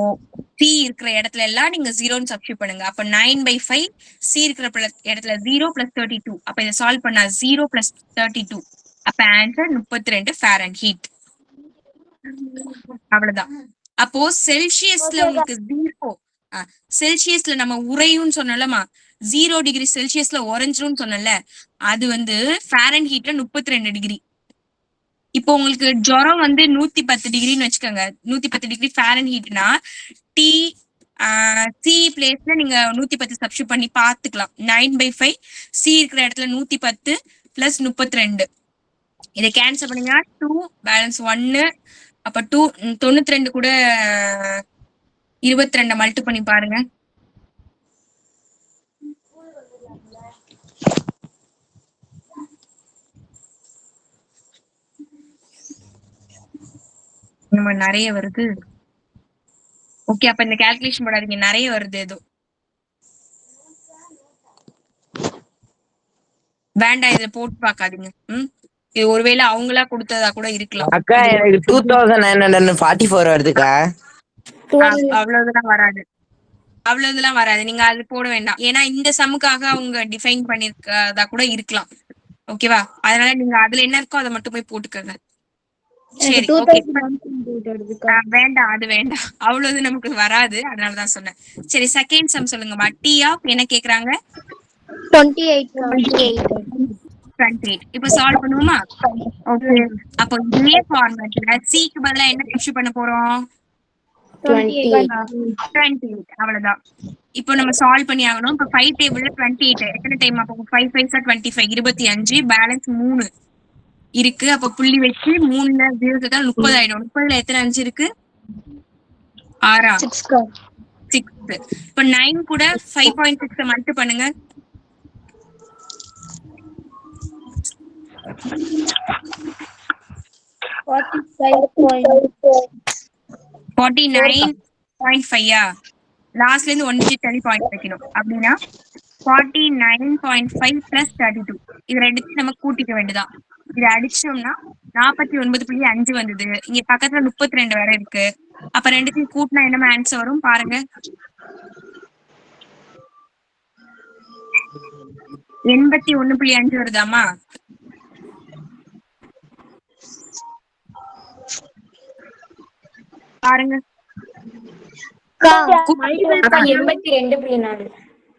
C இருக்கிற இடத்துல எல்லாம் நீங்க 0ன்னு சப்ஸ்டிட்யூட் பண்ணுங்க. அப்ப 9/5 C இருக்கிற இடத்துல 0 பிளஸ் 32. அப்ப இதை சால்வ் பண்ணா 0 பிளஸ் 32. அப்ப ஆன்சர் 32 ஃபாரன்ஹீட். அவ்வளவுதான். அப்போ செல்சியஸ்ல உங்களுக்கு 0 செல்சியஸ்ல நம்ம உறையும்னு சொன்னோம்லமா, 0 டிகிரி செல்சியஸ்ல உறைஞ்சிரும்னு சொன்னல, அது வந்து ஃபாரன்ஹீட்ல 32 டிகிரி. இப்போ உங்களுக்கு ஜுரம் வந்து 110 டிகிரின்னு வச்சுக்கோங்க. 110 டிகிரி ஃபாரன்ஹீட்னா டி சி பிளேஸ்ல நீங்க 110 சப்ஸ்டிட்யூட் பண்ணி பாத்துக்கலாம். 9/5 சி இருக்கிற இடத்துல 110 பிளஸ் 32. இதை கேன்சல் பண்ணீங்கன்னா 2 பேலன்ஸ் 1. அப்ப 2 92 கூட 22 மல்டி பண்ணி பாருங்க. நம்ம நிறைய வருது. ஓகே, அப்ப இந்த கால்குலேஷன் போடாதீங்க, நிறைய வருது. ஏதோ வேண்டாம், இதுல போட்டு பாக்காதீங்க. இது ஒருவேளை அவங்களா கொடுத்ததா கூட இருக்கலாம். அக்கா எனக்கு 2944 வருதுக்கா. அவ்வளவுதான் வராது, அவ்வளவுதான் வராது. நீங்க அது போட வேண்டாம். ஏன்னா இந்த சமுக்காக அவங்க டிஃபைன் பண்ணிருக்கதா கூட இருக்கலாம். ஓகேவா? அதனால நீங்க அதுல என்ன இருக்கோ அதை மட்டும் போய் போட்டுக்கோங்க. சரி, ஓகே. வேண்டாம், அது வேண்டாம், அவ்வளவு நமக்கு வராது. அதனாலதான் சொன்னேன். சரி, செகண்ட் சம் சொல்லுங்கம்மா. T of என்ன கேக்குறாங்க? 28. இப்ப சால்வ் பண்ணுவோமா? ஓகே, அப்போ இதே ஃபார்மேட்ல சிக்கு பதிலா என்ன சப்ஸ்டிட்யூட் பண்ண போறோம்? 28. அவ்வளவுதான். இப்போ நம்ம சால்வ் பண்ணி ஆகணும். இப்ப 5 டேபிள்ல 28 எத்தனை டைம்? அப்போ 5 5 25 25 பேலன்ஸ் 3 இருக்கு. அப்ப புள்ளி வச்சு 3ல 0 30 ஆயிடும். 30ல எத்தனை 5 இருக்கு? 6. இப்ப 9 கூட 5.6 மல்டி பண்ணுங்க. 49.5. லாஸ்ட்ல இருந்து 1 டிஜிட் தள்ளி பாயிண்ட் வைக்கணும். அப்படின்னா 49.5 பிளஸ் 32. இது ரெண்டுத்தையும் நம்ம கூட்டிக்க வேண்டியதான். இதை அடிச்சோம்னா 49.5 வந்தது. இங்க பக்கத்துல 32 வேற இருக்கு. அப்ப ரெண்டுத்தையும் கூட்டினா என்ன ஆன்சர் வரும் பாருங்க. 81.5 வருதாமா? பாருங்க. 82.4.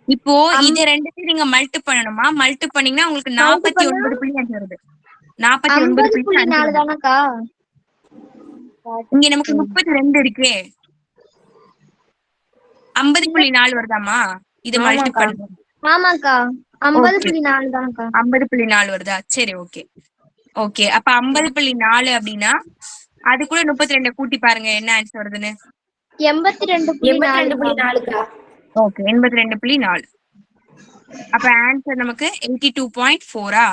இப்போ இது ரெண்டுத்தையும் நீங்க மல்டி பண்ணணுமா? மல்டி பண்ணீங்கன்னா உங்களுக்கு 49.5 வருது. 49.4 தானக்கா? இங்க நமக்கு 32 இருக்கே. 50.4 வருதாமா? இது மல்டி பண்ணுங்க. ஆமாக்கா, 50.4 தானக்கா? 50.4 வருதா? சரி, ஓகே. ஓகே, அப்ப 50.4 அப்படின்னா அது கூட 32 கூட்டி பாருங்க என்ன ஆன்சர் வருதுன்னு. 82.4. ஓகே 82.4. அப்ப ஆன்சர் நமக்கு 82.4.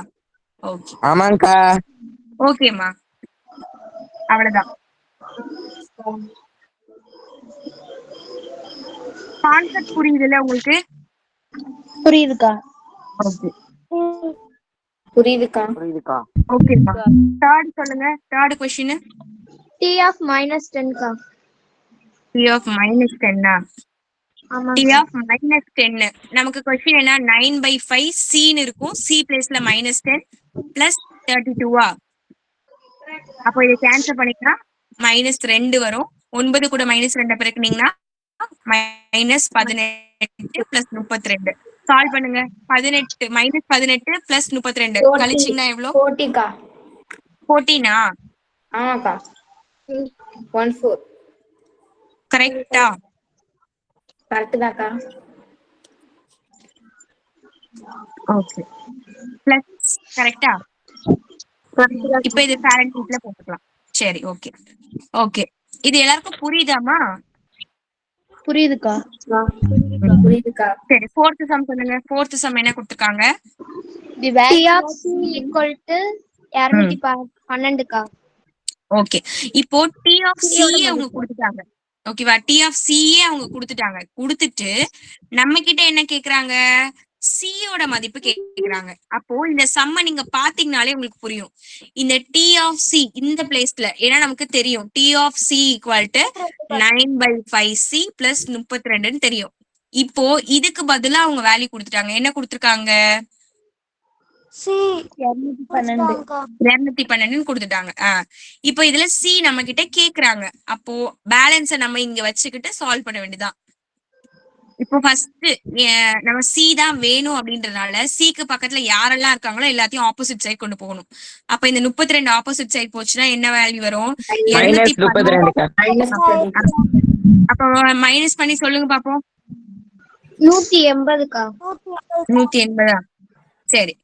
ஓகே ஆமாங்கக்கா. ஓகேம்மா, அவ்வளவுதான். கான்செப்ட் புரியுதுல்ல உங்களுக்கு? புரியுதுக்கா. ஓகே புரியுதுக்கா. புரியுதுக்கா. ஓகேம்மா. தேர்ட் சொல்லுங்க. Third question. T of -10 கா. T of -10. ஆமா T of -10. நமக்கு கொஸ்டின் என்ன? 9/5 C இருக்கும். C பிளேஸ்ல -10 பிளஸ் 32. அப்போ இதை கேன்சல் பண்ணிக்கலாம். -2 வரும். 9 கூட -2 பெருக்குனீங்கன்னா -18 பிளஸ் 32. சால்வ் பண்ணுங்க. 18 -18 பிளஸ் 32 கழிச்சீங்கன்னா எவ்வளவு? 40க்கா. 14. ஆமாக்கா. 14. கரெக்டா? கரெக்ட் தான்க்கா. ஓகே பிளஸ் கரெக்டா? இப்ப இது ஃபாரன்ஹீட்ல போட்டுக்கலாம். சரி ஓகே ஓகே. இது எல்லாருக்கும் புரியுதாமா? புரியுதுக்கா. புரியுதுக்கா. சரி ஃபோர்த் சம் சொல்லுங்க. ஃபோர்த் சம் என்ன கொடுத்திருக்காங்க? தி T value of C equal to 212 கா. ஓகே இப்போ T of C அவங்க கொடுத்துட்டாங்க. ஓகேவா? T of C அவங்க கொடுத்துட்டாங்க. கொடுத்துட்டு நம்ம கிட்ட என்ன கேக்குறாங்க? C யோட மதிப்பு கேக்குறாங்க. அப்போ இந்த சம்ம நீங்க பாத்தீங்கனாலே உங்களுக்கு புரியும். இந்த T of C இந்த பிளேஸ்ல ஏன்னா நமக்கு தெரியும் T of C equal to 9/5C plus 32 தெரியும். இப்போ இதுக்கு பதிலா அவங்க வேல்யூ கொடுத்துட்டாங்க. என்ன கொடுத்துருக்காங்க? C 212 கொடுத்துட்டாங்க. இப்போ இதுல C நம்ம கிட்ட கேக்குறாங்க. அப்போ பேலன்ஸ நம்ம இங்க வச்சுக்கிட்டு சால்வ் பண்ண வேண்டியதான். இப்போ ஃபர்ஸ்ட் நம்ம C தான் வேணும் அப்படின்றதுனால Cக்கு பக்கத்துல யாரெல்லாம் இருக்காங்களோ எல்லாத்தையும் ஆப்போசிட் சைடு கொண்டு போகணும். அப்ப இந்த 32 ஆப்போசிட் சைடு போச்சுன்னா என்ன வேல்யூ வரும்? -32க்கா. அப்ப மைனஸ் பண்ணி சொல்லுங்க பாப்போம். 180 கா. 180. சரி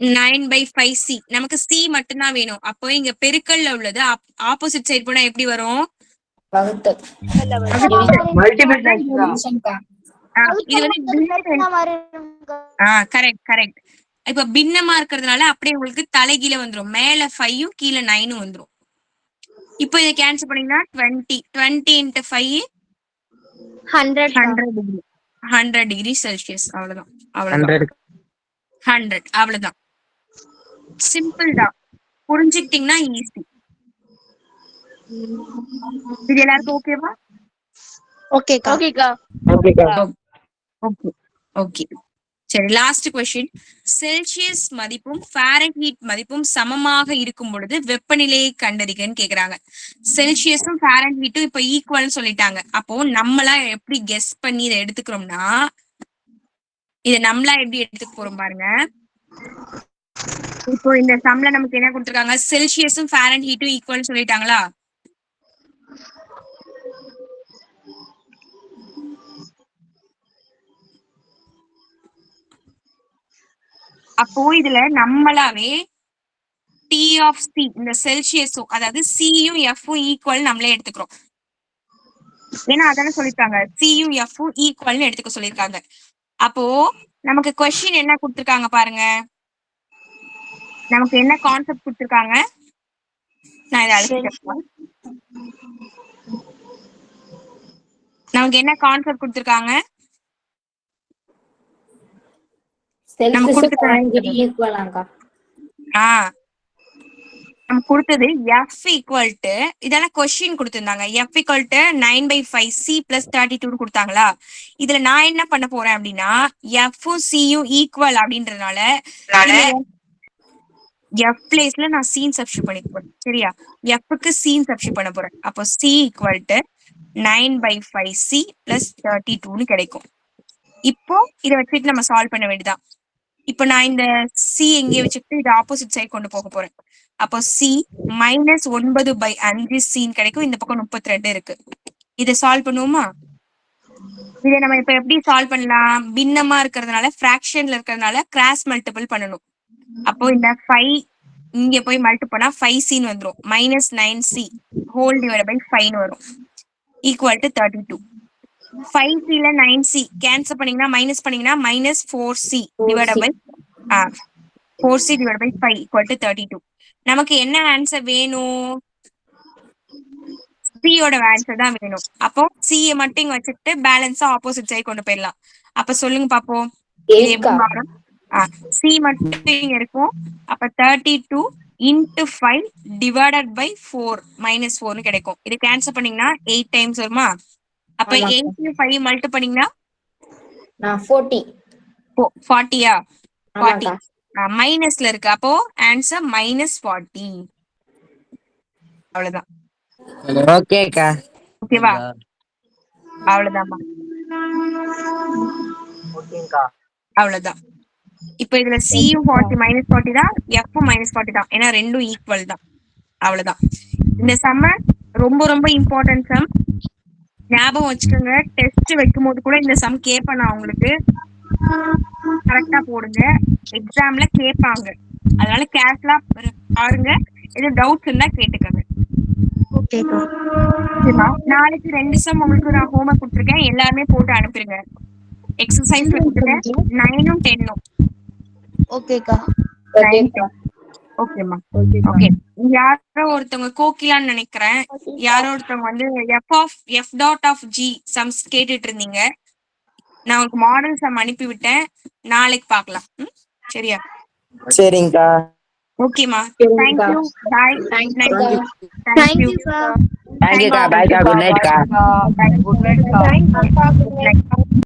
9/5C நமக்கு C மட்டும்தான் வேணும். அப்போ இங்க பெருக்கல்ல உள்ளது ஆப்போசிட் சைடு போனா எப்படி வரும்? வகுத்தல். டிவிஷன்க்கா. இது கரெக்ட் கரெக்ட். இப்ப பின்னமா இருக்கிறதுனால அப்படியே உங்களுக்கு தலைகீழ வந்துரும். மேல 5 கீழே 9 வந்துரும். இப்போ இதை கேன்சல் பண்ணீங்கன்னா 20 into 5 100 டிகிரி 100 டிகிரி செல்சியஸ். அவ்வளவுதான் அவ்வளவுதான் 100 அவ்வளவுதான். சிம்பிள் தான். புரிஞ்சுக்கிட்டீங்கன்னா ஈஸி. இது எல்லாருக்கும் ஓகேவா? ஓகேக்கா. ஓகேக்கா. Okay okay. சரி லாஸ்ட் கொஸ்டின். செல்சியஸ் மதிப்பும் ஃபாரன்ஹீட் மதிப்பும் சமமாக இருக்கும் பொழுது வெப்பநிலையை கண்டறிகன்னு கேக்குறாங்க. செல்சியஸும் ஃபாரன்ஹீட்டும் இப்ப ஈக்குவல்னு சொல்லிட்டாங்க. அப்போ நம்மளா எப்படி கெஸ் பண்ணி இதை எடுத்துக்கிறோம்னா இதை நம்மளா எப்படி எடுத்துக்க போறோம் பாருங்க. இப்போ இந்த சம்ல நமக்கு என்ன கொடுத்திருக்காங்க? செல்சியஸும் ஃபாரன்ஹீட்டும் ஈக்குவல் சொல்லிட்டாங்களா? அப்போ இதுல நம்மளாவே T of C இந்த செல்சியஸும் அதாவது Cயும் Fயும் ஈக்குவல் நம்மளே எடுத்துக்கிறோம். ஏன்னா அதான சொல்லிருக்காங்க Cயும் Fயும் ஈக்குவல்னு எடுத்துக்க சொல்லிருக்காங்க. அப்போ நமக்கு கொஸ்டின் என்ன கொடுத்திருக்காங்க பாருங்க. நமக்கு என்ன கான்செப்ட் கொடுத்திருக்காங்க? நான் இதை அழைச்சிட்டேன். நமக்கு என்ன கான்செப்ட் கொடுத்திருக்காங்க? நம்ம கொடுத்தது F equal to இதெல்லாம் கொஸ்டின் கொடுத்திருந்தாங்க. F equal to 9/5C plus 32 கொடுத்தாங்களா? இதுல நான் என்ன பண்ண போறேன் அப்படின்னா Fயும் Cயும் ஈக்குவல் அப்படின்றதுனால F பிளேஸ்ல நான் C சப்ஸ்டிட்யூட் பண்ணி போறேன். சரியா? Fக்கு C சப்ஸ்டிட்யூட் பண்ண போறேன். அப்போ C equal to 9/5C plus 32 கிடைக்கும். இப்போ இதை வச்சுட்டு நம்ம சால்வ் பண்ண வேண்டியதான். இப்போ நான் இந்த C எங்கே வச்சுட்டு இதை ஆப்போசிட் சைடு கொண்டு போக போறேன். அப்போ C -9/5 C கிடைக்கும். இந்த பக்கம் 32 இருக்கு. இதை சால்வ் பண்ணுவோமா? இதை நம்ம இப்ப எப்படி சால்வ் பண்ணலாம்? பின்னமா இருக்கிறதுனால ஃபிராக்ஷன்ல இருக்கிறதுனால கிராஸ் மல்டிபிள் பண்ணணும். அப்போ இந்த 5 இங்க போய் மல்டிபிள் பண்ணா 5C வந்துரும். -9C ஹோல் டிவைட் பை 5 வரும் ஈக்குவல் டு 32. 5c ல 9c கேன்சல் பண்ணீங்கன்னா மைனஸ் பண்ணீங்கன்னா -4c divided by 4c divided by 5 equal to 32. நமக்கு என்ன ஆன்சர் வேணும்? C யோட ஆன்சர் தான் வேணும். அப்போ C ய மட்டும் இங்க வச்சுட்டு பேலன்ஸா ஆப்போசிட் சைடு கொண்டு போயிடலாம். அப்ப சொல்லுங்க பாப்போம். இது எப்படி மாறும்? C மட்டும் இங்க இருக்கும். அப்ப 32 into 5 divided by 4 -4 னு கிடைக்கும். இது கேன்சல் பண்ணீங்கன்னா 8 டைம்ஸ் வருமா? அப்ப 8 5 மல்டி பண்ணீங்கன்னா 40. 40யா? 40 மைனஸ்ல இருக்கு. அப்போ ஆன்சர் -40. அவ்வளவுதான். ஓகேக்கா. ஓகேவா? அவ்வளவுதான்மா. ஓகேங்கா. அவ்வளவுதான். இப்போ இதுல C யும் -40 தான், F ம் -40 தான். ஏன்னா ரெண்டும் ஈக்குவல் தான். அவ்வளவுதான். இந்த சம்ம ரொம்ப ரொம்ப இம்பார்ட்டன்ட் சம். ஞாபகம் வச்சுக்கோங்க. டெஸ்ட் வைக்கும் போது கூட இந்த சம் கேட்பேன் நான் உங்களுக்கு. கரெக்டா போடுங்க. எக்ஸாம்ல கேட்பாங்க. அதனால கேர்ஃபுல்லா பாருங்க. எது டவுட்ஸ் இருந்தா கேட்டுக்கோங்க. ஓகேக்கா. ஓகேமா? நாளைக்கு 2 சம் உங்களுக்கு நான் ஹோம்வொர்க் கொடுத்துருக்கேன். எல்லாருமே போட்டு அனுப்பிடுங்க. எக்ஸசைஸ்ல கொடுத்துருக்கேன் 9 ம் 10 ம். ஓகேக்கா. ஓகேமா? ஓகே. யாரோ ஒருத்தவங்க கோகிலான்னு நினைக்கிறேன். யாரோ ஒருத்தவங்க வந்து f dot of g sums கேட்டுட்டு இருந்தீங்க. நான் உங்களுக்கு மாடல் சம் அனுப்பி விட்டேன். நாளைக்கு பார்க்கலாம். சரியா? சரிங்கக்கா. ஓகேமா? தேங்க்யூ. பாய். தேங்க்யூக்கா. தேங்க்யூக்கா. பாய்க்கா. குட் நைட்க்கா. Good night.